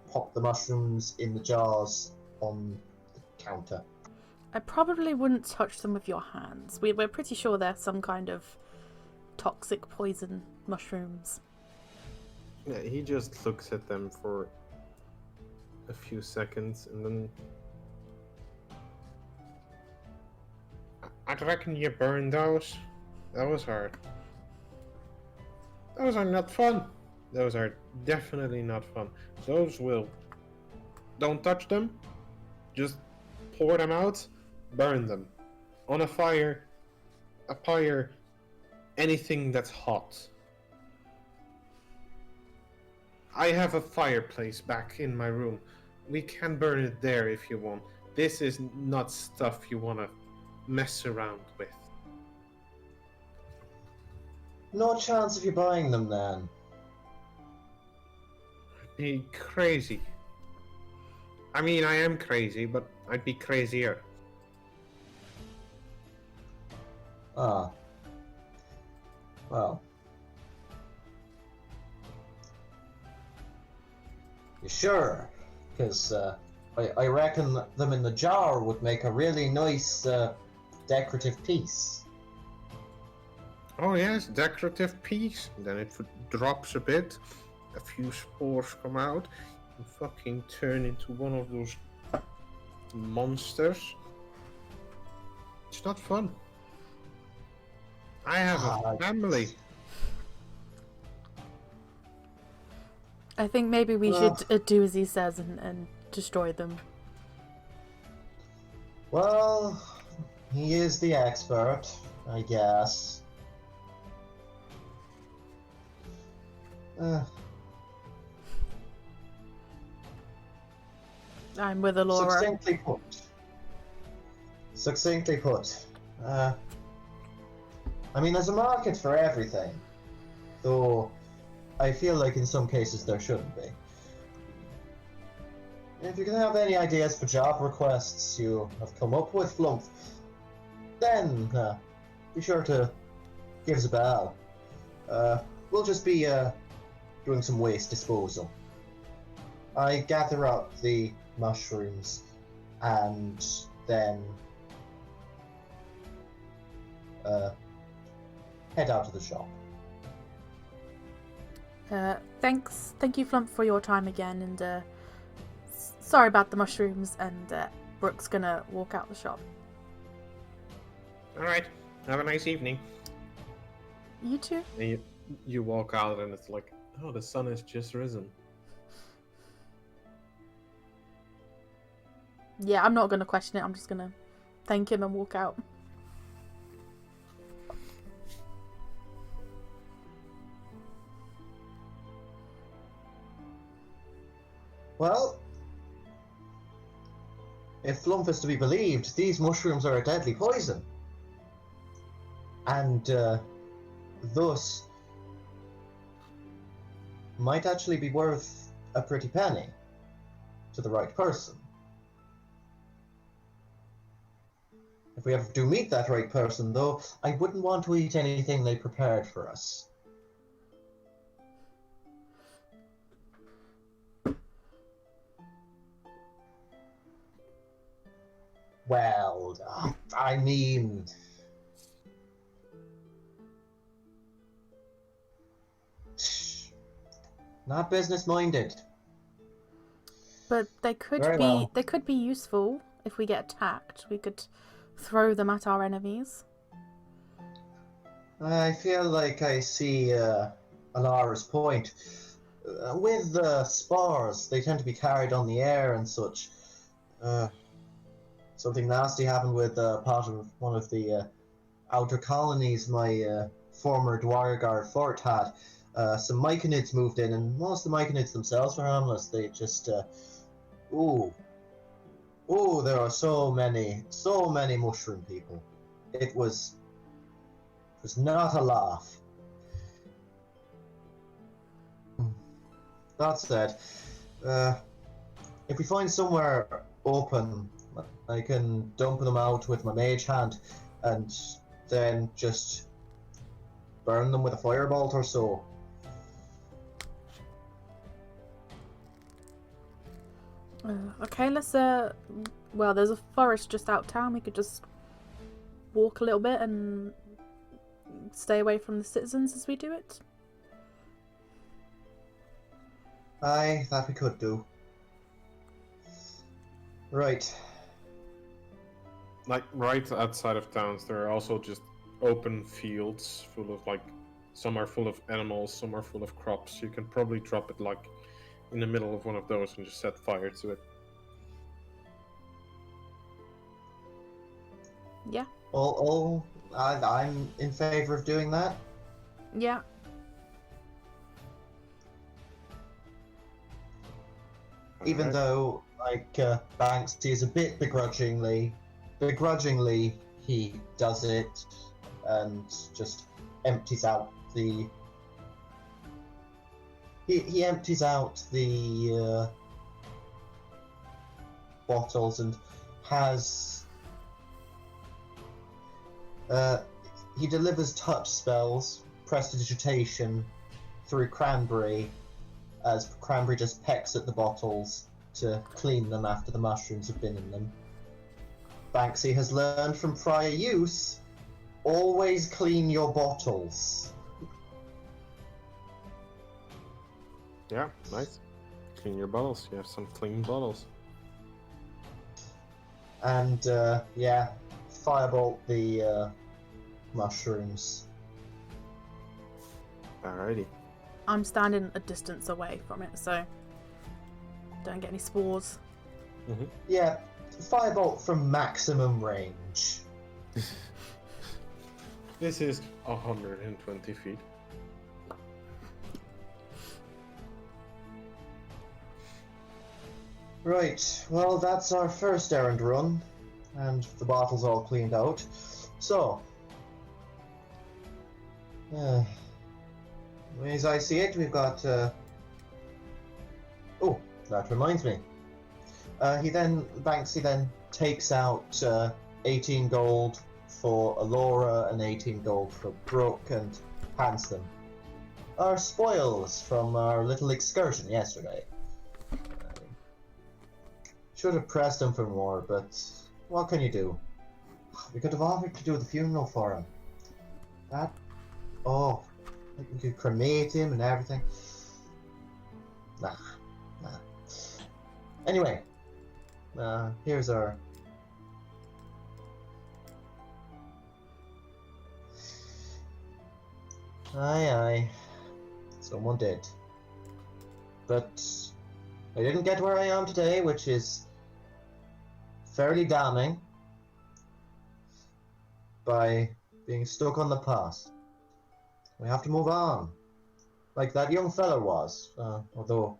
pop the mushrooms in the jars on the counter.
I probably wouldn't touch them with your hands. We're pretty sure they're some kind of toxic poison mushrooms.
Yeah, he just looks at them for a few seconds and then...
I reckon you burned those. That was hard. Those are not fun. Those are definitely not fun. Those will... Don't touch them. Just pour them out. Burn them. On a fire. A pyre. Anything that's hot. I have a fireplace back in my room. We can burn it there if you want. This is not stuff you want to mess around with.
No chance of you buying them, then?
I'd be crazy. I mean, I am crazy, but I'd be crazier.
Ah. Well. You sure? Because I reckon them in the jar would make a really nice decorative piece.
Oh yes, decorative piece. Then it drops a bit. A few spores come out. And fucking turn into one of those monsters. It's not fun. I have a family.
I think maybe we should do as he says and destroy them.
Well, he is the expert, I guess.
I'm with Alora.
Succinctly put. I mean, there's a market for everything, though I feel like in some cases there shouldn't be. If you can have any ideas for job requests you have come up with, Flump, then be sure to give us a bell. We'll just be doing some waste disposal. I gather up the mushrooms and then head out to the shop.
Thank you, Flump, for your time again, and sorry about the mushrooms. And Brook's gonna walk out the shop.
All right. Have a nice evening.
You too.
And you walk out, and it's like, oh, the sun has just risen.
Yeah, I'm not gonna question it. I'm just gonna thank him and walk out.
Well, if Flump is to be believed, these mushrooms are a deadly poison. And thus might actually be worth a pretty penny to the right person. If we ever do meet that right person, though, I wouldn't want to eat anything they prepared for us. Well, I mean... Not business-minded.
But they could
Very
be
well.
they could be useful if we get attacked. We could throw them at our enemies.
I feel like I see Alora's point. With spores, they tend to be carried on the air and such. Something nasty happened with part of one of the outer colonies my former Dwargar fort had. Some myconids moved in, and most of the myconids themselves were harmless. They just, there are so many mushroom people. It was not a laugh. That said, if we find somewhere open, I can dump them out with my mage hand, and then just burn them with a firebolt or so.
Okay, let's well, there's a forest just out town. We could just walk a little bit and stay away from the citizens as we do it.
Aye, that we could do. Right.
Like, right outside of towns, there are also just open fields full of, like, some are full of animals, some are full of crops. You can probably drop it, like, in the middle of one of those and just set fire to it.
Yeah.
I'm in favor of doing that.
Yeah.
Even though, like, Banksy is a bit begrudgingly he does it and just empties out the... He empties out the bottles and has... he delivers touch spells, prestidigitation, through Cranberry, as Cranberry just pecks at the bottles to clean them after the mushrooms have been in them. Banksy has learned from prior use, always clean your bottles.
Yeah, nice. Clean your bottles. You have some clean bottles.
And, yeah, firebolt the mushrooms.
Alrighty.
I'm standing a distance away from it, so don't get any spores.
Yeah, firebolt from maximum range.
This is 120 feet.
Right, well, that's our first errand run, and the bottle's all cleaned out. So, as I see it, we've got. Oh, that reminds me. Banksy then takes out 18 gold for Alora and 18 gold for Brook and hands them. Our spoils from our little excursion yesterday. Should have pressed him for more, but what can you do? We could have offered to do the funeral for him. We could cremate him and everything. Nah. Anyway, here's our... Aye. Someone did. But I didn't get where I am today, which is fairly damning, by being stuck on the past. We have to move on, like that young fella was, although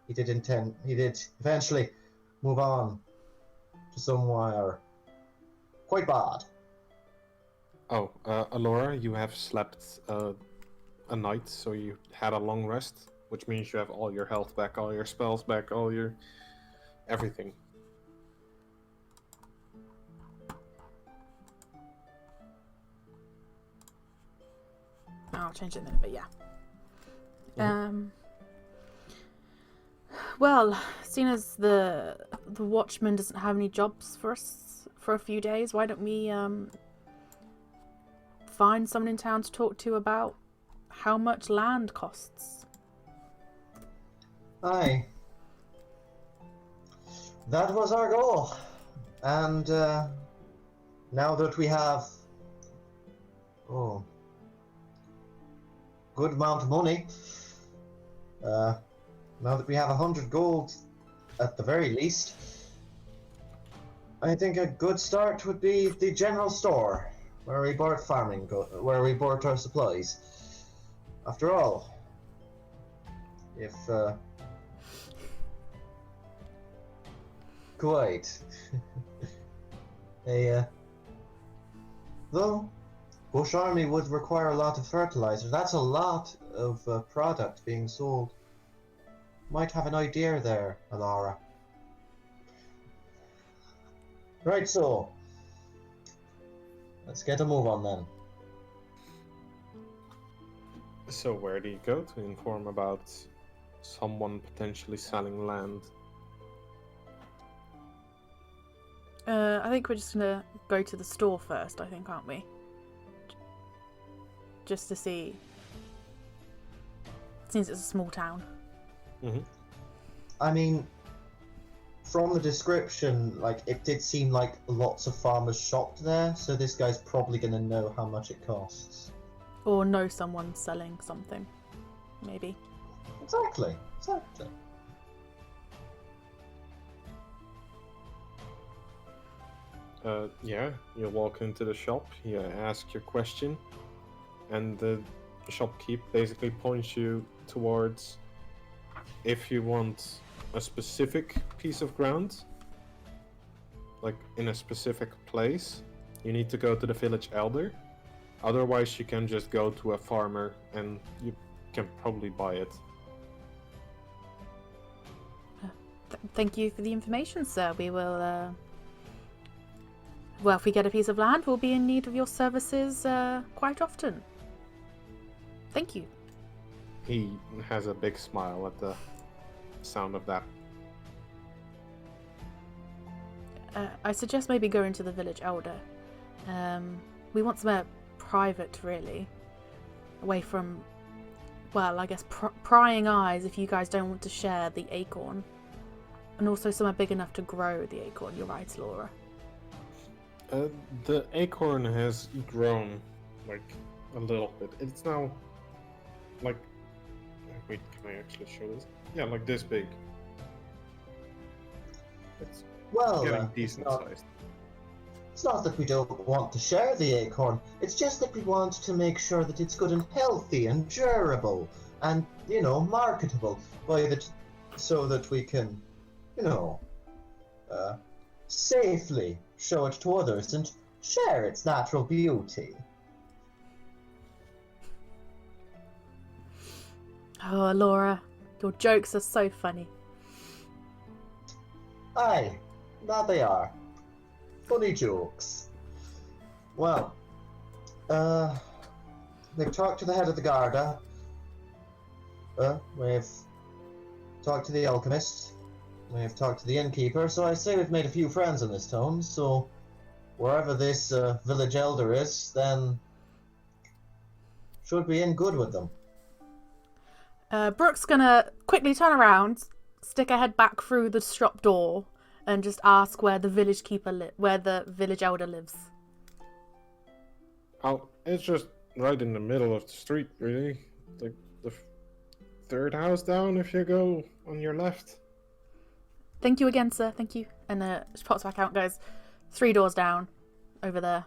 he did eventually move on to somewhere quite bad.
Oh, Alora, you have slept a night, so you had a long rest, which means you have all your health back, all your spells back, all your everything.
I'll change it in a minute, but yeah. Well, seeing as the watchman doesn't have any jobs for us for a few days, why don't we find someone in town to talk to about how much land costs?
Aye. That was our goal. And now that we have good amount of money, now that we have 100 gold at the very least, I think a good start would be the general store where we bought where we bought our supplies. After all, if quite though Bush Army would require a lot of fertilizer. That's a lot of product being sold. Might have an idea there, Alora. Right, so let's get a move on then.
So where do you go to inform about someone potentially selling land?
I think we're just gonna go to the store first, I think, aren't we? Just to see. Since it's a small town.
I mean, from the description, like, it did seem like lots of farmers shopped there, so this guy's probably gonna know how much it costs.
Or know someone selling something. Maybe.
Exactly.
Yeah, you walk into the shop, you ask your question, and the shopkeep basically points you towards if you want a specific piece of ground, like in a specific place, you need to go to the village elder. Otherwise, you can just go to a farmer and you can probably buy it.
Thank you for the information, sir. We will, well, if we get a piece of land, we'll be in need of your services quite often. Thank you.
He has a big smile at the sound of that.
I suggest maybe going to the village elder. We want some private, really. Away from, well, I guess prying eyes if you guys don't want to share the acorn. And also somewhere big enough to grow the acorn. You're right, Laura.
The acorn has grown, like, a little bit. It's now, like... Wait, can I actually show this? Yeah, like this big. It's
Well,
getting decent
it's
sized.
it's not that we don't want to share the acorn. It's just that we want to make sure that it's good and healthy and durable and, you know, marketable so that we can, you know, safely show it to others and share its natural beauty.
Oh, Laura, your jokes are so funny.
Aye, that they are. Funny jokes. Well, we've talked to the head of the Garda. We've talked to the alchemist. We've talked to the innkeeper, so I say we've made a few friends in this town, so wherever this village elder is, then should be in good with them.
Brook's gonna quickly turn around, stick her head back through the shop door, and just ask where the where the village elder lives.
Oh, it's just right in the middle of the street, really. Like the third house down if you go on your left.
Thank you again, sir. Thank you. And she pops back out and goes, 3 doors down, over there.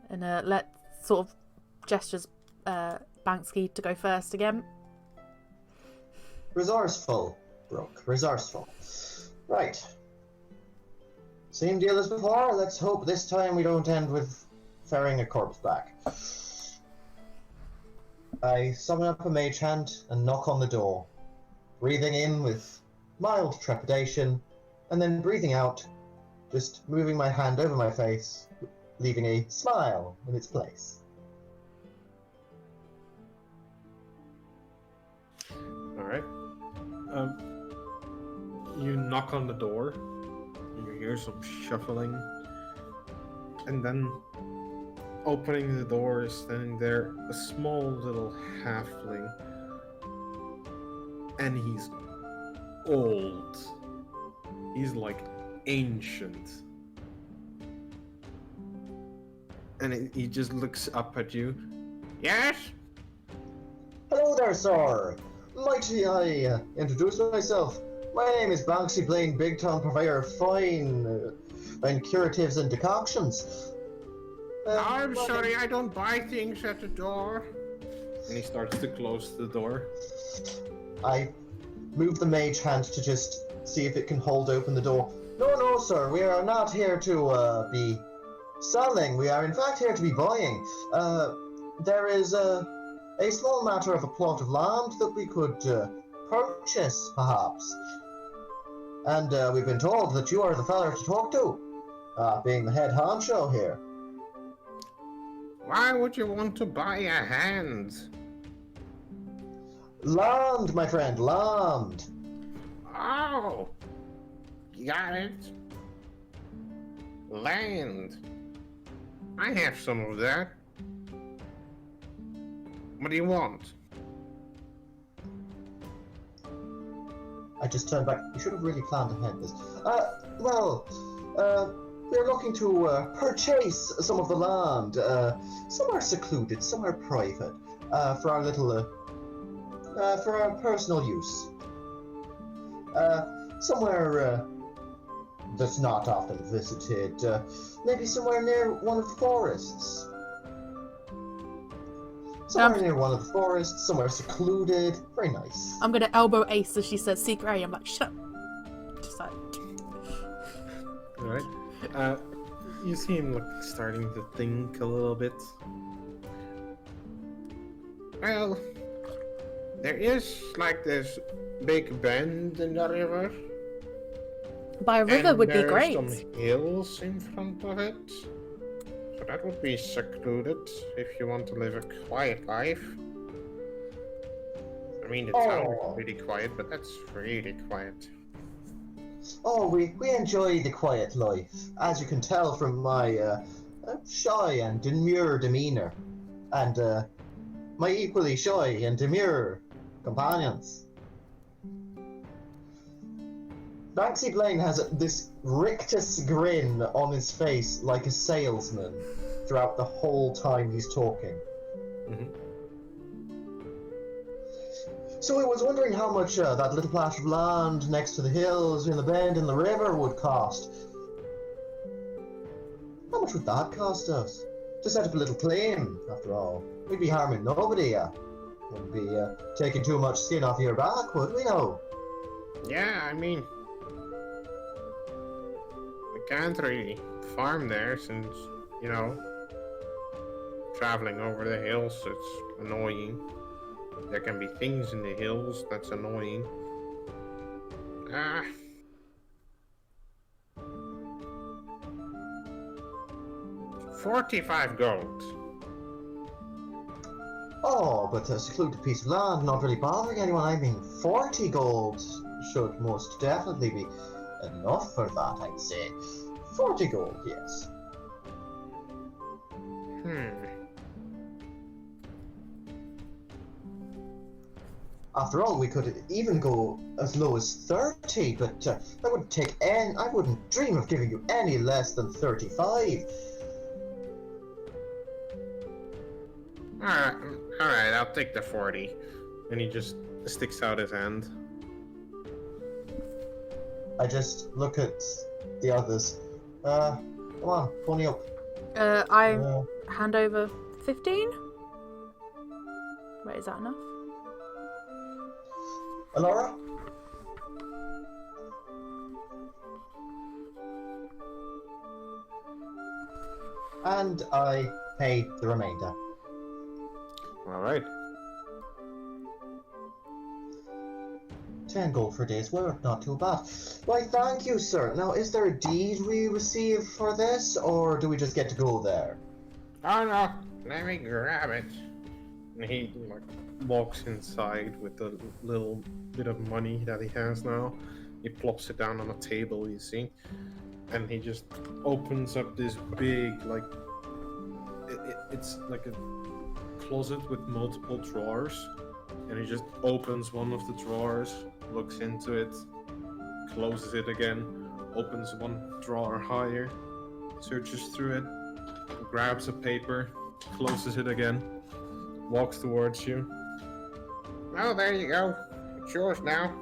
And sort of gestures Banksy to go first again.
Resourceful, Brook. Resourceful. Right. Same deal as before. Let's hope this time we don't end with ferrying a corpse back. I summon up a mage hand and knock on the door, breathing in with mild trepidation, and then breathing out, just moving my hand over my face, leaving a smile in its place.
Alright. You knock on the door, and you hear some shuffling, and then opening the door is standing there a small little halfling, and he's old. He's like ancient. And he just looks up at you. Yes?
Hello there, sir. Might I introduce myself? My name is Banksy, Blaine, Bigtown, purveyor of fine curatives and decoctions.
I'm sorry, I don't buy things at the door. And he starts to close the door.
I move the mage hand to just see if it can hold open the door. No, sir, we are not here to be selling. We are in fact here to be buying. There is a small matter of a plot of land that we could purchase, perhaps. And we've been told that you are the fella to talk to, being the head honcho here.
Why would you want to buy a hand?
Land, my friend, land.
Oh, got it. Land. I have some of that. What do you want?
I just turned back. You should have really planned ahead this. We're looking to purchase some of the land. Some are secluded, some are private, for our little, for our personal use. Somewhere that's not often visited. Maybe somewhere near one of the forests. Somewhere near one of the forests, somewhere secluded. Very nice.
I'm gonna elbow Ace as she says secret area. I'm like, shut up. Just like...
Alright. You see him like starting to think a little bit.
Well, there is like this big bend in the river.
By a river
and
would be
there's
great.
some hills in front of it. So that would be secluded if you want to live a quiet life. I mean, the town is pretty quiet, but that's really quiet.
Oh, we enjoy the quiet life. As you can tell from my shy and demure demeanor, and my equally shy and demure companions. Banksy Blaine has this rictus grin on his face like a salesman throughout the whole time he's talking. So I was wondering how much that little patch of land next to the hills in the bend in the river would cost. How much would that cost us? To set up a little claim, after all. We'd be harming nobody, wouldn't be taking too much skin off your back, would we know?
Yeah, I mean, we can't really farm there since, you know, traveling over the hills, it's annoying. There can be things in the hills that's annoying. 45 gold.
Oh, but a secluded piece of land, not really bothering anyone. I mean, 40 gold should most definitely be enough for that, I'd say. 40 gold, yes. After all, we could even go as low as 30, but I wouldn't dream of giving you any less than 35.
Alright, I'll take the 40. And he just sticks out his hand.
I just look at the others. Come on, pony up.
I hand over 15? Wait, is that enough?
Alora? And I pay the remainder.
Alright.
10 gold for a day's work, not too bad. Why, thank you, sir. Now, is there a deed we receive for this, or do we just get to go there?
Oh no, let me grab it.
And he like walks inside with the little bit of money that he has now. He plops it down on a table, you see. And he just opens up this big, like... It's like a closet with multiple drawers. And he just opens one of the drawers, looks into it, closes it again, opens one drawer higher, searches through it, grabs a paper, closes it again, walks towards you.
Oh, there you go. It's yours now.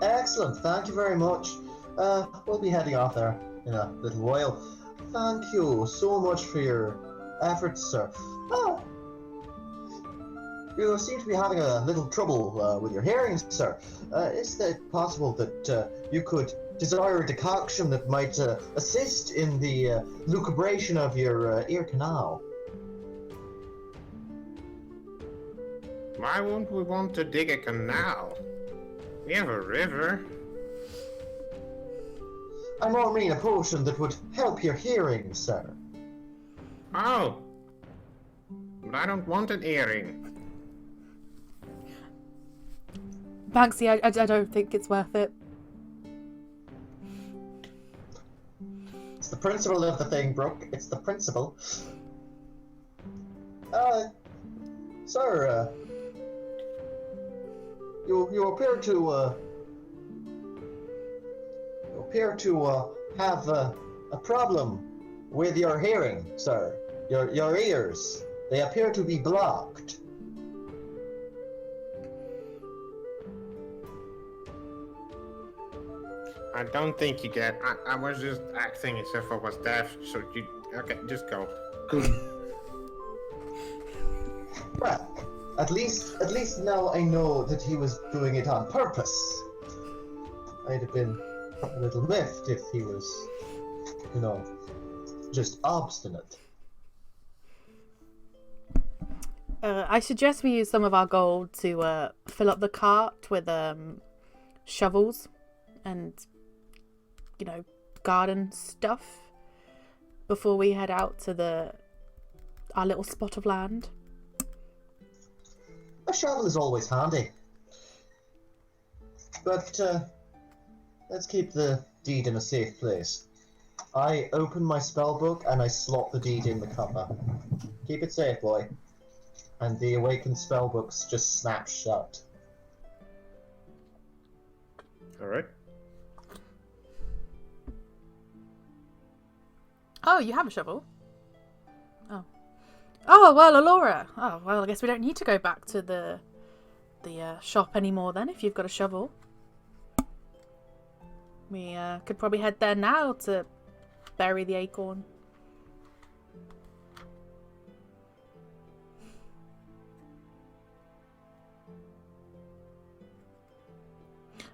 Excellent, thank you very much. We'll be heading off there in a little while. Thank you so much for your efforts, sir. Oh, you seem to be having a little trouble with your hearing, sir. Is it possible that you could desire a decoction that might assist in the lucubration of your ear canal?
Why won't we want to dig a canal? We have a river.
I more mean a potion that would help your hearing, sir.
Oh. But I don't want an earring.
Banksy, I don't think it's worth it.
It's the principle of the thing, Brook. It's the principle. Sir, you appear to have a problem with your hearing, sir. Your ears, they appear to be blocked.
I don't think you get. I was just acting as if I was deaf, so you. Okay, just go.
Well, at least now I know that he was doing it on purpose. I'd have been a little miffed if he was, just obstinate.
I suggest we use some of our gold to fill up the cart with shovels and, garden stuff before we head out to our little spot of land.
A shovel is always handy. But let's keep the deed in a safe place. I open my spell book and I slot the deed in the cover. Keep it safe, boy. And the awakened spell books just snap shut.
Alright.
Oh, you have a shovel? Oh. Oh, well, Alora. Oh, well, I guess we don't need to go back to the shop anymore then, if you've got a shovel. We could probably head there now to bury the acorn.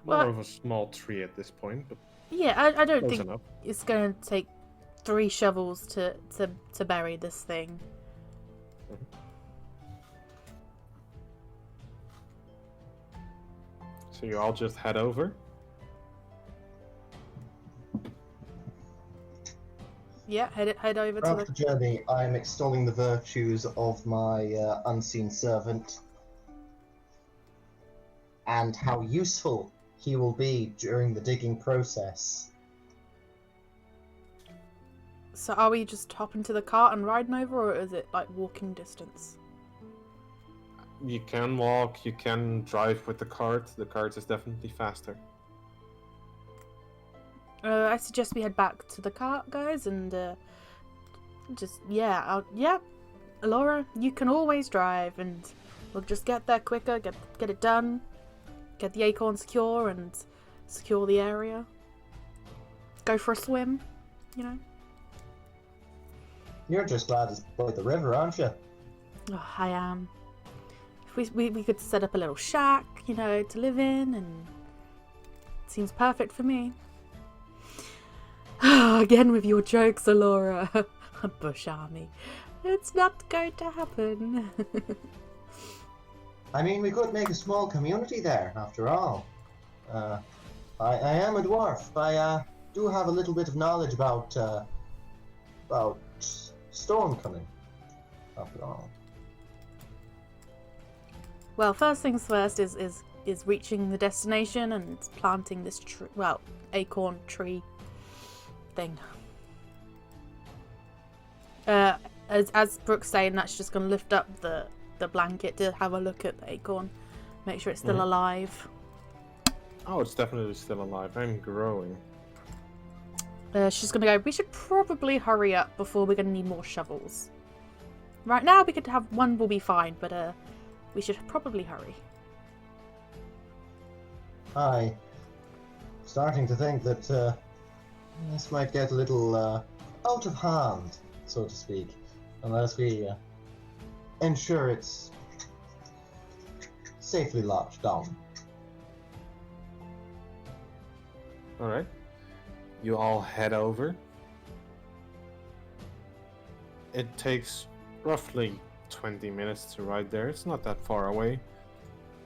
More
Well,
of a small tree at this point, but
yeah, I don't
close
think
enough.
it's going to take 3 shovels to bury this thing.
So you all just head over?
Yeah, head over to
Throughout
the...
the journey, I am extolling the virtues of my unseen servant and how useful he will be during the digging process.
So are we just hopping to the cart and riding over, or is it like walking distance?
You can walk, you can drive with the cart. The cart is definitely faster.
I suggest we head back to the cart, guys, and yeah, Alora, you can always drive, and we'll just get there quicker, get it done, get the acorn secure, and secure the area. Go for a swim, you know.
You're just glad to avoid the river, aren't you?
Oh, I am. If we could set up a little shack, you know, to live in, and it seems perfect for me. Again with your jokes, Alora. A bush army. It's not going to happen.
I mean, we could make a small community there, after all. I am a dwarf. I do have a little bit of knowledge about storm coming, after all.
Well, first things first is reaching the destination and planting this acorn tree thing. As Brook's saying, that's just going to lift up the blanket to have a look at the acorn, make sure it's still alive.
Oh, it's definitely still alive. I'm growing.
She's going to go, we should probably hurry up before we're going to need more shovels. Right now we could have one, will be fine, but we should probably hurry.
I'm starting to think that this might get a little out of hand, so to speak, unless we ensure it's safely locked down.
Alright. You all head over. It takes roughly 20 minutes to ride there. It's not that far away.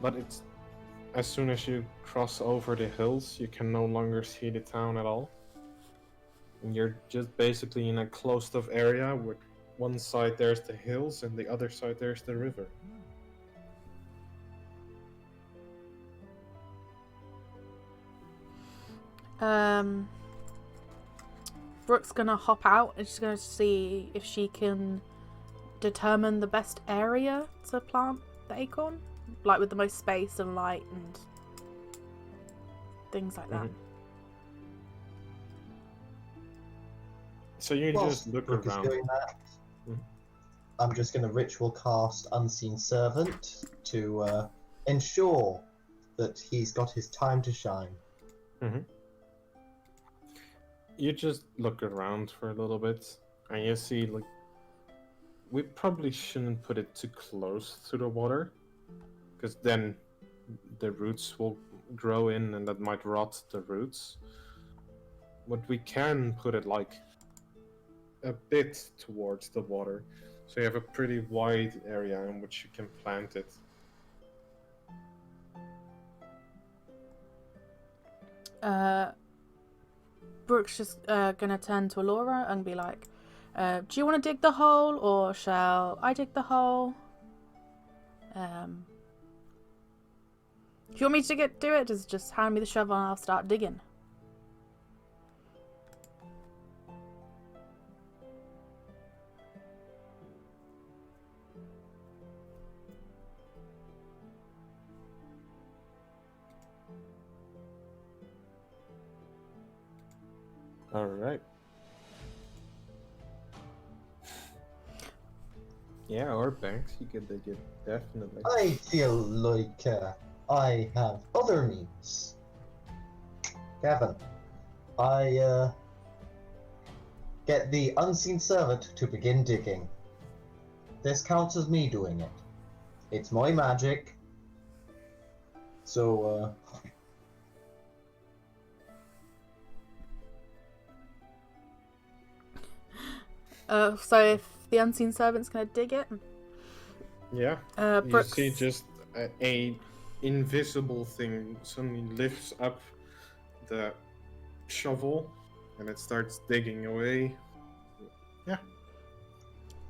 But it's as soon as you cross over the hills, you can no longer see the town at all. And you're just basically in a closed-off area with one side there's the hills and the other side there's the river.
Brooke's gonna hop out and she's gonna see if she can determine the best area to plant the acorn, like with the most space and light and things like that.
So you
Whilst
just look
Brook is
around.
doing that, I'm just going to ritual cast Unseen Servant to ensure that he's got his time to shine.
You just look around for a little bit, and you see, like, we probably shouldn't put it too close to the water, because then the roots will grow in and that might rot the roots. But we can put it, like, a bit towards the water, so you have a pretty wide area in which you can plant it.
Brooke's just gonna turn to Alora and be like, do you want to dig the hole, or shall I dig the hole? If you want me to do it, just hand me the shovel and I'll start digging.
All right. Yeah, or Banks, you could dig it, definitely.
I feel like I have other needs. Kevin, I get the unseen servant to begin digging. This counts as me doing it. It's my magic. So,
So if the unseen servant's gonna dig it,
Yeah. You
Brooks.
see just a invisible thing suddenly lifts up the shovel and it starts digging away. Yeah.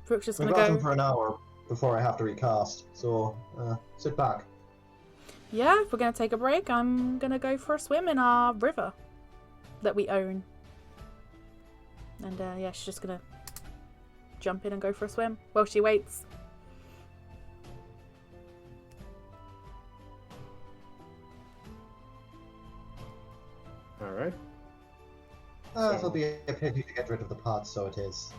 Brooks just
we've
gonna
got him
go.
for an hour before I have to recast. So, sit back.
Yeah, if we're gonna take a break, I'm gonna go for a swim in our river that we own. And yeah, she's just gonna jump in and go for a swim while she waits.
All right.
It'll be a pity to get rid of the pot, so it is.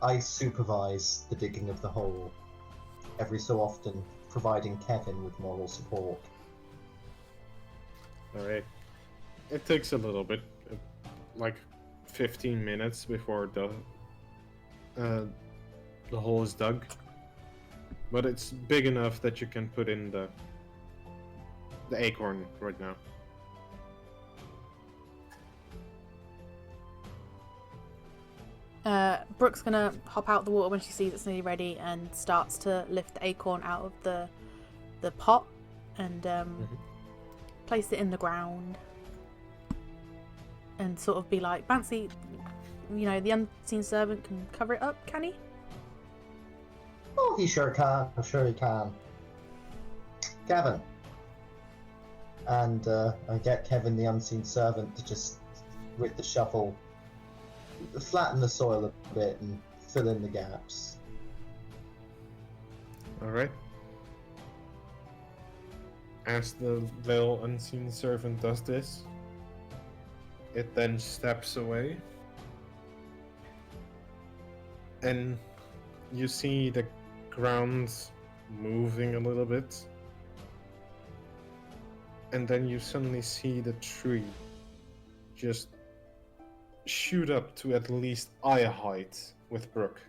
I supervise the digging of the hole, every so often providing Kevin with moral support.
All right. It takes a little bit, like 15 minutes before the hole is dug, but it's big enough that you can put in the acorn right now.
Brooke's gonna hop out the water when she sees it's nearly ready and starts to lift the acorn out of the pot and place it in the ground and sort of be like, Banksy, you know, the unseen servant can cover it up, can he?
Oh, he sure can. I'm sure he can. Kevin. And I get Kevin, the unseen servant, to just, with the shovel, flatten the soil a bit and fill in the gaps.
All right. As the little unseen servant does this, it then steps away, and you see the ground moving a little bit, and then you suddenly see the tree just shoot up to at least eye height with Brook.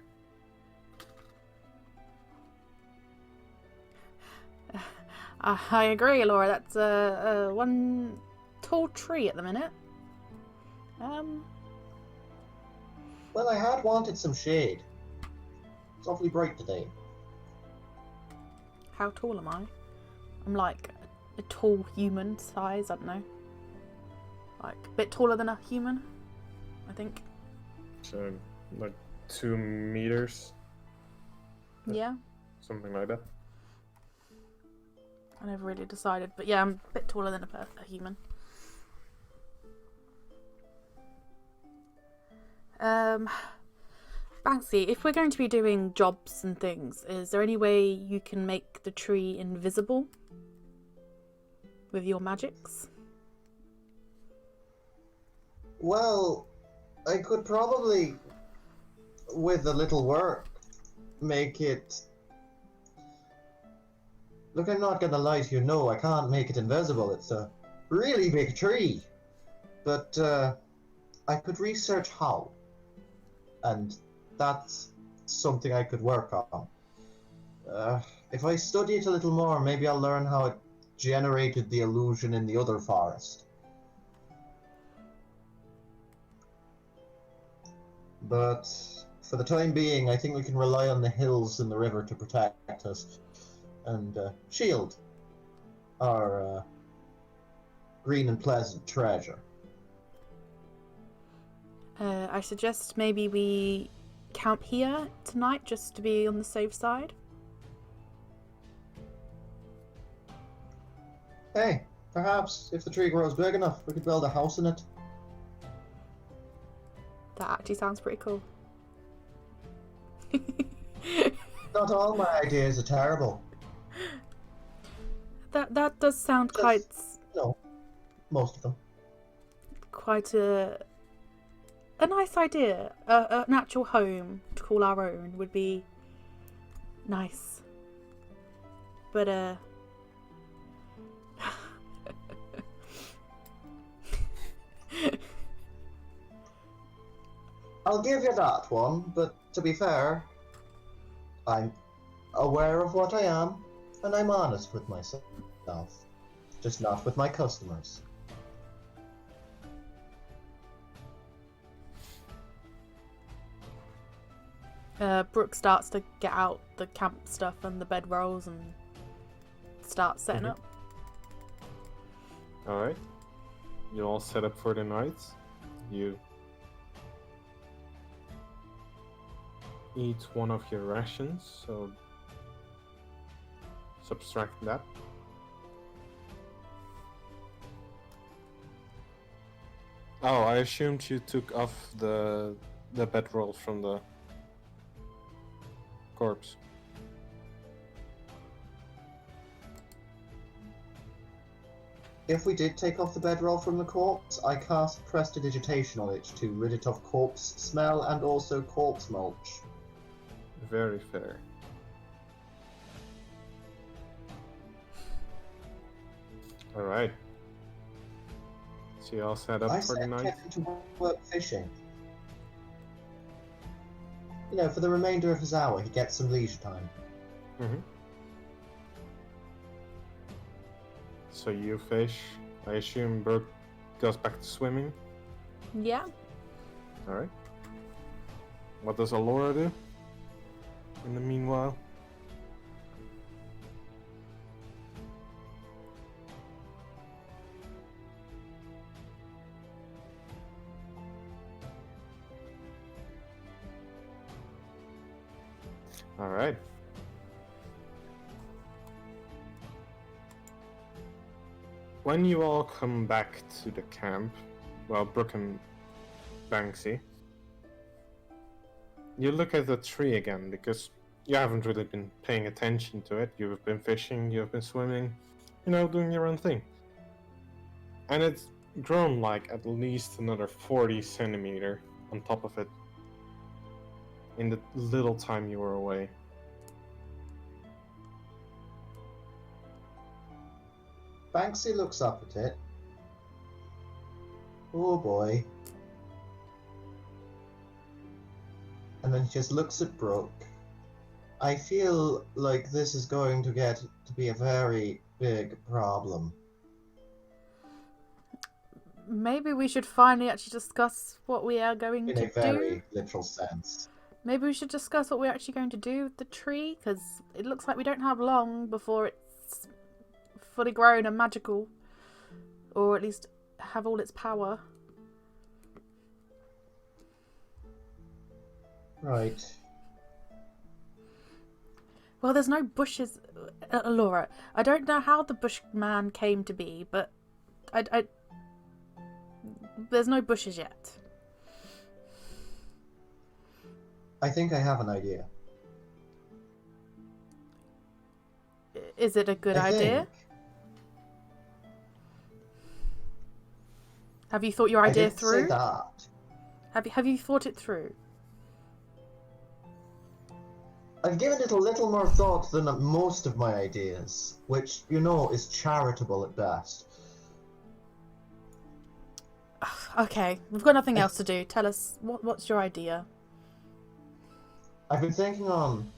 I agree, Alora. That's one tall tree at the minute.
Well, I had wanted some shade. It's awfully bright today.
How tall am I? I'm like a tall human size. I don't know. Like a bit taller than a human, I think.
So, like 2 meters,
Yeah.
something like that.
I never really decided, but yeah, I'm a bit taller than a human. Banksy, if we're going to be doing jobs and things, is there any way you can make the tree invisible with your magics?
Well, I could probably, with a little work, make it... Look, I'm not gonna lie to you, no, I can't make it invisible. It's a really big tree. But I could research how. And that's something I could work on. If I study it a little more, maybe I'll learn how it generated the illusion in the other forest. But for the time being, I think we can rely on the hills and the river to protect us and shield our green and pleasant treasure.
I suggest maybe we camp here tonight just to be on the safe side.
Hey, perhaps if the tree grows big enough, we could build a house in it.
That actually sounds pretty cool.
Not all my ideas are terrible.
That does sound
No, most of them.
quite a nice idea. An actual home to call our own would be nice. But
I'll give you that one, but to be fair, I'm aware of what I am, and I'm honest with myself. Just not with my customers.
Brook starts to get out the camp stuff and the bedrolls and start setting up.
Alright. You all set up for the night. You eat one of your rations, so subtract that. Oh, I assumed you took off the bedroll from the corpse.
If we did take off the bedroll from the corpse, I cast Prestidigitation on it to rid it of corpse smell and also corpse mulch.
Very fair. Alright. So you all set up
I
for the
sent
night?
Kevin to work fishing. You know, for the remainder of his hour, he gets some leisure time.
Mm-hmm. So you fish. I assume Brook goes back to swimming.
Yeah.
Alright. What does Alora do in the meanwhile? Alright. When you all come back to the camp, well, Brook and Banksy, you look at the tree again because you haven't really been paying attention to it. You've been fishing, you've been swimming, you know, doing your own thing. And it's grown like at least another 40 centimeter on top of it in the little time you were away.
Banksy looks up at it. Oh boy. And then he just looks at Brook. I feel like this is going to get to be a very big problem.
Maybe we should finally actually discuss what we are going
In
to
a very
do.
literal sense.
Maybe we should discuss what we're actually going to do with the tree, because it looks like we don't have long before it's fully grown and magical. Or at least have all its power.
Right.
Well, there's no bushes, Alora. I don't know how the bushman came to be, but there's no bushes yet.
I think I have an idea.
Is it a good
I
idea?
think-
Have you thought your
I
idea
didn't say
through?
that.
Have you thought it through?
I've given it a little more thought than most of my ideas, which, you know, is charitable at best.
Okay, we've got nothing else to do. Tell us, what's your idea?
I've been thinking on...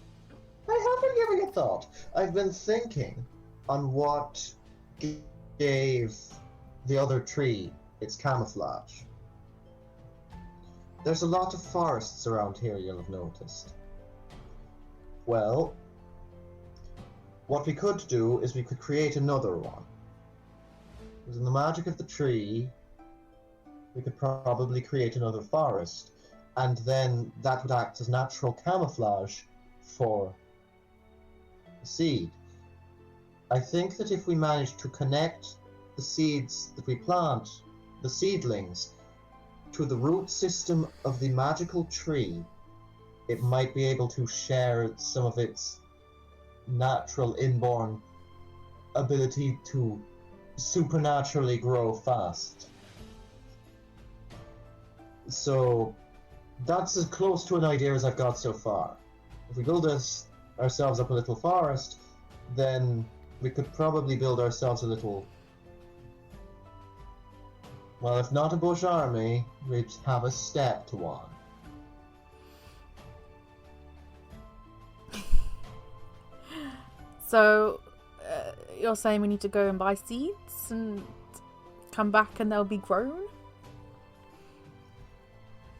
I haven't given it thought. I've been thinking on what gave the other tree its camouflage. There's a lot of forests around here, you'll have noticed. Well, what we could do is we could create another one. Using the magic of the tree, we could probably create another forest, and then that would act as natural camouflage for the seed. I think that if we manage to connect the seeds that we plant, the seedlings, to the root system of the magical tree, it might be able to share some of its natural inborn ability to supernaturally grow fast. So that's as close to an idea as I've got so far. If we build ourselves up a little forest, then we could probably build ourselves a little. Well, if not a bush army, we'd have a stepped one.
So, you're saying we need to go and buy seeds and come back and they'll be grown?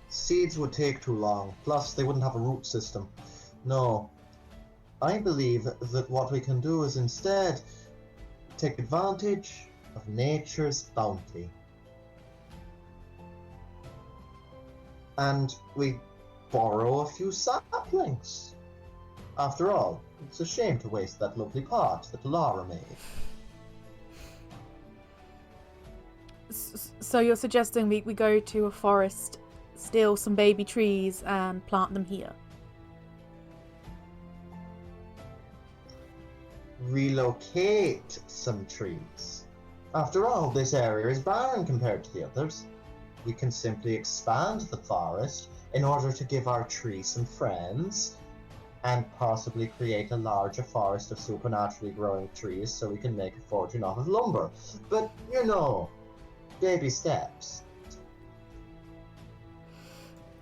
Seeds would take too long, plus they wouldn't have a root system. No. I believe that what we can do is instead take advantage of nature's bounty. And we borrow a few saplings. After all, it's a shame to waste that lovely pot that Laura made.
So you're suggesting we go to a forest, steal some baby trees and plant them here?
Relocate some trees. After all, this area is barren compared to the others. We can simply expand the forest in order to give our trees some friends and possibly create a larger forest of supernaturally growing trees so we can make a fortune off of lumber. But, you know, baby steps.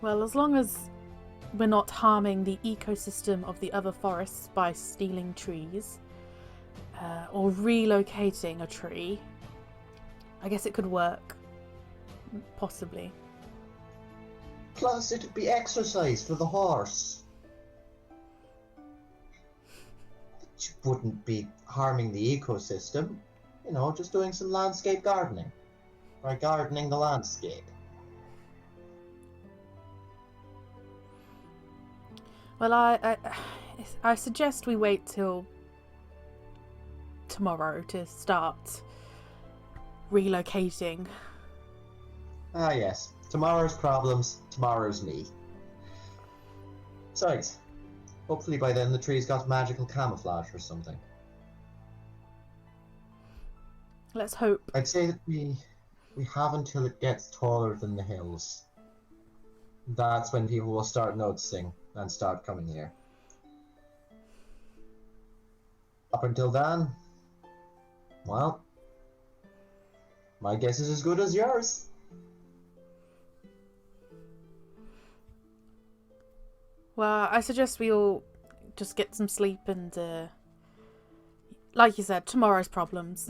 Well, as long as we're not harming the ecosystem of the other forests by stealing trees or relocating a tree, I guess it could work. Possibly.
Plus, it'd be exercise for the horse. It wouldn't be harming the ecosystem. You know, just doing some landscape gardening. Or gardening the landscape.
Well, I suggest we wait till tomorrow to start relocating.
Ah, yes. Tomorrow's problems, tomorrow's me. Besides, hopefully by then the tree's got magical camouflage or something.
Let's hope.
I'd say that we have until it gets taller than the hills. That's when people will start noticing and start coming here. Up until then, well, my guess is as good as yours.
Well, I suggest we all just get some sleep and, like you said, tomorrow's problems.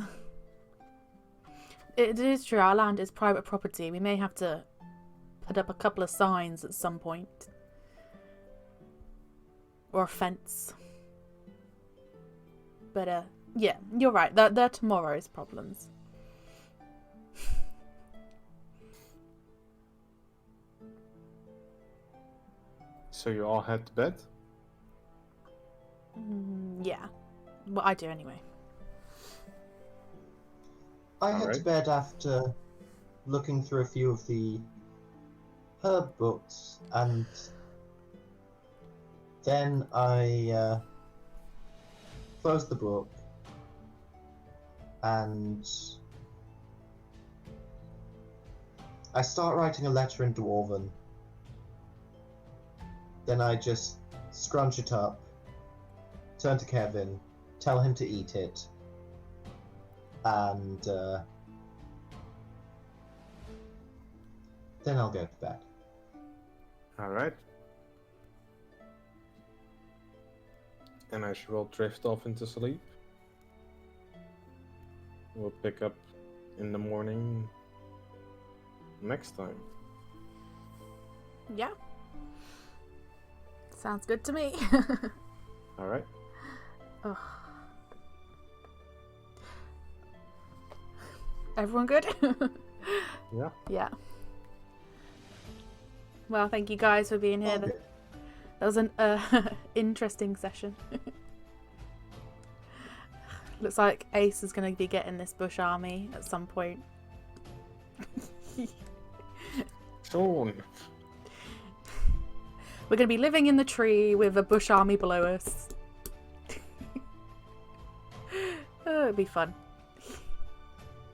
It is true, our land is private property. We may have to put up a couple of signs at some point. Or a fence. But, yeah, you're right. They're tomorrow's problems.
So you all head to bed?
Yeah. Well, I do anyway.
I head to
Alright.
bed after looking through a few of the herb books, and then I close the book and I start writing a letter in Dwarven. Then I just scrunch it up, turn to Kevin, tell him to eat it, and then I'll go to bed.
Alright. And as you all drift off into sleep, we'll pick up in the morning next time.
Yeah. Sounds good to me.
Alright.
Ugh. Everyone good?
Yeah.
Yeah. Well, thank you guys for being here.
Okay.
That was an interesting session. Looks like Ace is going to be getting this bush army at some point.
Soon.
We're going to be living in the tree with a bush army below us. Oh, it'd be fun.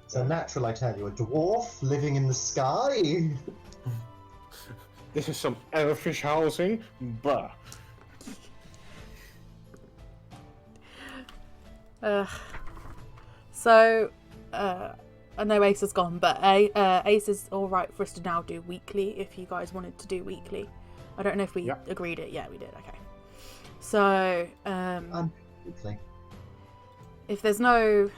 So natural, I tell you, a dwarf living in the sky.
This is some elfish housing? Bah.
So, I know Ace is gone, but Ace is alright for us to now do weekly if you guys wanted to do weekly. I don't know if we agreed it. Yeah, we did. Okay. So,
Weekly.
if there's no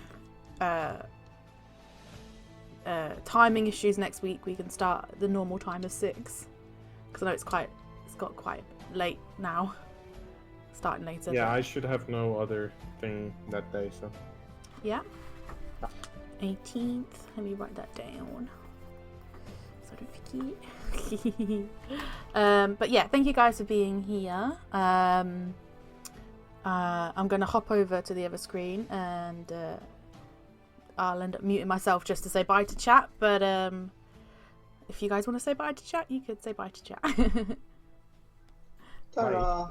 timing issues next week, we can start at the normal time of 6. Because I know it's got quite late now. Starting later.
Yeah,
but...
I should have no other thing that day, so.
Yeah. 18th. Let me write that down. So I don't forget. But yeah, thank you guys for being here. I'm gonna hop over to the other screen and I'll end up muting myself just to say bye to chat. But if you guys want to say bye to chat, you could say bye to chat.
Ta-ra!